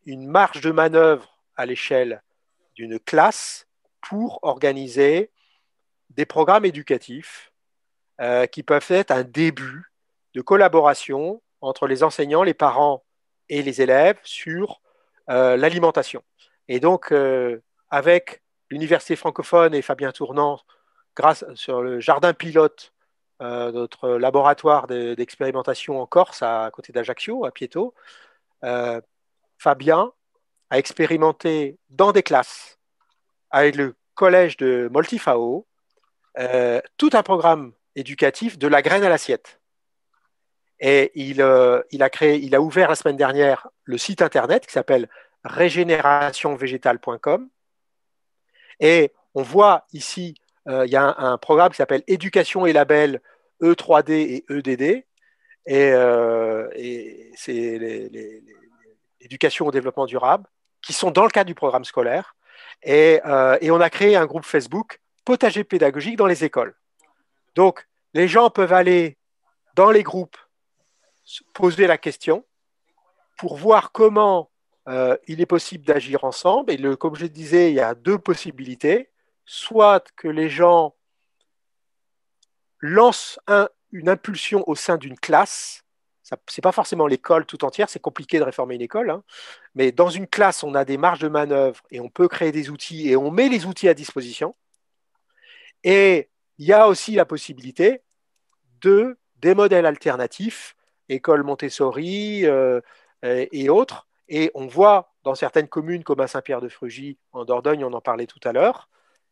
une marge de manœuvre à l'échelle d'une classe pour organiser des programmes éducatifs qui peuvent être un début de collaboration entre les enseignants, les parents et les élèves sur l'alimentation. Et donc, avec l'Université francophone et Fabien Tournant, grâce sur le jardin pilote, notre laboratoire d'expérimentation en Corse, à côté d'Ajaccio, à Pieto, Fabien a expérimenté dans des classes avec le collège de Moltifao tout un programme éducatif de la graine à l'assiette. Et il a ouvert la semaine dernière le site internet qui s'appelle régénérationvégétale.com. Et on voit ici, il y a un programme qui s'appelle Éducation et label E3D et EDD. Et c'est l'éducation au développement durable, qui sont dans le cadre du programme scolaire. Et on a créé un groupe Facebook, Potager pédagogique dans les écoles. Donc, les gens peuvent aller dans les groupes, poser la question pour voir comment il est possible d'agir ensemble. Et comme je disais, il y a deux possibilités. Soit que les gens lancent une impulsion au sein d'une classe. Ce n'est pas forcément l'école tout entière, c'est compliqué de réformer une école, hein. Mais dans une classe, on a des marges de manœuvre et on peut créer des outils et on met les outils à disposition. Et il y a aussi la possibilité des modèles alternatifs, école Montessori et autres. Et on voit dans certaines communes comme à Saint-Pierre-de-Frugy, en Dordogne, on en parlait tout à l'heure,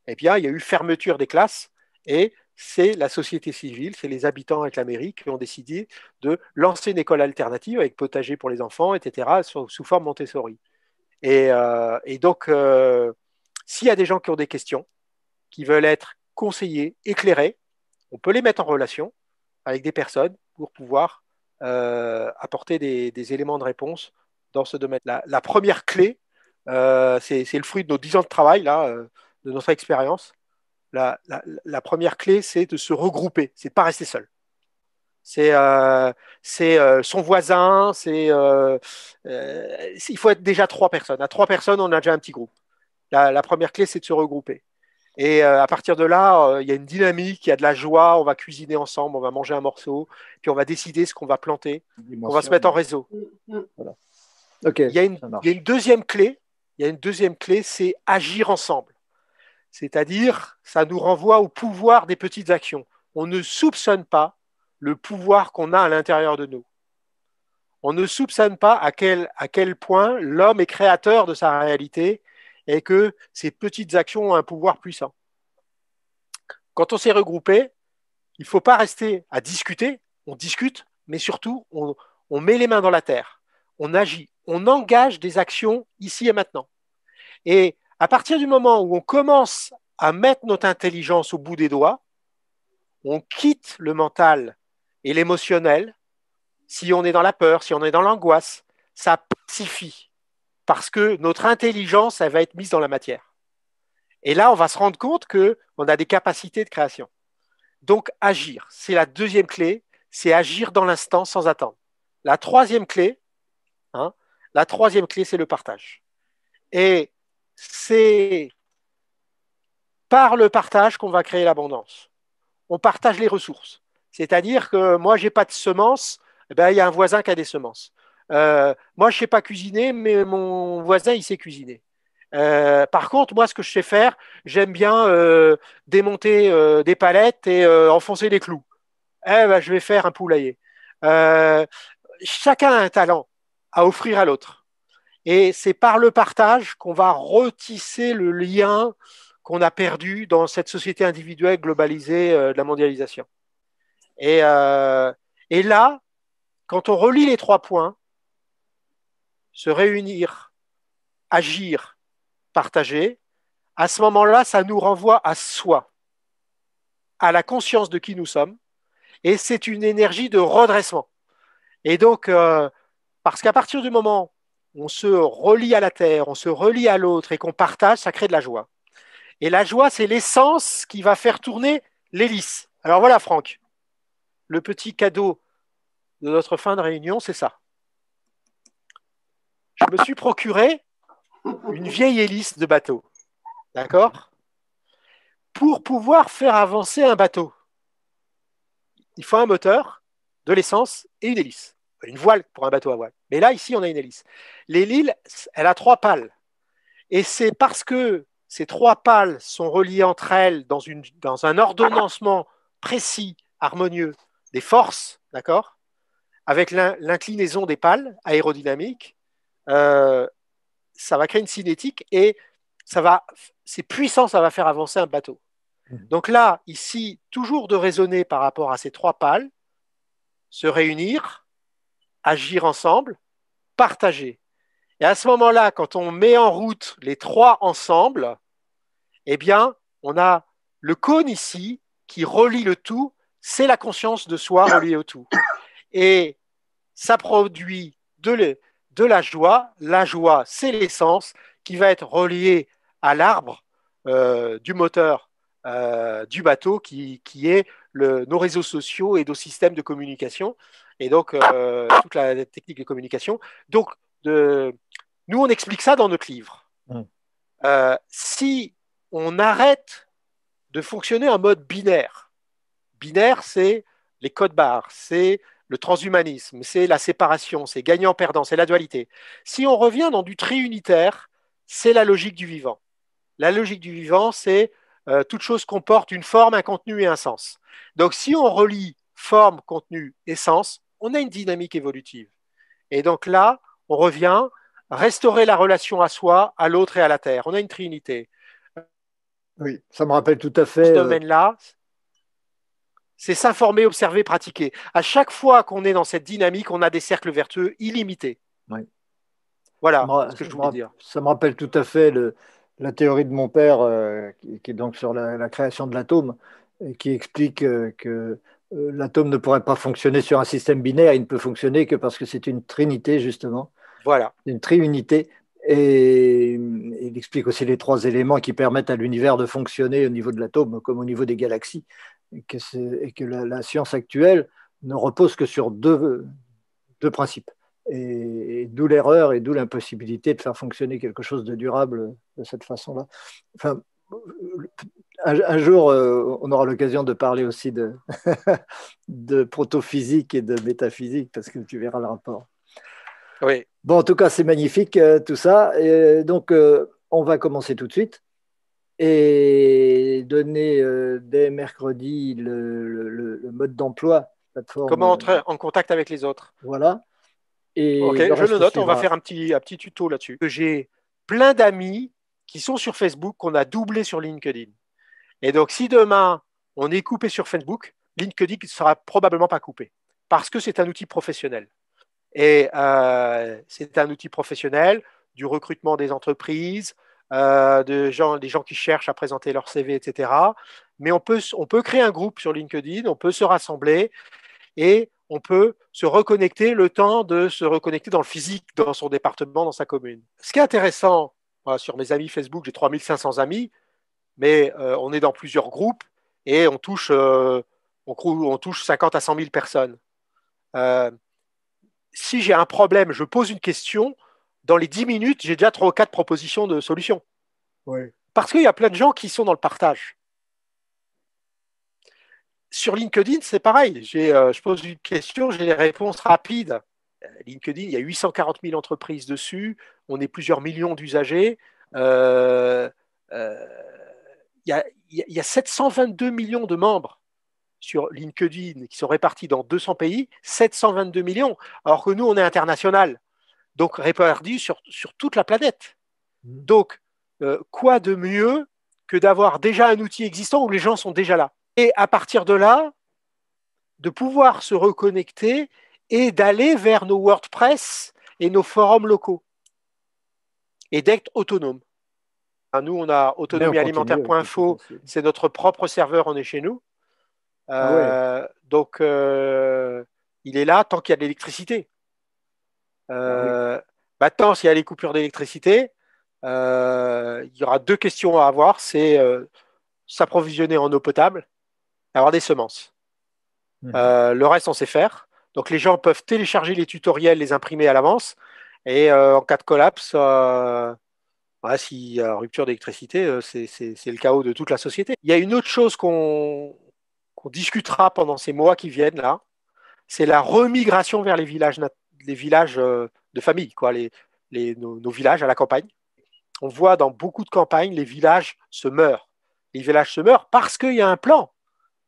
eh bien, il y a eu fermeture des classes et c'est la société civile, c'est les habitants avec la mairie qui ont décidé de lancer une école alternative avec potager pour les enfants, etc., sous forme Montessori. Et donc, s'il y a des gens qui ont des questions, qui veulent être conseillés, éclairés, on peut les mettre en relation avec des personnes pour pouvoir apporter des éléments de réponse dans ce domaine. La première clé, c'est le fruit de nos 10 ans de travail, là, de notre expérience. La première clé, c'est de se regrouper, c'est de ne pas rester seul. C'est son voisin, il faut être déjà 3 personnes. À 3 personnes, on a déjà un petit groupe. La première clé, c'est de se regrouper. Et à partir de là, il y a une dynamique, il y a de la joie, on va cuisiner ensemble, on va manger un morceau, puis on va décider ce qu'on va planter, on va se mettre en réseau. Voilà. Okay, il y a une deuxième clé, c'est agir ensemble. C'est-à-dire, ça nous renvoie au pouvoir des petites actions. On ne soupçonne pas le pouvoir qu'on a à l'intérieur de nous. On ne soupçonne pas à quel point l'homme est créateur de sa réalité et que ces petites actions ont un pouvoir puissant. Quand on s'est regroupé, il ne faut pas rester à discuter, on discute, mais surtout, on met les mains dans la terre, on agit, on engage des actions ici et maintenant. Et à partir du moment où on commence à mettre notre intelligence au bout des doigts, on quitte le mental et l'émotionnel. Si on est dans la peur, si on est dans l'angoisse, ça pacifie parce que notre intelligence, elle va être mise dans la matière. Et là, on va se rendre compte qu'on a des capacités de création. Donc, agir, c'est la deuxième clé, c'est agir dans l'instant sans attendre. La troisième clé, c'est le partage. Et c'est par le partage qu'on va créer l'abondance. On partage les ressources. C'est-à-dire que moi, je n'ai pas de semences, il y a un voisin qui a des semences. Moi, je ne sais pas cuisiner, mais mon voisin, il sait cuisiner. Par contre, moi, ce que je sais faire, j'aime bien démonter des palettes et enfoncer des clous. Je vais faire un poulailler. Chacun a un talent à offrir à l'autre. Et c'est par le partage qu'on va retisser le lien qu'on a perdu dans cette société individuelle globalisée de la mondialisation. Et là, quand on relie les 3 points, se réunir, agir, partager, à ce moment-là, ça nous renvoie à soi, à la conscience de qui nous sommes, et c'est une énergie de redressement. Et donc, parce qu'à partir du moment où on se relie à la terre, on se relie à l'autre et qu'on partage, ça crée de la joie. Et la joie, c'est l'essence qui va faire tourner l'hélice. Alors voilà, Franck, le petit cadeau de notre fin de réunion, c'est ça. Je me suis procuré une vieille hélice de bateau. D'accord? Pour pouvoir faire avancer un bateau, il faut un moteur, de l'essence et une hélice. Une voile pour un bateau à voile. Mais là, ici, on a une hélice. L'hélice, elle a 3 pales. Et c'est parce que ces 3 pales sont reliées entre elles dans un ordonnancement précis, harmonieux, des forces, d'accord, avec l'inclinaison des pales aérodynamiques, ça va créer une cinétique et c'est puissant, ça va faire avancer un bateau. Donc là, ici, toujours de raisonner par rapport à ces 3 pales, se réunir, agir ensemble, partager. Et à ce moment-là, quand on met en route les 3 ensemble, eh bien, on a le cône ici qui relie le tout, c'est la conscience de soi reliée au tout. Et ça produit de la joie. La joie, c'est l'essence qui va être reliée à l'arbre du moteur du bateau qui est nos réseaux sociaux et nos systèmes de communication. Et donc, toute la technique de communication. Donc, nous, on explique ça dans notre livre. Si on arrête de fonctionner en mode binaire, c'est les codes barres, c'est le transhumanisme, c'est la séparation, c'est gagnant-perdant, c'est la dualité. Si on revient dans du triunitaire, c'est la logique du vivant. La logique du vivant, c'est toute chose comporte une forme, un contenu et un sens. Donc, si on relie forme, contenu et sens, on a une dynamique évolutive. Et donc là, on revient restaurer la relation à soi, à l'autre et à la terre. On a une trinité. Oui, ça me rappelle tout à Dans fait. ce domaine-là, c'est s'informer, observer, pratiquer. À chaque fois qu'on est dans cette dynamique, on a des cercles vertueux illimités. Oui. Voilà ce que je voulais dire. Ça me rappelle tout à fait la théorie de mon père, qui est donc sur la création de l'atome, et qui explique que l'atome ne pourrait pas fonctionner sur un système binaire, il ne peut fonctionner que parce que c'est une trinité, justement, Voilà. une triunité. Et il explique aussi les trois éléments qui permettent à l'univers de fonctionner au niveau de l'atome comme au niveau des galaxies, et que la science actuelle ne repose que sur deux principes. Et d'où l'erreur et d'où l'impossibilité de faire fonctionner quelque chose de durable de cette façon-là. Enfin, un jour, on aura l'occasion de parler aussi de protophysique et de métaphysique, parce que tu verras le rapport. Oui. Bon, en tout cas, c'est magnifique tout ça. Et donc, on va commencer tout de suite et donner dès mercredi le mode d'emploi, plateforme. Comment entrer en contact avec les autres. Voilà. Et ok, je le note, on va faire un petit tuto là-dessus. J'ai plein d'amis qui sont sur Facebook qu'on a doublé sur LinkedIn. Et donc, si demain, on est coupé sur Facebook, LinkedIn ne sera probablement pas coupé parce que c'est un outil professionnel. Et c'est un outil professionnel du recrutement des entreprises, des gens qui cherchent à présenter leur CV, etc. Mais on peut créer un groupe sur LinkedIn, on peut se rassembler et on peut se reconnecter le temps de se reconnecter dans le physique, dans son département, dans sa commune. Ce qui est intéressant, sur mes amis Facebook, j'ai 3500 amis, mais on est dans plusieurs groupes et on touche 50 à 100 000 personnes. Si j'ai un problème, je pose une question, dans les 10 minutes, j'ai déjà 3 ou 4 propositions de solutions. Oui. Parce qu'il y a plein de gens qui sont dans le partage. Sur LinkedIn, c'est pareil. Je pose une question, j'ai des réponses rapides. LinkedIn, il y a 840 000 entreprises dessus, on est plusieurs millions d'usagers. Il y a 722 millions de membres sur LinkedIn qui sont répartis dans 200 pays, 722 millions, alors que nous, on est international, donc répartis sur toute la planète. Donc, quoi de mieux que d'avoir déjà un outil existant où les gens sont déjà là. Et à partir de là, de pouvoir se reconnecter et d'aller vers nos WordPress et nos forums locaux et d'être autonome. Nous, on a autonomiealimentaire.info, c'est notre propre serveur, on est chez nous. Donc, il est là tant qu'il y a de l'électricité. Maintenant, s'il y a les coupures d'électricité, il y aura 2 questions à avoir, c'est s'approvisionner en eau potable, avoir des semences. Le reste, on sait faire. Donc, les gens peuvent télécharger les tutoriels, les imprimer à l'avance, et en cas de collapse, s'il y a rupture d'électricité, c'est le chaos de toute la société. Il y a une autre chose qu'on discutera pendant ces mois qui viennent là, c'est la remigration vers les villages de famille, quoi, nos villages à la campagne. On voit dans beaucoup de campagnes, les villages se meurent. Les villages se meurent parce qu'il y a un plan.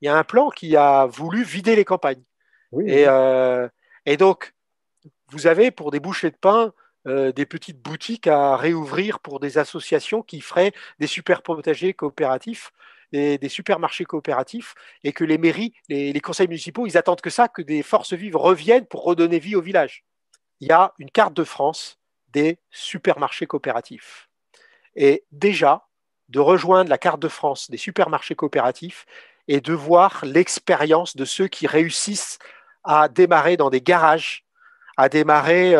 Il y a un plan qui a voulu vider les campagnes. Oui, et donc, vous avez pour des bouchées de pain des petites boutiques à réouvrir pour des associations qui feraient des super potagers coopératifs, des supermarchés coopératifs, et que les mairies, les conseils municipaux, ils attendent que ça, que des forces vives reviennent pour redonner vie au village. Il y a une carte de France des supermarchés coopératifs. Et déjà, de rejoindre la carte de France des supermarchés coopératifs et de voir l'expérience de ceux qui réussissent à démarrer dans des garages, à démarrer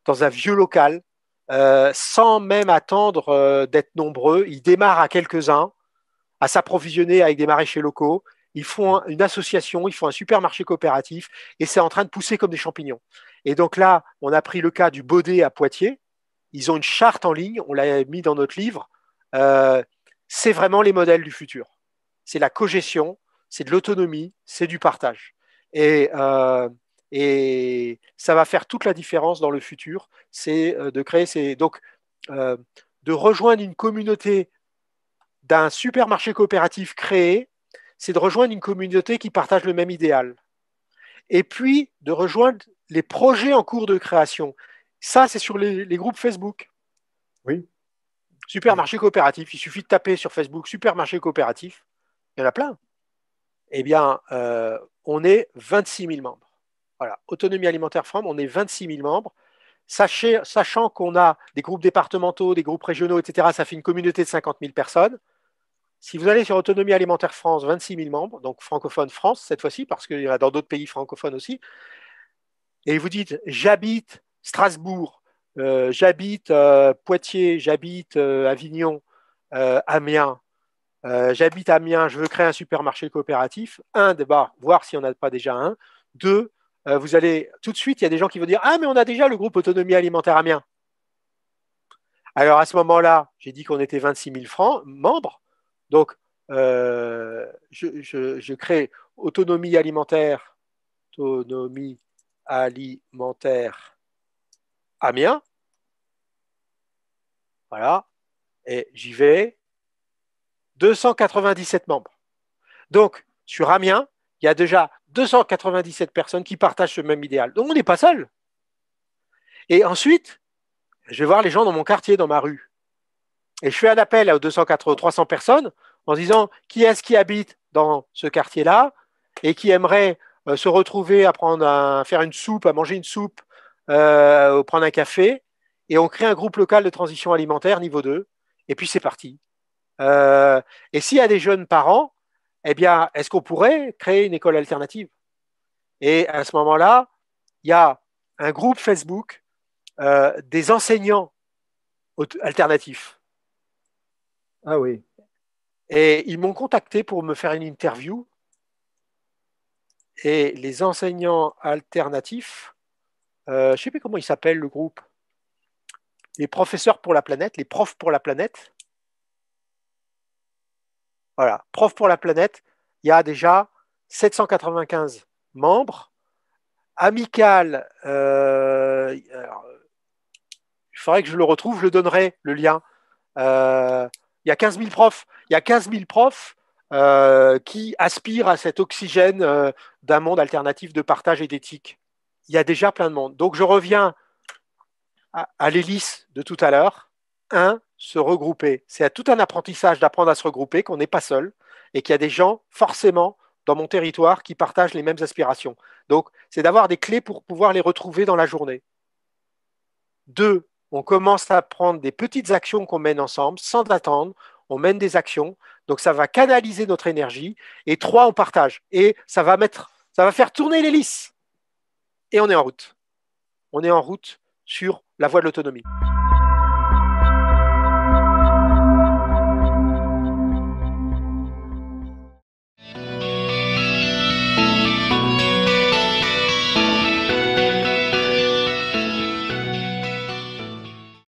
dans un vieux local, sans même attendre d'être nombreux. Ils démarrent à quelques-uns, à s'approvisionner avec des maraîchers locaux. Ils font une association, ils font un supermarché coopératif, et c'est en train de pousser comme des champignons. Et donc là, on a pris le cas du Baudet à Poitiers. Ils ont une charte en ligne, on l'a mis dans notre livre. C'est vraiment les modèles du futur. C'est la cogestion, c'est de l'autonomie, c'est du partage. Et ça va faire toute la différence dans le futur. C'est de créer de rejoindre une communauté d'un supermarché coopératif créé, c'est de rejoindre une communauté qui partage le même idéal. Et puis, de rejoindre les projets en cours de création. Ça, c'est sur les groupes Facebook. Oui. Supermarché coopératif. Il suffit de taper sur Facebook supermarché coopératif. Il y en a plein. Eh bien, on est 26 000 membres. Voilà. Autonomie alimentaire France, on est 26 000 membres. Sachant qu'on a des groupes départementaux, des groupes régionaux, etc., ça fait une communauté de 50 000 personnes. Si vous allez sur Autonomie alimentaire France, 26 000 membres, donc francophone France cette fois-ci, parce qu'il y en a dans d'autres pays francophones aussi, et vous dites j'habite Strasbourg, j'habite Poitiers, j'habite Avignon, Amiens, j'habite Amiens, je veux créer un supermarché coopératif. Un, d'abord, voir s'il n'y en a pas déjà un. Deux, vous allez tout de suite, il y a des gens qui vont dire ah mais on a déjà le groupe Autonomie alimentaire Amiens. Alors à ce moment-là, j'ai dit qu'on était 26 000 membres, donc je crée Autonomie alimentaire Amiens. Voilà, et j'y vais. 297 membres. Donc, sur Amiens, il y a déjà 297 personnes qui partagent ce même idéal. Donc, on n'est pas seul. Et ensuite, je vais voir les gens dans mon quartier, dans ma rue. Et je fais un appel aux 300 personnes en disant qui est-ce qui habite dans ce quartier-là et qui aimerait se retrouver à faire une soupe, à manger une soupe, prendre un café. Et on crée un groupe local de transition alimentaire niveau 2. Et puis, c'est parti. Et s'il y a des jeunes parents, eh bien, est-ce qu'on pourrait créer une école alternative? Et à ce moment-là, il y a un groupe Facebook des enseignants alternatifs. Ah oui. Et ils m'ont contacté pour me faire une interview. Et les enseignants alternatifs, je ne sais plus comment ils s'appellent le groupe, les professeurs pour la planète, les profs pour la planète. Voilà, Prof pour la planète, il y a déjà 795 membres. Amical, il faudrait que je le retrouve, je le donnerai, le lien. Il y a 15 000 profs. Il y a 15 000 profs qui aspirent à cet oxygène d'un monde alternatif de partage et d'éthique. Il y a déjà plein de monde. Donc je reviens à l'hélice de tout à l'heure. Se regrouper. C'est tout un apprentissage d'apprendre à se regrouper, qu'on n'est pas seul et qu'il y a des gens forcément dans mon territoire qui partagent les mêmes aspirations. Donc, c'est d'avoir des clés pour pouvoir les retrouver dans la journée. 2, on commence à prendre des petites actions qu'on mène ensemble sans attendre. On mène des actions. Donc, ça va canaliser notre énergie. Et 3, on partage. Et ça va faire tourner l'hélice. Et on est en route. On est en route sur la voie de l'autonomie.